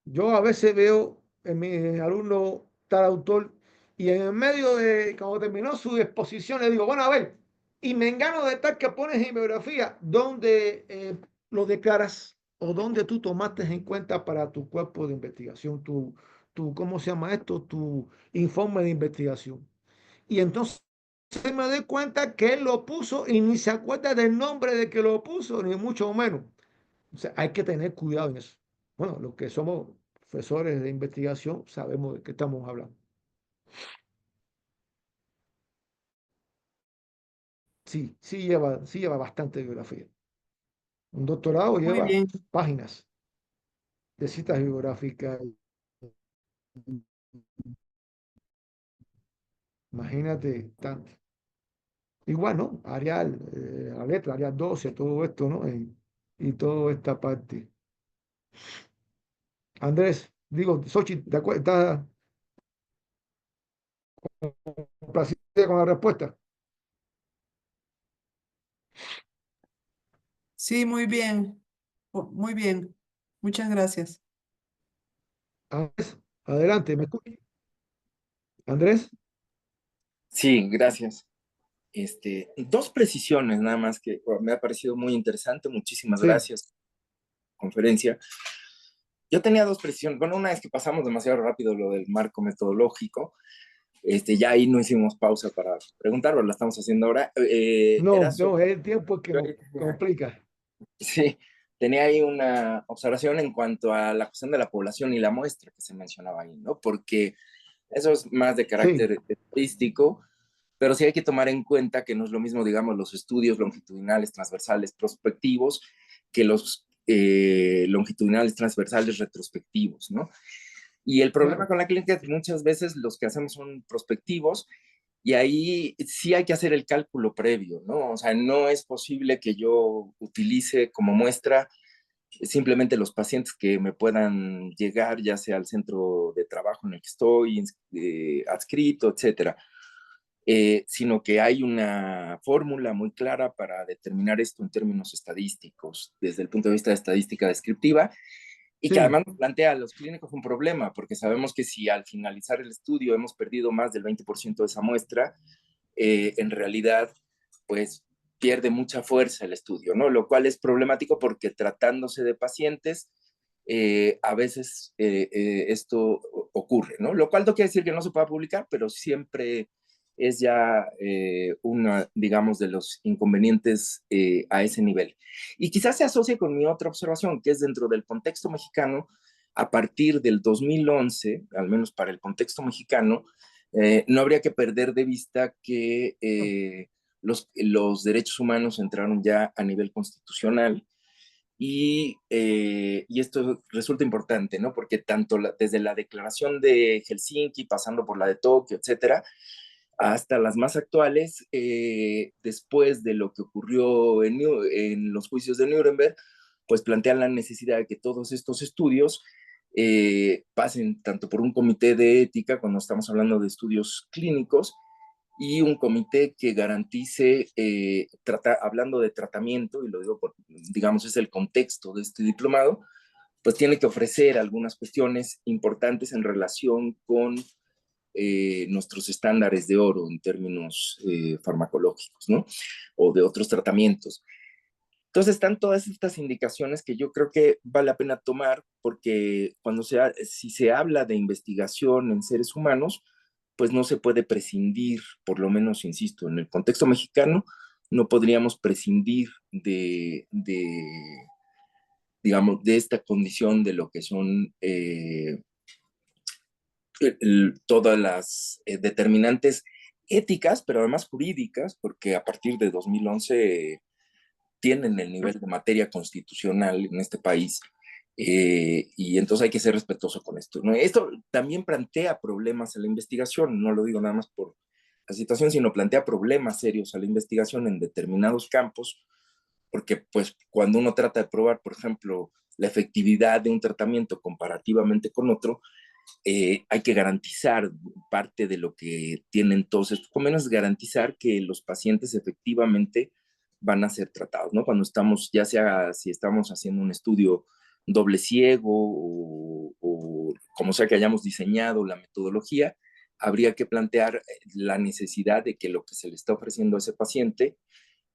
Speaker 2: Yo a veces veo en mi alumno tal autor y en el medio de, cuando terminó su exposición, le digo, bueno, a ver, y me engano de tal que pones en biografía, ¿dónde lo declaras o dónde tú tomaste en cuenta para tu cuerpo de investigación, ¿cómo se llama esto? Tu informe de investigación. Y entonces me doy cuenta que él lo puso y ni se acuerda del nombre de que lo puso, ni mucho menos. O sea, hay que tener cuidado en eso. Bueno, los que somos profesores de investigación sabemos de qué estamos hablando. Sí lleva bastante biografía. Un doctorado
Speaker 1: Muy
Speaker 2: lleva
Speaker 1: bien.
Speaker 2: páginas de citas biográficas. Imagínate tanto. Igual, ¿no? Arial, la letra, Arial 12, todo esto, ¿no? Y toda esta parte. Andrés, digo, Xochitl, ¿estás complacida con la respuesta?
Speaker 1: Sí, muy bien. Muy bien. Muchas gracias.
Speaker 2: Andrés, adelante, ¿me escuchas? Andrés,
Speaker 4: Sí, gracias. Dos precisiones nada más que me ha parecido muy interesante. Muchísimas
Speaker 2: sí,
Speaker 4: gracias, conferencia. Yo tenía dos precisiones. Bueno, una es que pasamos demasiado rápido lo del marco metodológico. Ya ahí no hicimos pausa para preguntarlo, lo estamos haciendo ahora. Era
Speaker 2: no,
Speaker 4: sobre,
Speaker 2: no, es el tiempo el que
Speaker 4: yo
Speaker 2: nos
Speaker 4: ahí tenía-
Speaker 2: complica.
Speaker 4: sí, tenía ahí una observación en cuanto a la cuestión de la población y la muestra que se mencionaba ahí, ¿no? Porque eso es más de
Speaker 2: Sí,
Speaker 4: carácter estadístico, pero sí hay que tomar en cuenta que no es lo mismo, digamos, los estudios longitudinales, transversales, prospectivos, que los longitudinales transversales retrospectivos, ¿no? Y el problema
Speaker 2: Claro.
Speaker 4: con la clínica es que muchas veces los que hacemos son prospectivos y ahí sí hay que hacer el cálculo previo, ¿no? O sea, no es posible que yo utilice como muestra simplemente los pacientes que me puedan llegar, ya sea al centro de trabajo en el que estoy, adscrito, etcétera. Sino que hay una fórmula muy clara para determinar esto en términos estadísticos, desde el punto de vista de estadística descriptiva, y que
Speaker 2: Sí,
Speaker 4: además nos plantea a los clínicos un problema, porque sabemos que si al finalizar el estudio hemos perdido más del 20% de esa muestra, en realidad, pues pierde mucha fuerza el estudio, ¿no? Lo cual es problemático porque tratándose de pacientes, a veces esto ocurre, ¿no? Lo cual no quiere decir que no se pueda publicar, pero siempre es ya una, digamos, de los inconvenientes a ese nivel. Y quizás se asocie con mi otra observación, que es dentro del contexto mexicano, a partir del 2011, al menos para el contexto mexicano, no habría que perder de vista que los derechos humanos entraron ya a nivel constitucional y esto resulta importante, ¿no? Porque tanto desde la declaración de Helsinki, pasando por la de Tokio, etcétera, hasta las más actuales, después de lo que ocurrió en los juicios de Nuremberg, pues plantean la necesidad de que todos estos estudios pasen tanto por un comité de ética, cuando estamos hablando de estudios clínicos, y un comité que garantice, hablando de tratamiento, y lo digo por, digamos, es el contexto de este diplomado, pues tiene que ofrecer algunas cuestiones importantes en relación con nuestros estándares de oro en términos farmacológicos, ¿no? O de otros tratamientos. Entonces están todas estas indicaciones que yo creo que vale la pena tomar porque si se habla de investigación en seres humanos, pues no se puede prescindir, por lo menos, insisto, en el contexto mexicano, no podríamos prescindir digamos, de esta condición de lo que son todas las determinantes éticas, pero además jurídicas, porque a partir de 2011 tienen el nivel de materia constitucional en este país, y entonces hay que ser respetuoso con esto, ¿no? Esto también plantea problemas a la investigación, no lo digo nada más por la situación, sino plantea problemas serios a la investigación en determinados campos, porque pues cuando uno trata de probar, por ejemplo, la efectividad de un tratamiento comparativamente con otro, hay que garantizar parte de lo que tienen todos estos convenios, garantizar que los pacientes efectivamente van a ser tratados, ¿no? Cuando estamos, ya sea si estamos haciendo un estudio doble ciego o como sea que hayamos diseñado la metodología, habría que plantear la necesidad de que lo que se le está ofreciendo a ese paciente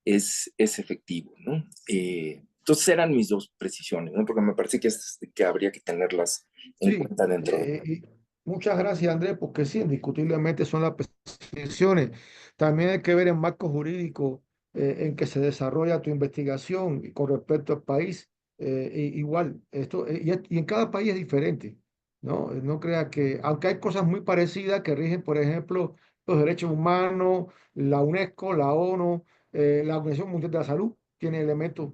Speaker 4: es efectivo, ¿no? Entonces eran mis dos precisiones, ¿no? Porque me parece que habría que tenerlas en
Speaker 2: sí.
Speaker 4: cuenta dentro de...
Speaker 2: Y muchas gracias, Andrés, porque sí, indiscutiblemente son las precisiones. También hay que ver el marco jurídico en que se desarrolla tu investigación y con respecto al país. Igual, y en cada país es diferente, ¿no? No crea que, aunque hay cosas muy parecidas que rigen, por ejemplo, los derechos humanos, la UNESCO, la ONU, la Organización Mundial de la Salud, tiene elementos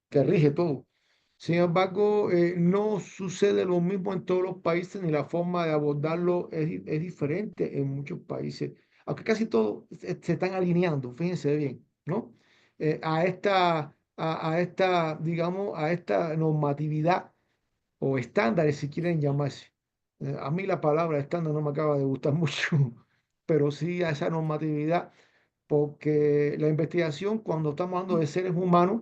Speaker 2: que rige todo. Sin embargo, no sucede lo mismo en todos los países ni la forma de abordarlo es diferente en muchos países, aunque casi todos se están alineando, fíjense bien, ¿no? Digamos, a esta normatividad o estándares, si quieren llamarse. A mí la palabra estándar no me acaba de gustar mucho, pero sí a esa normatividad porque la investigación, cuando estamos hablando de seres humanos,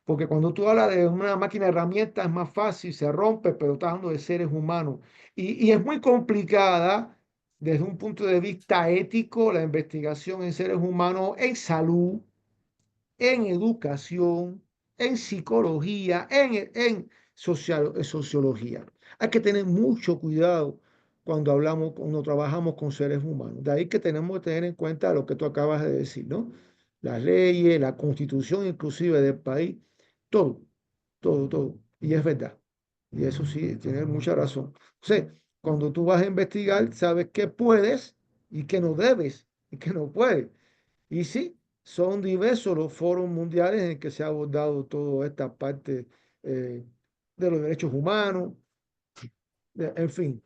Speaker 2: porque cuando tú hablas de una máquina de herramientas es más fácil, se rompe, pero estás hablando de seres humanos. Y es muy complicada desde un punto de vista ético la investigación en seres humanos, en salud, en educación, en psicología, en sociología. Hay que tener mucho cuidado cuando trabajamos con seres humanos. De ahí que tenemos que tener en cuenta lo que tú acabas de decir, ¿no? Las leyes, la constitución inclusive del país, todo, todo, todo. Y es verdad. Y eso sí, tienes mucha razón. O sea, cuando tú vas a investigar, sabes qué puedes y qué no debes y qué no puedes. Y sí, son diversos los foros mundiales en que se ha abordado toda esta parte de los derechos humanos, en fin.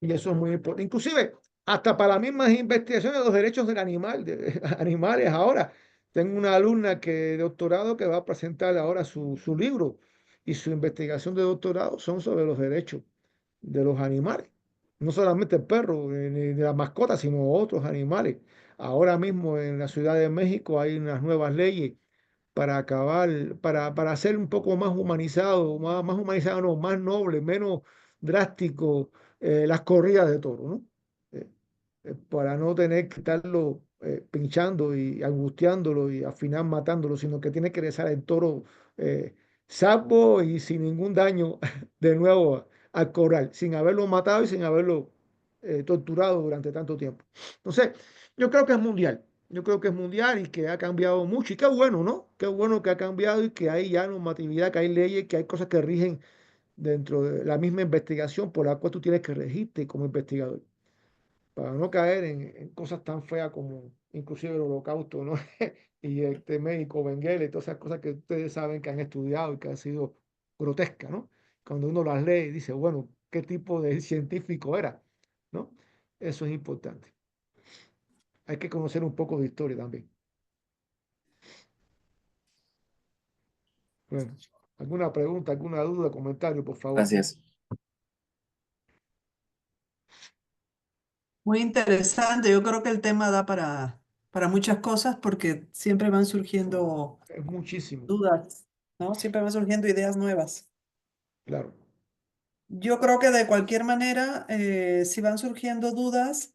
Speaker 2: Y eso es muy importante. Inclusive, hasta para las mismas investigaciones de los derechos del animal, de animales ahora. Tengo una alumna que de doctorado que va a presentar ahora su libro y su investigación de doctorado son sobre los derechos de los animales. No solamente el perro ni de la mascota, sino otros animales. Ahora mismo en la Ciudad de México hay unas nuevas leyes para acabar, para hacer un poco más humanizado, más humanizado, no, más noble, menos drástico las corridas de toros, ¿no? Eh, para no tener que estarlo pinchando y angustiándolo y al final matándolo, sino que tiene que regresar el toro eh, salvo y sin ningún daño de nuevo al corral, sin haberlo matado y sin haberlo torturado durante tanto tiempo. Entonces, yo creo que es mundial. Yo creo que es mundial y que ha cambiado mucho. Y qué bueno, ¿no? Qué bueno que ha cambiado y que hay ya normatividad, que hay leyes, que hay cosas que rigen dentro de la misma investigación por la cual tú tienes que regirte como investigador, para no caer en cosas tan feas como inclusive el holocausto, ¿no? Y este médico Mengele, todas esas cosas que ustedes saben que han estudiado y que han sido grotescas, ¿no? Cuando uno las lee, dice, bueno, ¿qué tipo de científico era? ¿No? Eso es importante. Hay que conocer un poco de historia también. Bueno, ¿alguna pregunta, alguna duda, comentario, por favor?
Speaker 4: Gracias.
Speaker 1: Muy interesante. Yo creo que el tema da para muchas cosas porque siempre van surgiendo
Speaker 2: Es muchísimo,
Speaker 1: dudas, ¿no? Siempre van surgiendo ideas nuevas.
Speaker 2: claro.
Speaker 1: Yo creo que de cualquier manera, si van surgiendo dudas,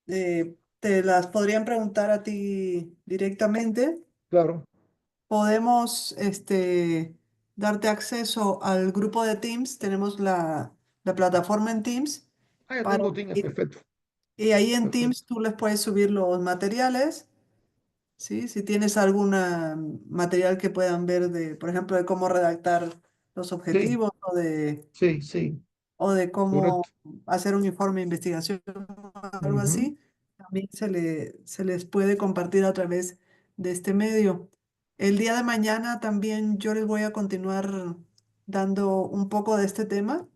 Speaker 1: te las podrían preguntar a ti directamente.
Speaker 2: Claro.
Speaker 1: Podemos, darte acceso al grupo de Teams. Tenemos la plataforma en Teams
Speaker 2: Ah, ya
Speaker 1: para,
Speaker 2: tengo Teams, perfecto,
Speaker 1: y ahí en
Speaker 2: perfecto.
Speaker 1: Teams tú les puedes subir los materiales. ¿Sí? Si tienes algún material que puedan ver de, por ejemplo, de cómo redactar los
Speaker 2: Sí,
Speaker 1: objetivos
Speaker 2: sí, sí,
Speaker 1: o de cómo
Speaker 2: correcto.
Speaker 1: hacer un informe de investigación o algo
Speaker 2: Ujú.
Speaker 1: así, también se les puede compartir a través de este medio. El día de mañana también yo les voy a continuar dando un poco de este tema,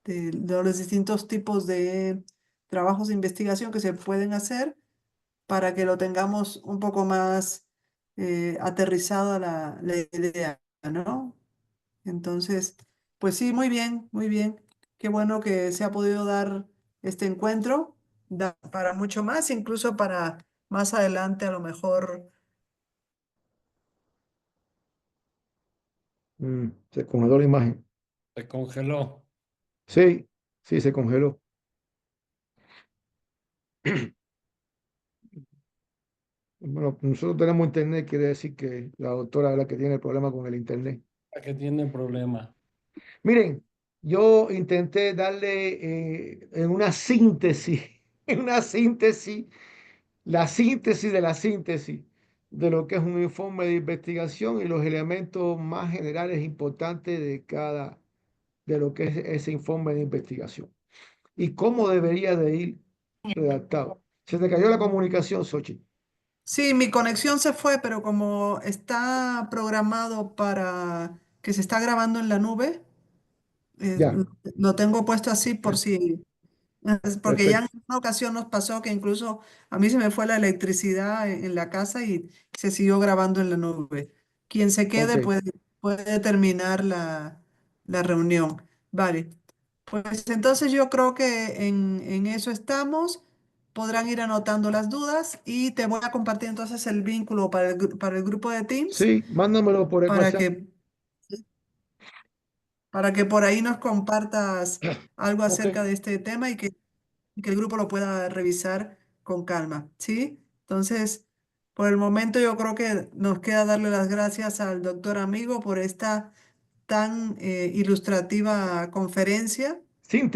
Speaker 1: de los distintos tipos de trabajos de investigación que se pueden hacer para que lo tengamos un poco más aterrizado a la idea, ¿no? Entonces, pues sí, muy bien, muy bien. Qué bueno que se ha podido dar este encuentro, da para mucho más, incluso para más adelante a lo mejor.
Speaker 2: Se congeló la imagen.
Speaker 3: Se congeló.
Speaker 2: Sí, sí, se congeló. Bueno, nosotros tenemos internet, quiere decir que la doctora es la que tiene el problema con el internet.
Speaker 3: La que tiene problema.
Speaker 2: Miren, yo intenté darle en una síntesis, en una síntesis, la síntesis de la síntesis de lo que es un informe de investigación y los elementos más generales e importantes de cada, de lo que es ese informe de investigación y cómo debería de ir redactado. Se te cayó la comunicación, Xochitl.
Speaker 1: Sí, mi conexión se fue, pero como está programado para que se está grabando en la nube,
Speaker 2: Ya,
Speaker 1: lo tengo puesto así por si. Es porque ya en
Speaker 2: perfecto.
Speaker 1: una ocasión nos pasó que incluso a mí se me fue la electricidad en la casa y se siguió grabando en la nube. Quien se
Speaker 2: Ok.
Speaker 1: quede puede terminar la reunión. Vale, pues entonces yo creo que en eso estamos. Podrán ir anotando las dudas y te voy a compartir entonces el vínculo para el grupo de Teams
Speaker 2: Sí, mándamelo por el
Speaker 1: para
Speaker 2: WhatsApp.
Speaker 1: que, para que por ahí nos compartas algo
Speaker 2: Ok.
Speaker 1: acerca de este tema y que el grupo lo pueda revisar con calma, ¿sí? Entonces, por el momento yo creo que nos queda darle las gracias al doctor Amigo por esta tan ilustrativa conferencia,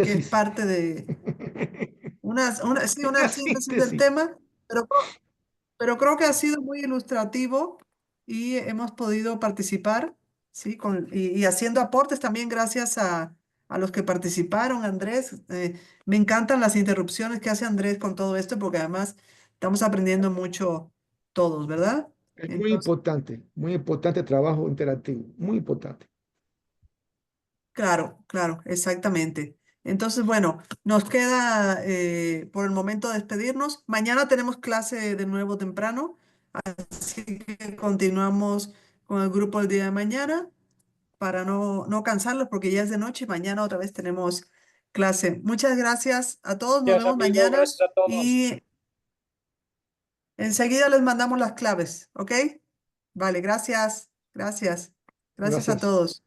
Speaker 1: que es
Speaker 2: Síntesis.
Speaker 1: parte de sí, una
Speaker 2: Una
Speaker 1: síntesis del
Speaker 2: síntesis.
Speaker 1: tema, pero creo que ha sido muy ilustrativo y hemos podido participar, ¿sí? Y haciendo aportes también gracias a los que participaron, Andrés. Me encantan las interrupciones que hace Andrés con todo esto porque además estamos aprendiendo mucho todos, ¿verdad?
Speaker 2: Es
Speaker 1: Entonces,
Speaker 2: muy importante el trabajo interactivo, muy importante.
Speaker 1: claro, claro, exactamente. Entonces, bueno, nos queda por el momento despedirnos. Mañana tenemos clase de nuevo temprano, así que continuamos con el grupo el día de mañana para no cansarlos porque ya es de noche y mañana otra vez tenemos clase. Muchas gracias a todos, nos
Speaker 3: Gracias,
Speaker 1: vemos
Speaker 3: amigo.
Speaker 1: mañana
Speaker 3: Gracias a todos.
Speaker 1: y enseguida les mandamos las claves, ¿ok? Vale, gracias, gracias. Gracias a
Speaker 2: Gracias.
Speaker 1: todos.